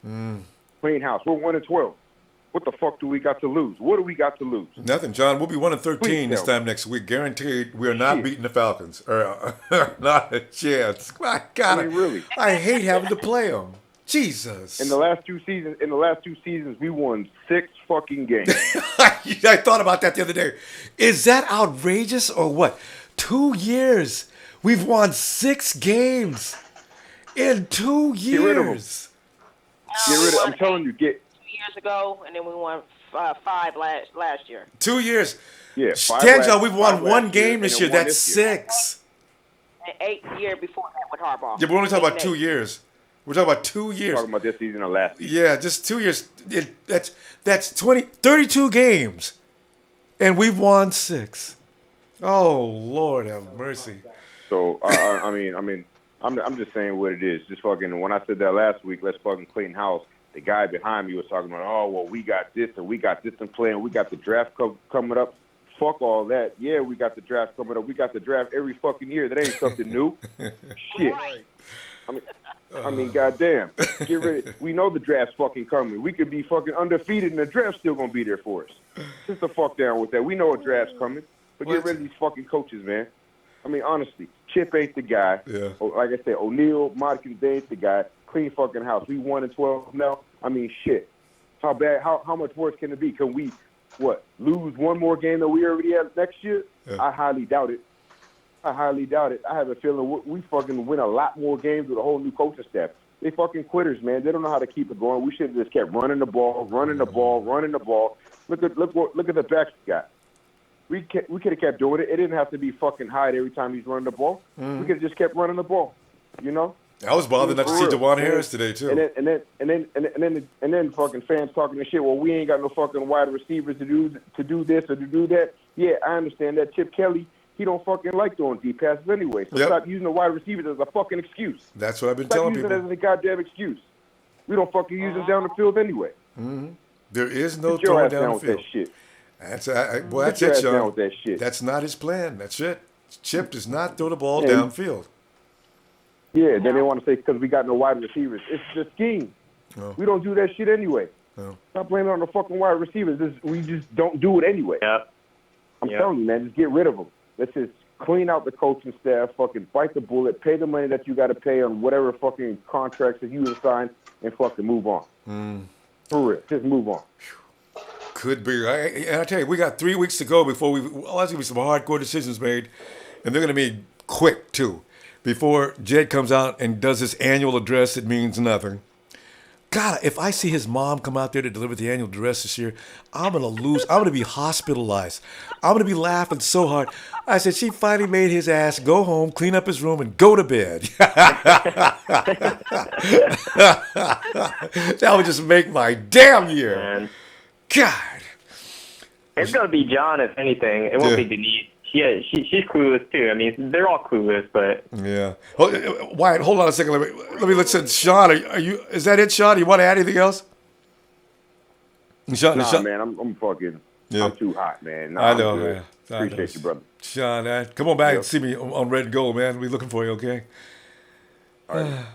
them. Clean house. We're 1-12. What the fuck do we got to lose? What do we got to lose?
Nothing, John. We'll be 1-13 this time next week. Guaranteed. We are not beating the Falcons. Not a chance. My God,
I mean, really.
I hate having to play them. Jesus.
In the last two seasons, we won 6 fucking games.
I thought about that the other day. Is that outrageous or what? 2 years. We've won 6 games in 2 years.
Get rid of them. Get rid of them. I'm telling you, 2
years ago, and then we won 5 last year.
2 years.
Yeah.
Tangel, we've won 1 game this year. That's 6.
And 8 years before that with Harbaugh.
Yeah, but we're only talking about 2 years. We're talking about 2 years.
Talking about this season or last season.
Yeah, just 2 years. That's 32 games, and we've won 6. Oh Lord, have mercy.
So I mean, I'm just saying what it is. Just fucking. When I said that last week, let's fucking clean house. The guy behind me was talking about, oh well, we got this and we got this in play and we got the draft coming up. Fuck all that. Yeah, we got the draft coming up. We got the draft every fucking year. That ain't something new. Shit. I mean, goddamn. Get ready. We know the draft's fucking coming. We could be fucking undefeated and the draft's still gonna be there for us. Just the fuck down with that. We know a draft's coming. But get rid of these fucking coaches, man. I mean, honestly, Chip ain't the guy.
Yeah.
Like I said, O'Neal, Motkins, they ain't the guy. Clean fucking house. We 1-12 now. I mean, shit. How bad? How much worse can it be? Can we, lose one more game that we already have next year? Yeah. I highly doubt it. I have a feeling we fucking win a lot more games with a whole new coaching staff. They fucking quitters, man. They don't know how to keep it going. We should have just kept running the ball. Look at the backs we got. We could have kept doing it. It didn't have to be fucking Hyde every time he's running the ball. We could have just kept running the ball. You know.
I was bothered not to see Jawan Harris today too.
And then fucking fans talking this shit. Well, we ain't got no fucking wide receivers to do this or to do that. Yeah, I understand that. Chip Kelly, he don't fucking like throwing deep passes anyway. So stop using the wide receivers as a fucking excuse.
That's what I've been
stop
telling
using
people.
it as a goddamn excuse. We don't fucking use them down the field anyway.
Mm-hmm. There is no
Get your
throwing
ass
down
down
the
with
field.
that shit.
That's
Get your
it,
ass down
Sean.
with that shit.
That's not his plan. That's it. Chip does not throw the ball
Yeah.
downfield.
Yeah, then they want to say because we got no wide receivers. It's the scheme.
No.
We don't do that shit anyway.
No.
Stop blaming it on the fucking wide receivers. We just don't do it anyway.
Yep.
I'm telling you, man, just get rid of them. Let's just clean out the coaching staff, fucking bite the bullet, pay the money that you got to pay on whatever fucking contracts that you assigned, and fucking move on. For real, just move on.
Could be. And I tell you, we got 3 weeks to go before there's going to be some hardcore decisions made, and they're going to be quick, too. Before Jed comes out and does his annual address, it means nothing. God, if I see his mom come out there to deliver the annual address this year, I'm going to lose. I'm going to be hospitalized. I'm going to be laughing so hard. I said, she finally made his ass go home, clean up his room, and go to bed. That would just make my damn year.
Man.
God.
It's going to be John, if anything. It won't be Denise. Yeah, she's clueless, too. I mean, they're all clueless, but...
Yeah. Wyatt, hold on a second. Let me listen. Sean, are you? Is that it, Sean? You want to add anything else? Sean,
man, I'm fucking...
Yeah.
I'm too hot, man. Nah,
I know,
I'm good.
man.
Appreciate you, brother.
Sean, come on back and see me on Red and Gold, man. We're looking for you, okay?
All right.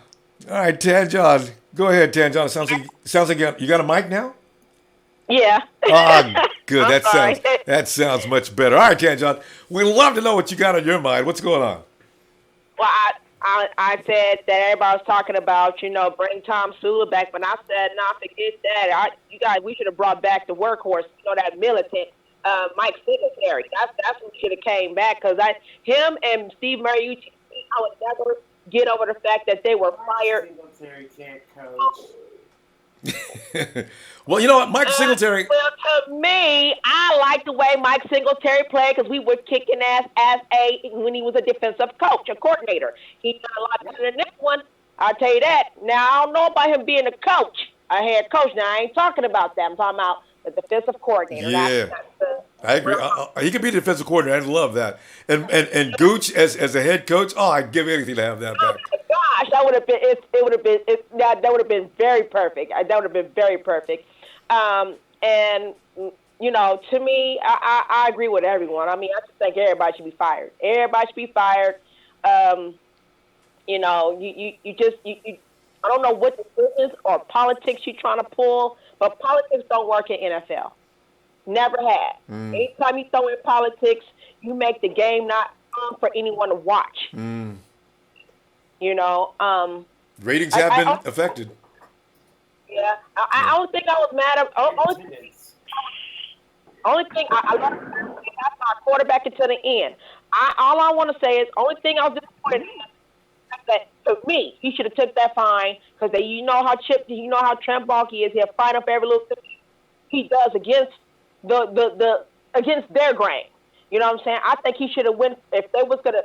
All right, Tan John. Go ahead, Tan John. Sounds like you got a mic now?
Yeah.
Ah, good.
I'm sorry.
That sounds much better. All right, Tan John. We'd love to know what you got on your mind. What's going on?
Well, I said that everybody was talking about, bring Tom Sula back, but I said, nah, forget that. You guys, we should have brought back the workhorse, that militant, Mike Singletary. That's what should have came back, because him and Steve Mariucci, I would never get over the fact that they were fired.
Singletary can't coach.
Well, you know what, Mike Singletary.
Well, to me, I like the way Mike Singletary played because we were kicking ass when he was a defensive coach, a coordinator. He done a lot better than this one. I'll tell you that. Now, I don't know about him being a coach, a head coach. Now, I ain't talking about that. I'm talking about the defensive coordinator.
Yeah. I agree. He could be the defensive coordinator. I love that. And Gooch as a head coach. Oh, I'd give anything to have that back.
Oh my gosh, that would have been. That would have been very perfect. That would have been very perfect. And to me, I agree with everyone. I mean, I just think everybody should be fired. Everybody should be fired. You I don't know what the business or politics you're trying to pull, but politics don't work in NFL. Never had. Anytime you throw in politics, you make the game not fun for anyone to watch.
Ratings have been affected.
Yeah, I don't think I was mad at. Only thing I love that's our quarterback until the end. All I want to say is only thing I was disappointed in that to me he should have took that fine because how Trent Baalke is. He'll fight up every little thing he does against against their grain. You know what I'm saying? I think he should have went if they was gonna.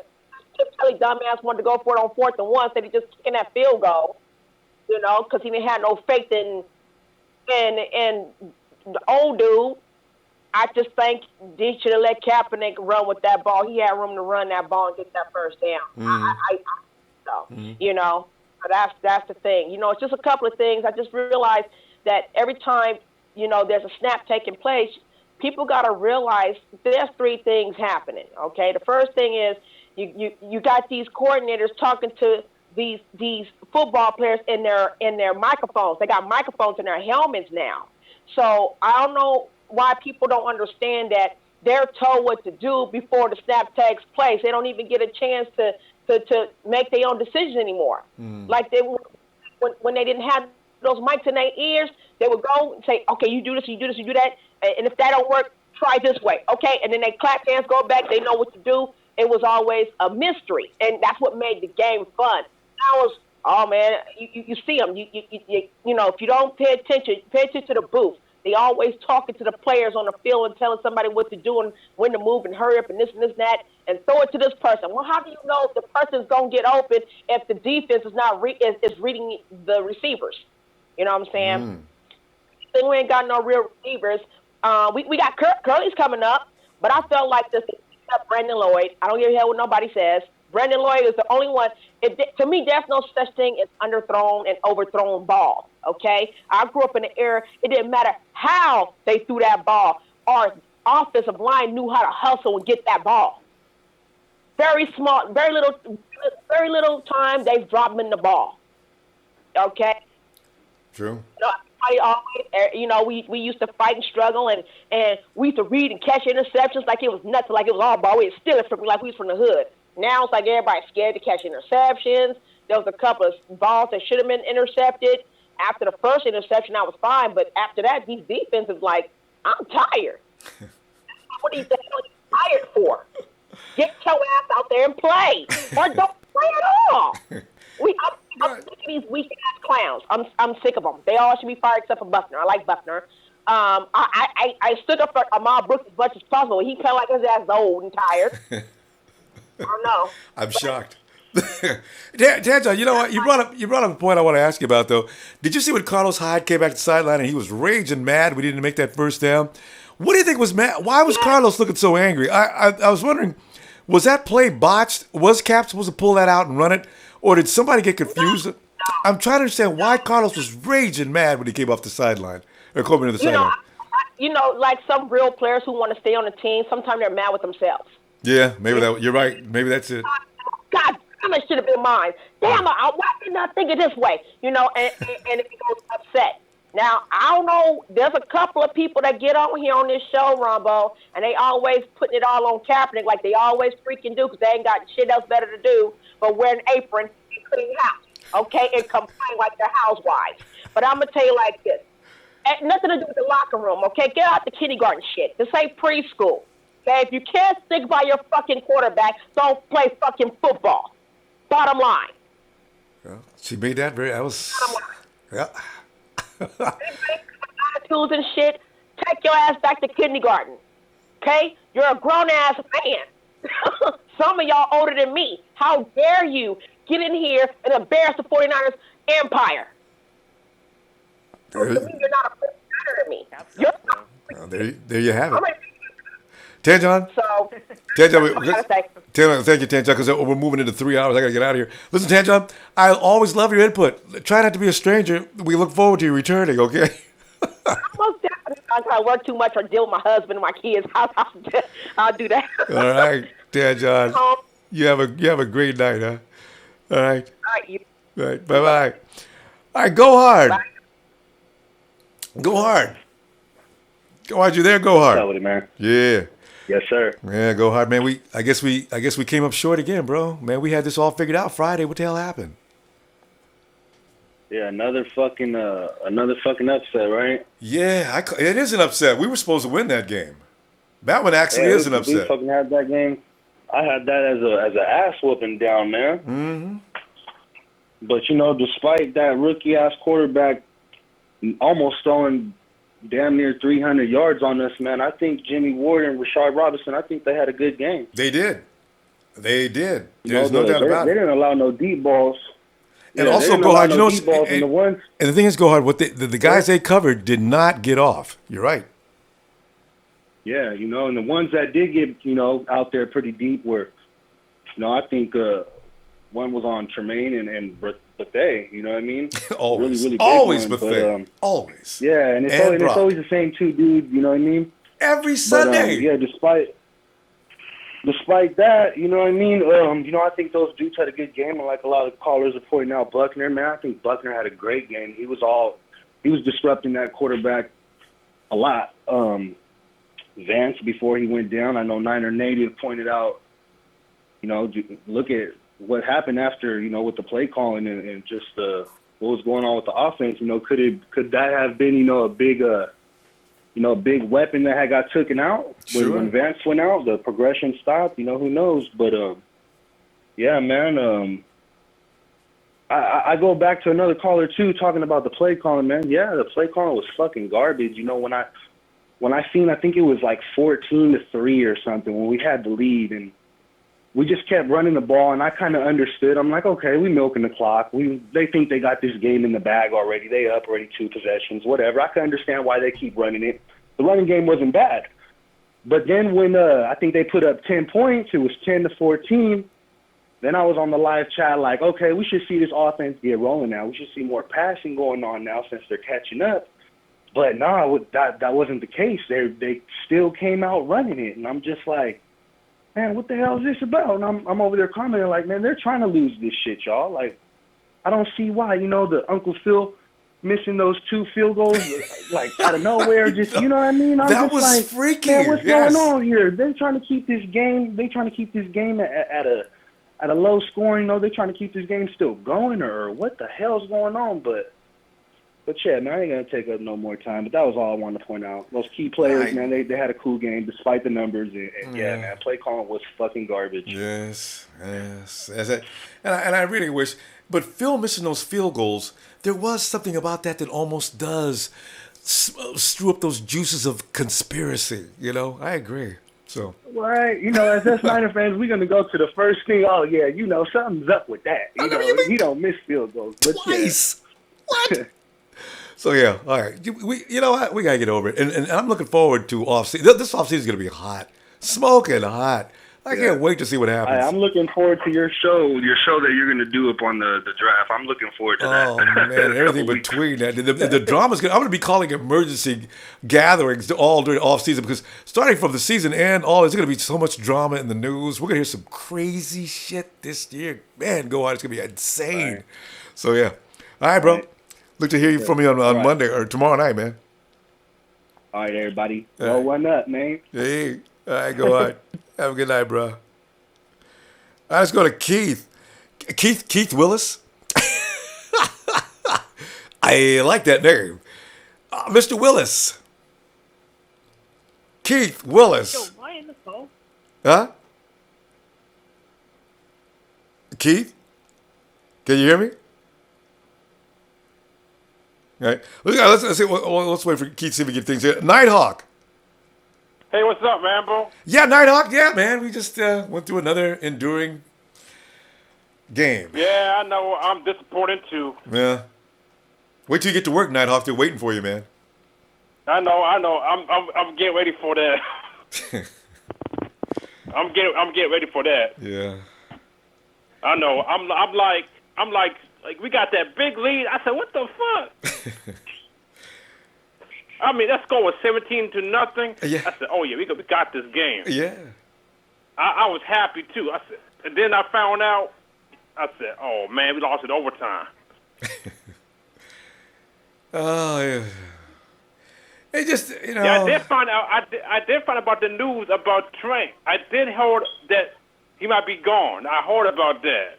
Chip Kelly dumbass wanted to go for it on 4th and 1, instead of just kicking that field goal. Because he didn't have no faith in the old dude. I just think they should have let Kaepernick run with that ball. He had room to run that ball and get that first down. But that's the thing. It's just a couple of things. I just realized that every time, there's a snap taking place, people got to realize there's 3 things happening, okay? The first thing is you got these coordinators talking to these football players in their microphones. They got microphones in their helmets now. So I don't know why people don't understand that they're told what to do before the snap takes place. They don't even get a chance to make their own decisions anymore. Like they when they didn't have those mics in their ears, they would go and say, okay, you do this, you do this, you do that, and if that don't work, try this way, okay? And then they clap hands, go back, they know what to do. It was always a mystery, and that's what made the game fun. You see them. If you don't pay attention to the booth. They always talking to the players on the field and telling somebody what to do and when to move and hurry up and this and this and that and throw it to this person. Well, how do you know if the person's gonna get open if the defense is not is reading the receivers? You know what I'm saying? We ain't got no real receivers. We got Curly's coming up, but I felt like the except Brandon Lloyd. I don't give a hell what nobody says. Brandon Lloyd is the only one. To me, there's no such thing as underthrown and overthrown ball. Okay, I grew up in the era. It didn't matter how they threw that ball. Our offensive line knew how to hustle and get that ball. Very small, very little time they've dropped in the ball. Okay.
True.
We used to fight and struggle, and we used to read and catch interceptions like it was nothing, like it was all ball. We'd steal it from like we was from the hood. Now it's like everybody's scared to catch interceptions. There was a couple of balls that should have been intercepted. After the first interception, I was fine, but after that, these defenses like, I'm tired. What are you tired for? Get your ass out there and play, or don't play at all. I'm sick of these weak ass clowns. I'm sick of them. They all should be fired except for Buckner. I like Buckner. I stood up for Ahmad Brooks as much as possible. He felt like his ass is old and tired. I don't know.
I'm shocked. Tanja, you know what? You brought up a point I want to ask you about, though. Did you see when Carlos Hyde came back to the sideline and he was raging mad we didn't make that first down? What do you think was mad? Why was Carlos looking so angry? I was wondering, was that play botched? Was Cap supposed to pull that out and run it? Or did somebody get confused? I'm trying to understand why Carlos was raging mad when he came off the sideline or coming to the sideline.
Like some real players who want to stay on the team, sometimes they're mad with themselves.
Yeah, maybe you're right. Maybe that's it.
God damn, it should have been mine. Damn, why didn't I think it this way? And it goes upset. Now, I don't know. There's a couple of people that get on here on this show, Ronbo, and they always putting it all on Kaepernick like they always freaking do because they ain't got shit else better to do but wear an apron and clean house, okay, and complain like they're housewives. But I'm going to tell you like this. Nothing to do with the locker room, okay? Get out the kindergarten shit. This ain't preschool. Okay, if you can't stick by your fucking quarterback, don't play fucking football. Bottom line.
Well, she made that very. That was. Yeah.
Tools and shit. Take your ass back to kindergarten. Okay, you're a grown ass man. Some of y'all older than me. How dare you get in here and embarrass the 49ers empire? You're not a 49er to me.
There you have it. Tanjon? Tanjon, thank you, Tanjon, because we're moving into 3 hours. I got to get out of here. Listen, Tanjon, I always love your input. Try not to be a stranger. We look forward to you returning, okay?
Most definitely. I'm trying to work too much or deal with my husband and my kids. I'll do that.
All right, Tanjon. You have a great night, huh? All right. All right, bye-bye. All right, go hard. Bye. Go hard. Go hard. You there? Go hard.
What's up with it, man?
Yeah.
Yes, sir.
Yeah, go hard, man. I guess we came up short again, bro. Man, we had this all figured out Friday. What the hell happened?
Yeah, another fucking upset, right?
Yeah, it is an upset. We were supposed to win that game. That one actually is an upset.
We fucking had that game. I had that as an ass whooping down, man.
Mm-hmm.
But despite that rookie ass quarterback almost throwing damn near 300 yards on us, man, I think Jimmie Ward and Rashard Robinson, I think they had a good game.
They did. There's no doubt about it.
They didn't allow no deep balls.
And also, go hard. And the thing is, go hard. What the guys they covered did not get off. You're right.
Yeah, and the ones that did get, out there pretty deep were, I think one was on Tremaine and Bethea, you know what I mean?
Always.
Really, really
always
big
Bethea. Always.
Yeah, and it's always the same two dudes, you know what I mean?
Every Sunday.
Yeah, despite that, you know what I mean? I think those dudes had a good game, and like a lot of callers are pointing out Buckner, man, I think Buckner had a great game. He was disrupting that quarterback a lot. Vance, before he went down, I know Niner Native pointed out, look at what happened after, with the play calling and just what was going on with the offense. Could that have been, a big weapon that had got taken out?
Sure.
When Vance went out, the progression stopped, who knows? But, yeah, man, I go back to another caller, too, talking about the play calling, man. Yeah, the play calling was fucking garbage. When I seen, I think it was like 14-3 or something when we had the lead, and we just kept running the ball, and I kind of understood. I'm like, okay, we milking the clock. They think they got this game in the bag already. They up already 2 possessions, whatever. I can understand why they keep running it. The running game wasn't bad. But then when I think they put up 10 points, it was 10-14. Then I was on the live chat like, okay, we should see this offense get rolling now. We should see more passing going on now since they're catching up. But no, that wasn't the case. They still came out running it, and I'm just like, man, what the hell is this about? And I'm over there commenting like, man, they're trying to lose this shit, y'all. Like, I don't see why. The Uncle Phil missing those 2 field goals like out of nowhere, just you know what I mean? I'm
that
just
was
like,
freaky.
Man, what's going on here? They're trying to keep this game. At a low scoring. They're trying to keep this game still going, or what the hell's going on? But yeah, man, I ain't gonna take up no more time. But that was all I wanted to point out. Those key players, man, they had a cool game despite the numbers. And yeah, man, play calling was fucking garbage.
Yes. And I really wish, but Phil missing those field goals, there was something about that almost does strew up those juices of conspiracy. I agree. So.
Right, as us Niner fans, we're gonna go to the first thing. Oh yeah, something's up with that. He don't miss field goals. But
twice. Yeah. What? So yeah, all right. You know what? We gotta get over it, and I'm looking forward to offseason. This offseason is gonna be hot, smoking hot. I can't wait to see what happens.
I'm looking forward to your show that you're gonna do up on the draft. I'm looking forward to that.
Oh man, everything between that. The drama's good. I'm gonna be calling emergency gatherings all during offseason because starting from the season end, there's gonna be so much drama in the news. We're gonna hear some crazy shit this year. Man, go on, it's gonna be insane. Right. So yeah, all right, bro. Look to hear from you on Monday or tomorrow night, man.
All right, everybody. Well, one up, man.
Hey, all right, go on. Have a good night, bro. All right, let's go to Keith. Keith Willis. I like that name. Mr. Willis. Keith Willis.
Yo, why in the phone?
Huh? Keith? Can you hear me? All right. Let's wait for Keith to see if we get things here. Nighthawk.
Hey, what's up, Rambo?
Yeah, Nighthawk. Yeah, man. We just went through another enduring game.
Yeah, I know. I'm disappointed, too.
Yeah. Wait till you get to work, Nighthawk. They're waiting for you, man.
I know. I'm getting ready for that. I'm getting ready for that.
Yeah.
I know. I'm like, we got that big lead. I said, what the fuck? I mean, let's go with 17-0.
Yeah.
I said, oh yeah, we got this game.
Yeah.
I was happy too. I said, and then I found out. I said, oh man, we lost it overtime.
Oh yeah. It just
Yeah, I did find out. I did find out about the news about Trent. I did heard that he might be gone. I heard about that.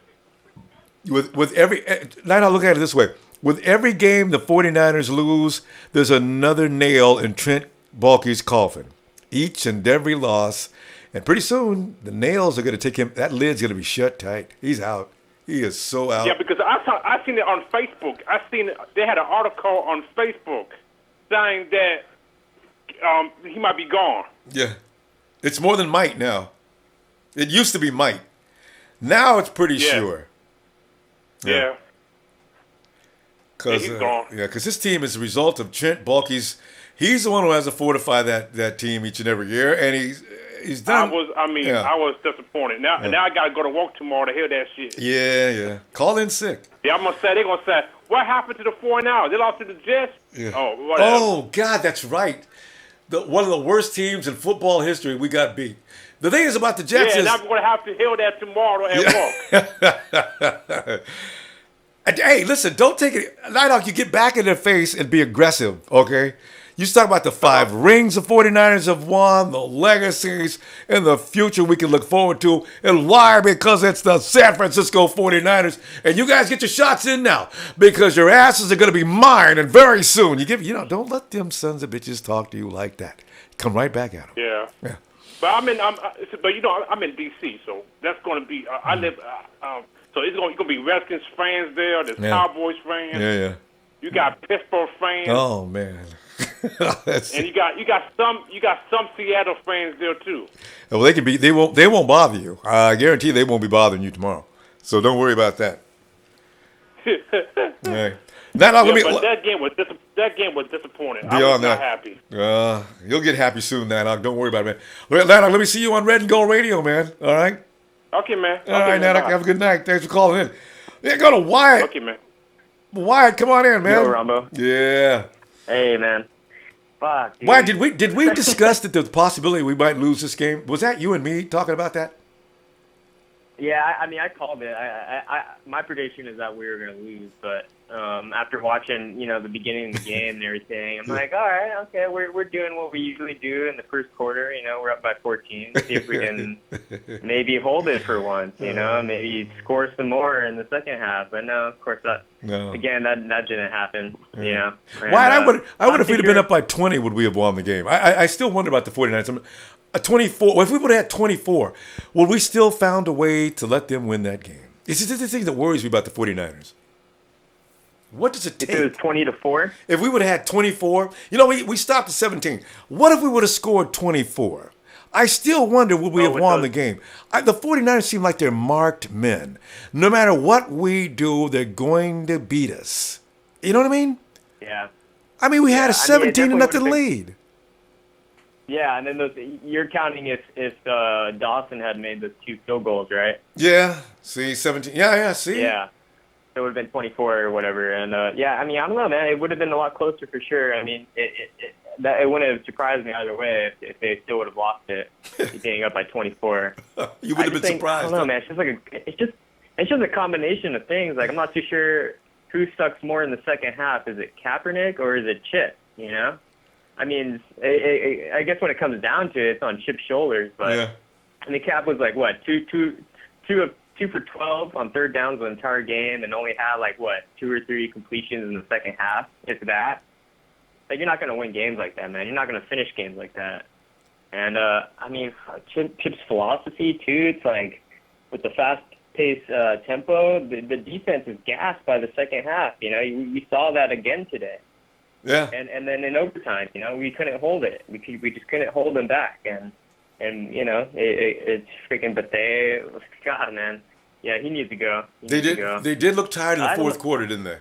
With every night, I look at it this way: with every game the 49ers lose, there's another nail in Trent Baalke's coffin. Each and every loss, and pretty soon the nails are going to take him. That lid's going to be shut tight. He's out. He is so out.
Yeah, because I seen it on Facebook. They had an article on Facebook saying that he might be gone.
Yeah, it's more than might now. It used to be might. Now it's pretty sure.
Yeah.
Because his team is a result of Trent Baalke's. He's the one who has to fortify that team each and every year, and he's done.
I was disappointed. Now I got to go to work tomorrow to hear that shit.
Yeah. Call in sick.
Yeah, they're gonna say, what happened to the 49ers? They lost to the Jets.
Yeah.
Oh, whatever.
Oh God, that's right. One of the worst teams in football history. We got beat. The thing is about the Jets is...
Yeah, and I'm going to have to hear that tomorrow at work.
Hey, listen, don't take it... Nighthawk, you get back in their face and be aggressive, okay? You talk about the 5 rings the 49ers have won, the legacies, and the future we can look forward to. And why? Because it's the San Francisco 49ers. And you guys get your shots in now because your asses are going to be mine and very soon. Don't let them sons of bitches talk to you like that. Come right back at them.
Yeah. But I'm in D.C., so that's going to be. I live. So it's going to be Redskins fans there. There's Cowboys fans.
Yeah.
You got Pittsburgh fans.
Oh man.
And you got some Seattle fans there too.
Well, they can be. They won't bother you. I guarantee they won't be bothering you tomorrow. So don't worry about that. All right. Now, let me.
But that game was disappointing. I
Beyond
was not
that,
happy.
You'll get happy soon, Nanoc. Don't worry about it, man. Nanoc, let me see you on Red and Gold Radio, man. All right.
Okay, man.
All right, Nanoc. Have a good night. Thanks for calling in. Yeah, go to Wyatt.
Okay, man.
Wyatt, come on in, man.
Yo, Ronbo.
Yeah.
Hey, man. Fuck, dude.
Wyatt, did we discuss that the possibility we might lose this game? Was that you and me talking about that?
Yeah, I mean, I called it. My prediction is that we were going to lose, but after watching, the beginning of the game and everything, I'm like, all right, okay, we're doing what we usually do in the first quarter. We're up by 14. See if we can maybe hold it for once. Maybe score some more in the second half. But no, of course not.
No.
Again, that didn't happen.
Yeah.
And,
Wyatt, I would if we'd have been up by 20, would we have won the game? I still wonder about the 49ers. A 24. Well, if we would have had 24, would we still found a way to let them win that game? It's just the thing that worries me about the 49ers. What does it take?
If it was 20-4?
If we would have had 24, we stopped at 17. What if we would have scored 24? I still wonder would we have won the game. The 49ers seem like they're marked men. No matter what we do, they're going to beat us. You know what I mean?
Yeah.
I mean, we had a 17-0 lead.
Yeah, and then you're counting if Dawson had made those 2 field goals, right?
Yeah. See, 17. Yeah, see?
Yeah. So it would have been 24 or whatever. And, I mean, I don't know, man. It would have been a lot closer for sure. I mean, it wouldn't have surprised me either way if they still would have lost it, getting up by 24.
You would have been surprised.
I don't know, man. It's just a combination of things. Like, I'm not too sure who sucks more in the second half. Is it Kaepernick or is it Chip, I mean, I guess when it comes down to it, it's on Chip's shoulders. But I mean, Cap was like what 2 for 12 on third downs the entire game, and only had 2 or 3 completions in the second half. If that, you're not going to win games like that, man. You're not going to finish games like that. And I mean, Chip's philosophy too. It's like with the fast-paced tempo, the defense is gassed by the second half. We saw that again today.
Yeah.
And then in overtime, we couldn't hold it. We just couldn't hold them back. And it's freaking Bethea. God, man. Yeah, he needs to go.
They did look tired in the fourth quarter, didn't they?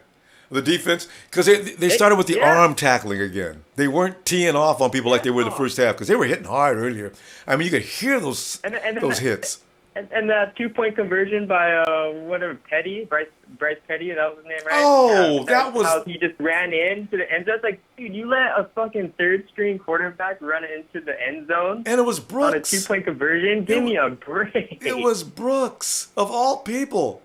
The defense, because they started with the arm tackling again. They weren't teeing off on people like they were in the first half because they were hitting hard earlier. I mean, you could hear those hits.
And that 2-point conversion by Petty, Bryce Petty, that was his name, right?
Oh, that was
how he just ran into the end zone. It's like, dude, you let a fucking third-string quarterback run into the end zone,
and it was Brooks
on a 2-point conversion. Give me a break.
It was Brooks of all people,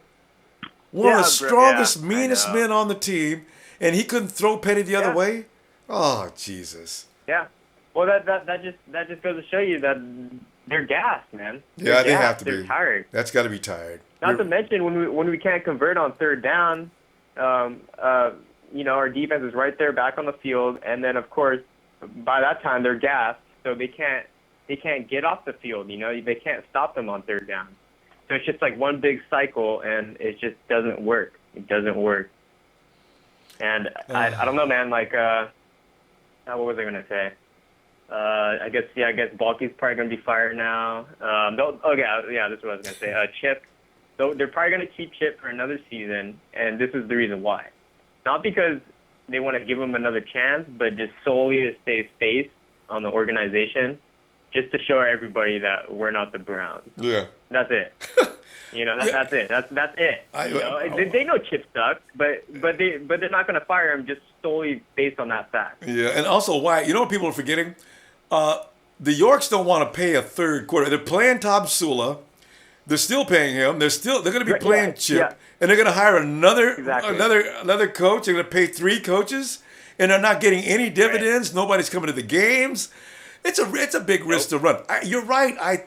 one of the strongest, meanest men on the team, and he couldn't throw Petty the other way. Oh, Jesus.
Yeah. Well, that just goes to show you that they're gassed, man.
Yeah, they have to be.
They're tired.
That's got to be tired.
Not to mention when we can't convert on third down, our defense is right there back on the field, and then of course by that time they're gassed, so they can't get off the field. They can't stop them on third down. So it's just like one big cycle, and it just doesn't work. It doesn't work. And I don't know, man. Like, what was I gonna say? I guess Balky's probably going to be fired now. This is what I was going to say. Chip, they're probably going to keep Chip for another season, and this is the reason why. Not because they want to give him another chance, but just solely to save face on the organization, just to show everybody that we're not the Browns.
Yeah.
That's it. That's it. That's it. They know Chip sucks, but they're not going to fire him just solely based on that fact.
Yeah, and also why? You know what people are forgetting? The Yorks don't want to pay a third quarter. They're playing Tom Sula. They're still paying him. They're going to be playing Chip, and they're going to hire another coach. They're going to pay 3 coaches, and they're not getting any dividends. Right. Nobody's coming to the games. It's a big risk to run. You're right. I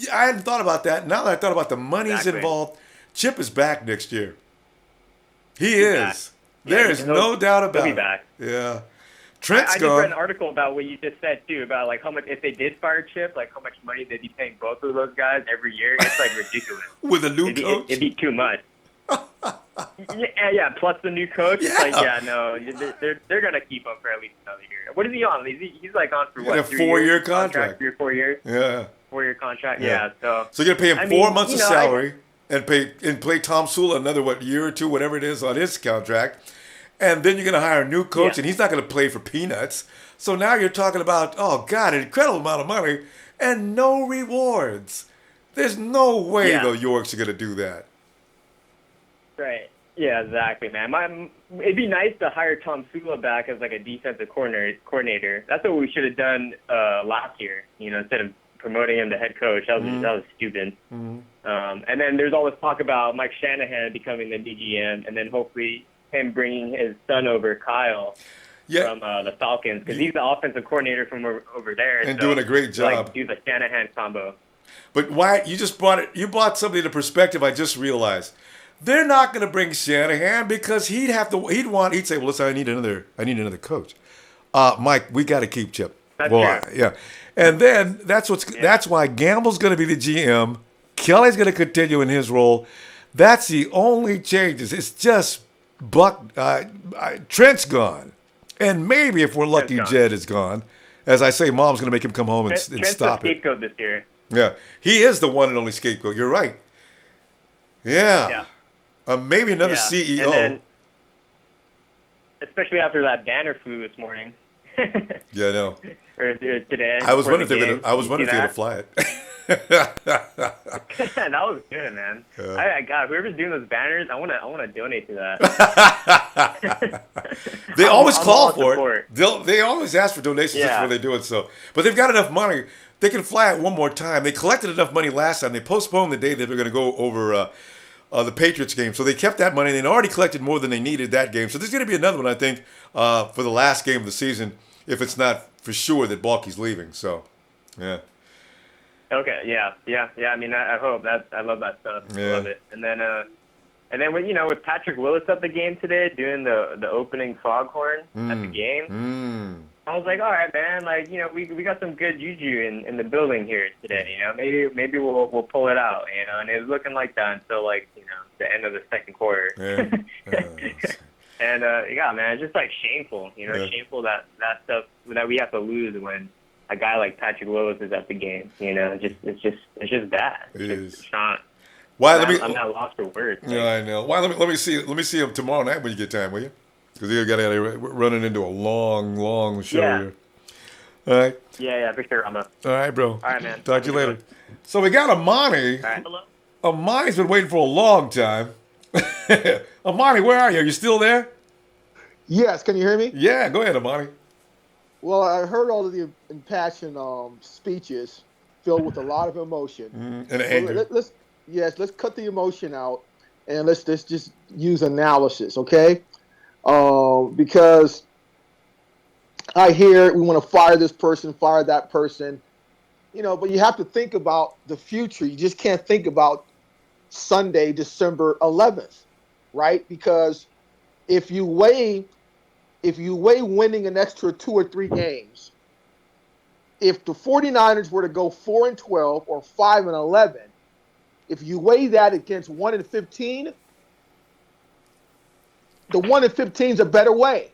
hadn't thought about that. Now that I thought about the money's involved, Chip is back next year. He's is. Back. There is no doubt about it.
He'll be back.
Yeah. Trent's
I just read an article about what you just said too, about how much if they did fire Chip, how much money they'd be paying both of those guys every year. It's ridiculous.
With a new coach,
it'd be too much. Plus the new coach.
Yeah.
It's they're gonna keep him for at least another year. What is he on? He's on for what?
A 4-year contract.
3 or 4 years.
Yeah.
4-year contract. Yeah. So
you're gonna pay him 4 months of salary and play Tom Sula another year or two, whatever it is on his contract. and then you're going to hire a new coach, and he's not going to play for peanuts. So now you're talking about, oh, God, an incredible amount of money and no rewards. There's no way the Yorks are going to do that.
Right. Yeah, exactly, man. It'd be nice to hire Tom Sula back as like a defensive coordinator. That's what we should have done last year, instead of promoting him to head coach. That was stupid. And then there's all this talk about Mike Shanahan becoming the DGM, and then hopefully him bringing his son over, Kyle, from the Falcons, because he's the offensive coordinator from over there.
And doing a great job.
Like, do the Shanahan combo.
But why you just brought it? You brought something into perspective. I just realized they're not going to bring Shanahan because he'd say, well, listen, I need another coach. Mike, we got to keep Chip.
That's true.
Yeah. And then that's why Gamble's going to be the GM. Kelly's going to continue in his role. That's the only changes. It's just Trent's gone, and maybe if we're lucky, Jed is gone. As I say, Mom's going to make him come home and stop it.
Trent's the scapegoat this year.
Yeah, he is the one and only scapegoat. You're right. Yeah. Maybe another CEO.
And then, especially after that banner flew this morning.
Yeah, I know.
Or today.
I was wondering if they're going to fly it.
That was good, man. God, whoever's doing those banners, I want to donate to that.
They always call for it. They always ask for donations before they do it. So, but they've got enough money. They can fly it one more time. They collected enough money last time. They postponed the day that they're going to go over the Patriots game. So they kept that money. They already collected more than they needed that game. So there's going to be another one, I think, for the last game of the season, if it's not for sure that Balky's leaving. So, yeah.
Okay, yeah. I mean, I hope that. I love that stuff. I love it. And then with Patrick Willis at the game today, doing the opening foghorn at the game, I was like, all right, man. Like, we got some good juju in the building here today. Maybe we'll pull it out. And it was looking like that until the end of the second quarter. And man, it's just like shameful. Shameful that stuff that we have to lose when a guy like Patrick Willis is at the game. It's just bad. It's not.
Why?
I'm not lost for words.
Yeah, I know. Why? Let me see him tomorrow night when you get time, will you? Because you got to running into a long show here. All right.
Yeah, for sure. All
right, bro.
All right, man.
Talk to you later. So we got Amani.
All right. Hello.
Amani's been waiting for a long time. Amani, where are you? Are you still there?
Yes. Can you hear me?
Yeah. Go ahead, Amani.
Well, I heard all of the impassioned speeches filled with a lot of emotion.
And anger.
Let's cut the emotion out and let's just use analysis, okay? Because I hear we want to fire this person, fire that person, but you have to think about the future. You just can't think about Sunday, December 11th, right? Because if you weigh winning an extra 2 or 3 games, if the 49ers were to go 4-12 or 5-11, if you weigh that against 1-15, the 1-15 is a better way.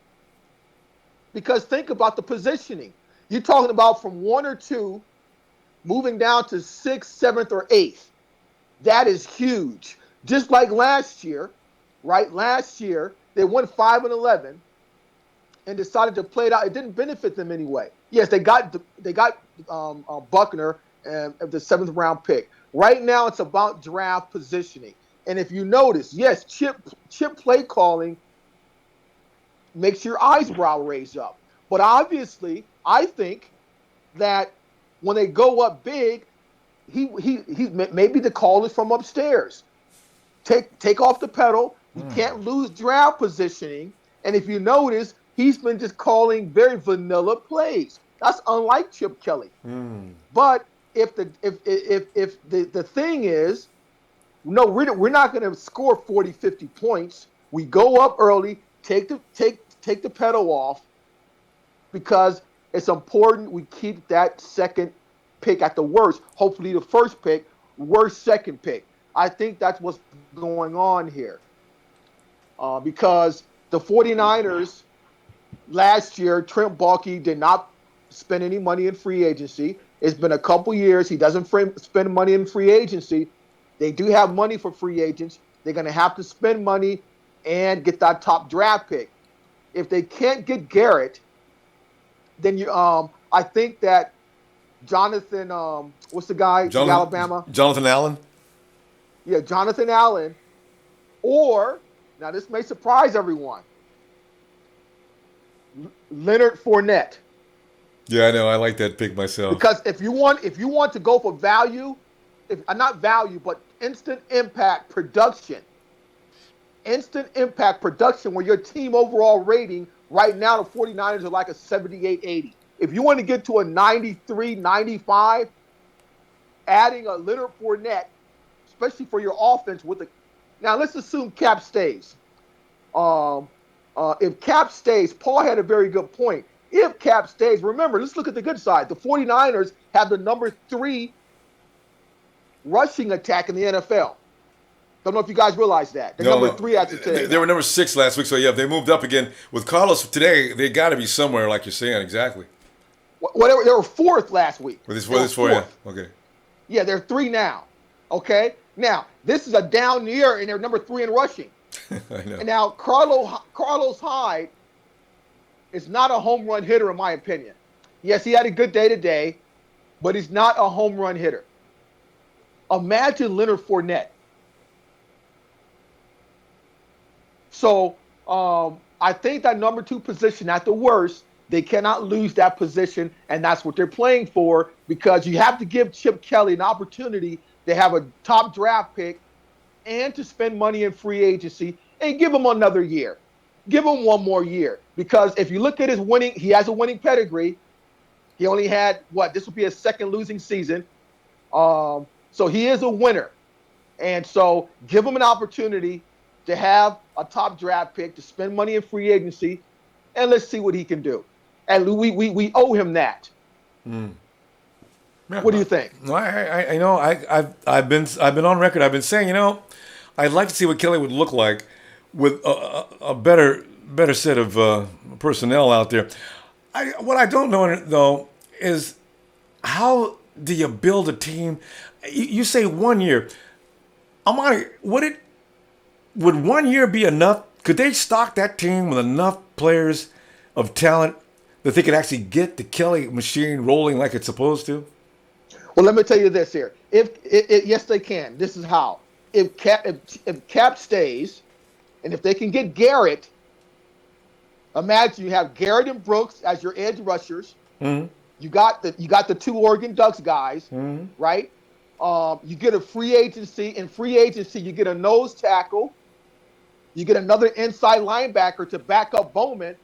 Because think about the positioning. You're talking about from 1 or 2 moving down to 6th, 7th, or 8th. That is huge. Just like last year, right? Last year, they went 5-11 and decided to play it out. It didn't benefit them anyway. Yes, they got Buckner and the 7th round pick. Right now, it's about draft positioning. And if you notice, yes, Chip play calling makes your eyebrow raise up. But obviously, I think that when they go up big, he maybe the call is from upstairs. Take off the pedal. You can't lose draft positioning. And if you notice, he's been just calling very vanilla plays. That's unlike Chip Kelly. But if the thing is, no, we're not going to score 40, 50 points. We go up early, take the pedal off, because it's important we keep that second pick at the worst. Hopefully the first pick, worst second pick. I think that's what's going on here. Because the 49ers last year, Trent Baalke did not spend any money in free agency. It's been a couple years. He doesn't spend money in free agency. They do have money for free agents. They're going to have to spend money and get that top draft pick. If they can't get Garrett, then I think that Jonathan, what's the guy from Alabama?
Jonathan Allen.
Yeah, Jonathan Allen. Or, now this may surprise everyone, Leonard Fournette.
Yeah, I know. I like that pick myself.
Because if you want to go for value, not value, but instant impact production, where your team overall rating right now, the 49ers are like a 78, 80. If you want to get to a 93, 95, adding a Leonard Fournette, especially for your offense now let's assume Cap stays. If Cap stays, Paul had a very good point. If Cap stays, remember, let's look at the good side. The 49ers have the number 3 rushing attack in the NFL. Don't know if you guys realize that. They're number 3 after today.
They were number 6 last week, so yeah, if they moved up again. With Carlos today, they got to be somewhere, like you're saying, exactly.
Whatever, they were 4th last week.
This 4, yeah. Okay.
Yeah, they're 3 now. Okay? Now, this is a down year, and they're number 3 in rushing.
I know.
And now, Carlos Hyde is not a home run hitter, in my opinion. Yes, he had a good day today, but he's not a home run hitter. Imagine Leonard Fournette. So I think that number 2 position, at the worst, they cannot lose that position, and that's what they're playing for, because you have to give Chip Kelly an opportunity to have a top draft pick and to spend money in free agency and give him another year. Give him one more year, because if you look at his winning, he has a winning pedigree. He only had, this will be his 2nd losing season. So he is a winner. And so give him an opportunity to have a top draft pick, to spend money in free agency, and let's see what he can do. And we owe him that.
Mm. Yeah,
what do you think?
I know I've been on record. I've been saying, I'd like to see what Kelly would look like with a better set of personnel out there. What I don't know though is, how do you build a team? You say 1 year. Amani, would 1 year be enough? Could they stock that team with enough players of talent that they could actually get the Kelly machine rolling like it's supposed to?
Well, let me tell you this here. Yes, they can. This is how. If Cap stays, and if they can get Garrett, imagine you have Garrett and Brooks as your edge rushers.
Mm-hmm.
You got the 2 Oregon Ducks guys, right? You get a free agency. In free agency, you get a nose tackle. You get another inside linebacker to back up Bowman,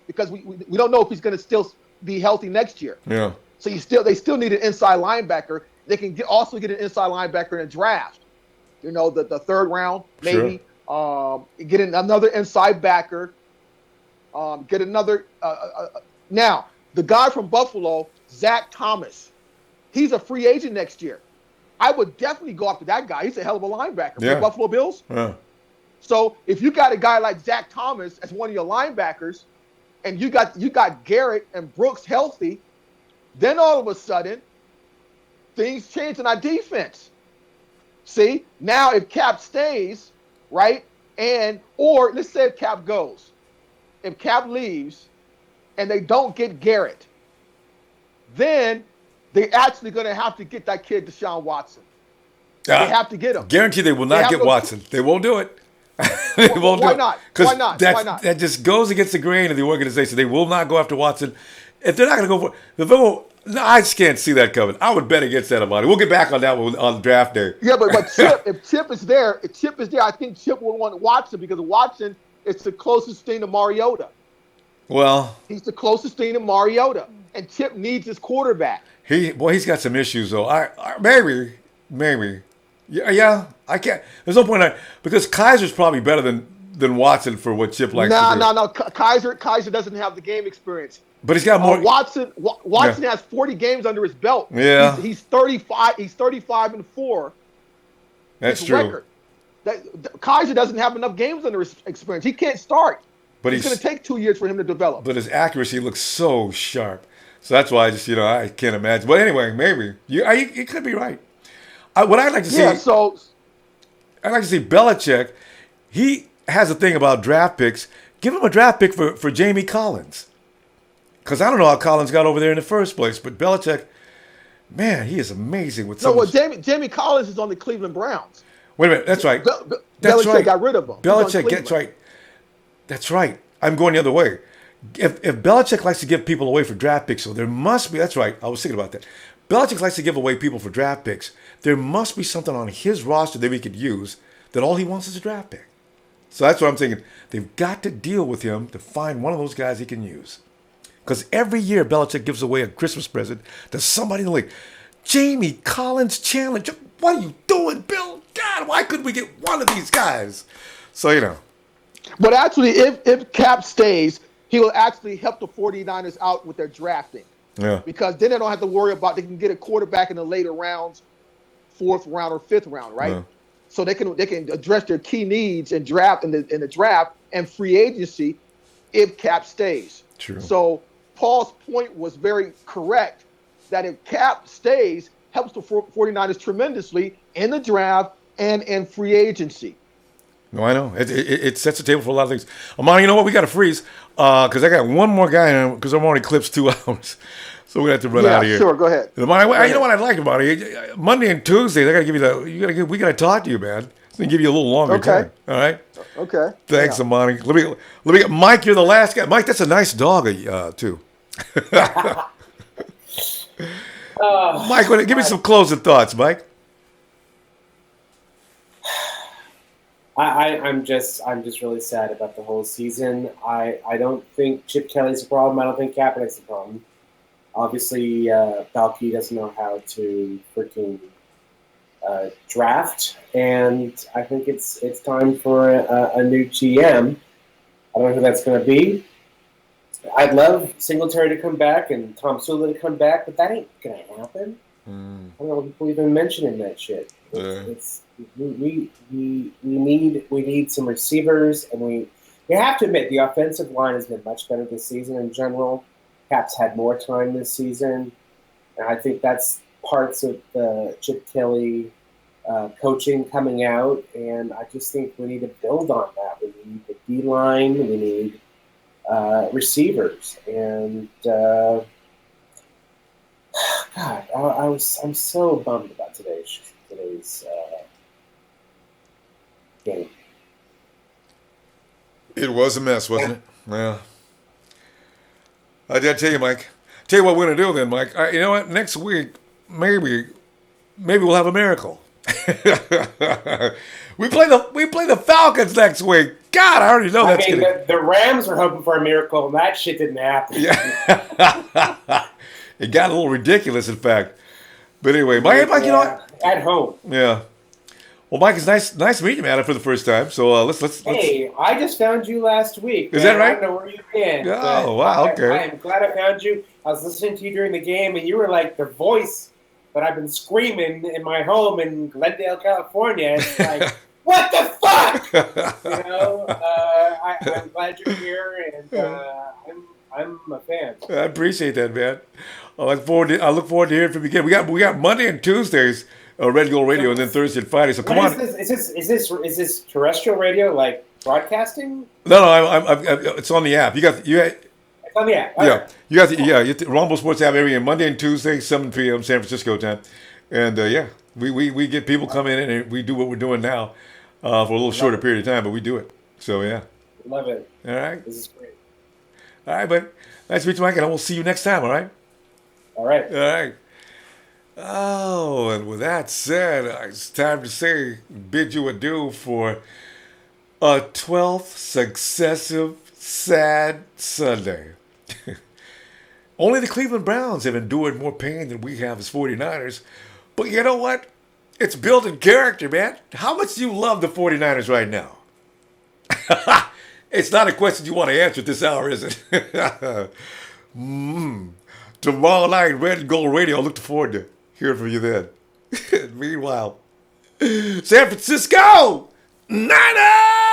because we don't know if he's going to still be healthy next year.
Yeah.
So they still need an inside linebacker. They can also get an inside linebacker in a draft. The 3rd round, maybe. Sure. Get another inside backer. Get another. Now, the guy from Buffalo, Zach Thomas, he's a free agent next year. I would definitely go after that guy. He's a hell of a linebacker for the Buffalo Bills.
Yeah.
So if you got a guy like Zach Thomas as one of your linebackers, and you got Garrett and Brooks healthy, then all of a sudden, things change in our defense. See, now if Cap stays, right, or let's say if Cap goes, if Cap leaves, and they don't get Garrett, then they're actually going to have to get that kid Deshaun Watson. They have to get him.
Guarantee they will not get Watson. They won't do it. They won't do it.
Why not?
That just goes against the grain of the organization. They will not go after Watson. If they're not going to go for I just can't see that coming. I would bet against that, Amani. We'll get back on that one on draft day.
Yeah, but Chip, if Chip is there, I think Chip will want Watson, because Watson is the closest thing to Mariota.
Well,
he's the closest thing to Mariota, and Chip needs his quarterback.
He's got some issues though. Maybe. Yeah. I can't. There's no point because Kaiser's probably better than Watson for what Chip likes to do.
No. Kaiser doesn't have the game experience.
But he's got more.
Watson has 40 games under his belt.
Yeah.
He's 35. He's 35-4.
That's true.
Kaiser doesn't have enough games under his experience. He can't start.
But
it's going to take 2 years for him to develop.
But his accuracy looks so sharp. So that's why I can't imagine. But anyway, maybe you could be right. What I'd like to see.
Yeah. So
I'd like to see Belichick. He has a thing about draft picks. Give him a draft pick for Jamie Collins. Because I don't know how Collins got over there in the first place, but Belichick, man, he is amazing with some.
No, well, Jamie Collins is on the Cleveland Browns.
Wait a minute, that's right.
Belichick
right.
got rid of him.
Belichick gets right. That's right. I'm going the other way. If Belichick likes to give people away for draft picks, so there must be. That's right. I was thinking about that. Belichick likes to give away people for draft picks. There must be something on his roster that we could use that all he wants is a draft pick. So that's what I'm thinking. They've got to deal with him to find one of those guys he can use. Because every year Belichick gives away a Christmas present to somebody in the league. Jamie Collins challenge. What are you doing, Bill? God, why couldn't we get one of these guys? So, you know.
But actually, if Cap stays, he will actually help the 49ers out with their drafting.
Yeah.
Because then they don't have to worry about they can get a quarterback in the later rounds, 4th round or 5th round, right?
Yeah.
So they can address their key needs in the draft and free agency if Cap stays.
True.
So Paul's point was very correct that if Cap stays, helps the 49ers tremendously in the draft and in free agency.
No, I know. It sets the table for a lot of things. Amani, you know what? We got to freeze because I got one more guy because I'm already clipped 2 hours. So we have to run out of here.
Sure, go ahead.
Amani, you know what I'd like, Amani? Monday and Tuesdays, I got to give you we got to talk to you, man. It's going to give you a little longer time. All right?
Okay.
Thanks, Amani. Let me Mike, you're the last guy. Mike, that's a nice dog, too. Mike, give me some closing thoughts, Mike.
I'm just really sad about the whole season. I don't think Chip Kelly's a problem. I don't think Kaepernick's a problem. Obviously, Balky doesn't know how to freaking draft, and I think it's time for a new GM. I don't know who that's going to be. I'd love Singletary to come back and Tom Sula to come back, but that ain't going to happen. I don't know what people even mentioning that shit. We need some receivers, and we have to admit the offensive line has been much better this season in general. Cap's had more time this season, and I think that's parts of the Chip Kelly coaching coming out, and I just think we need to build on that. We need the D-line, we need receivers, and God, I'm so bummed about today's game.
It was a mess, wasn't it? Yeah. I did tell you, Mike. Tell you what we're gonna do then, Mike. You know what? Next week, maybe we'll have a miracle. we play the Falcons next week. God, I already know that's gonna.
The Rams were hoping for a miracle, and that shit didn't happen.
Yeah. It got a little ridiculous, in fact. But anyway, Mike, you know what?
At home.
Yeah. Well, Mike, it's nice meeting you, man, for the first time. So let's.
Hey, I just found you last week.
Is that right?
I don't know where you've been.
Oh, wow, okay.
I am glad I found you. I was listening to you during the game, and you were like the voice that I've been screaming in my home in Glendale, California. It's like, what the fuck? You know, I'm glad you're here, and I'm a fan.
I appreciate that, man. I look forward to hearing from you again. We got Monday and Tuesdays. Red Gold Radio, and then Thursday and Friday. So come on.
Is this terrestrial radio, like broadcasting?
No, it's on the app. It's
on the app.
Yeah, you got the Ronbo Sports app every Monday and Tuesday, 7 p.m. San Francisco time, and we get people come in and we do what we're doing now for a little shorter period of time, but we do it. So yeah.
Love it.
All right.
This is great.
All right, buddy. Nice to meet you, Mike, and I will see you next time. All right.
All right.
All right. Oh, and with that said, it's time to bid you adieu for a 12th successive sad Sunday. Only the Cleveland Browns have endured more pain than we have as 49ers. But you know what? It's building character, man. How much do you love the 49ers right now? It's not a question you want to answer at this hour, is it? Tomorrow night, Red and Gold Radio. I look forward to hearing from you then. Meanwhile, San Francisco, Niners!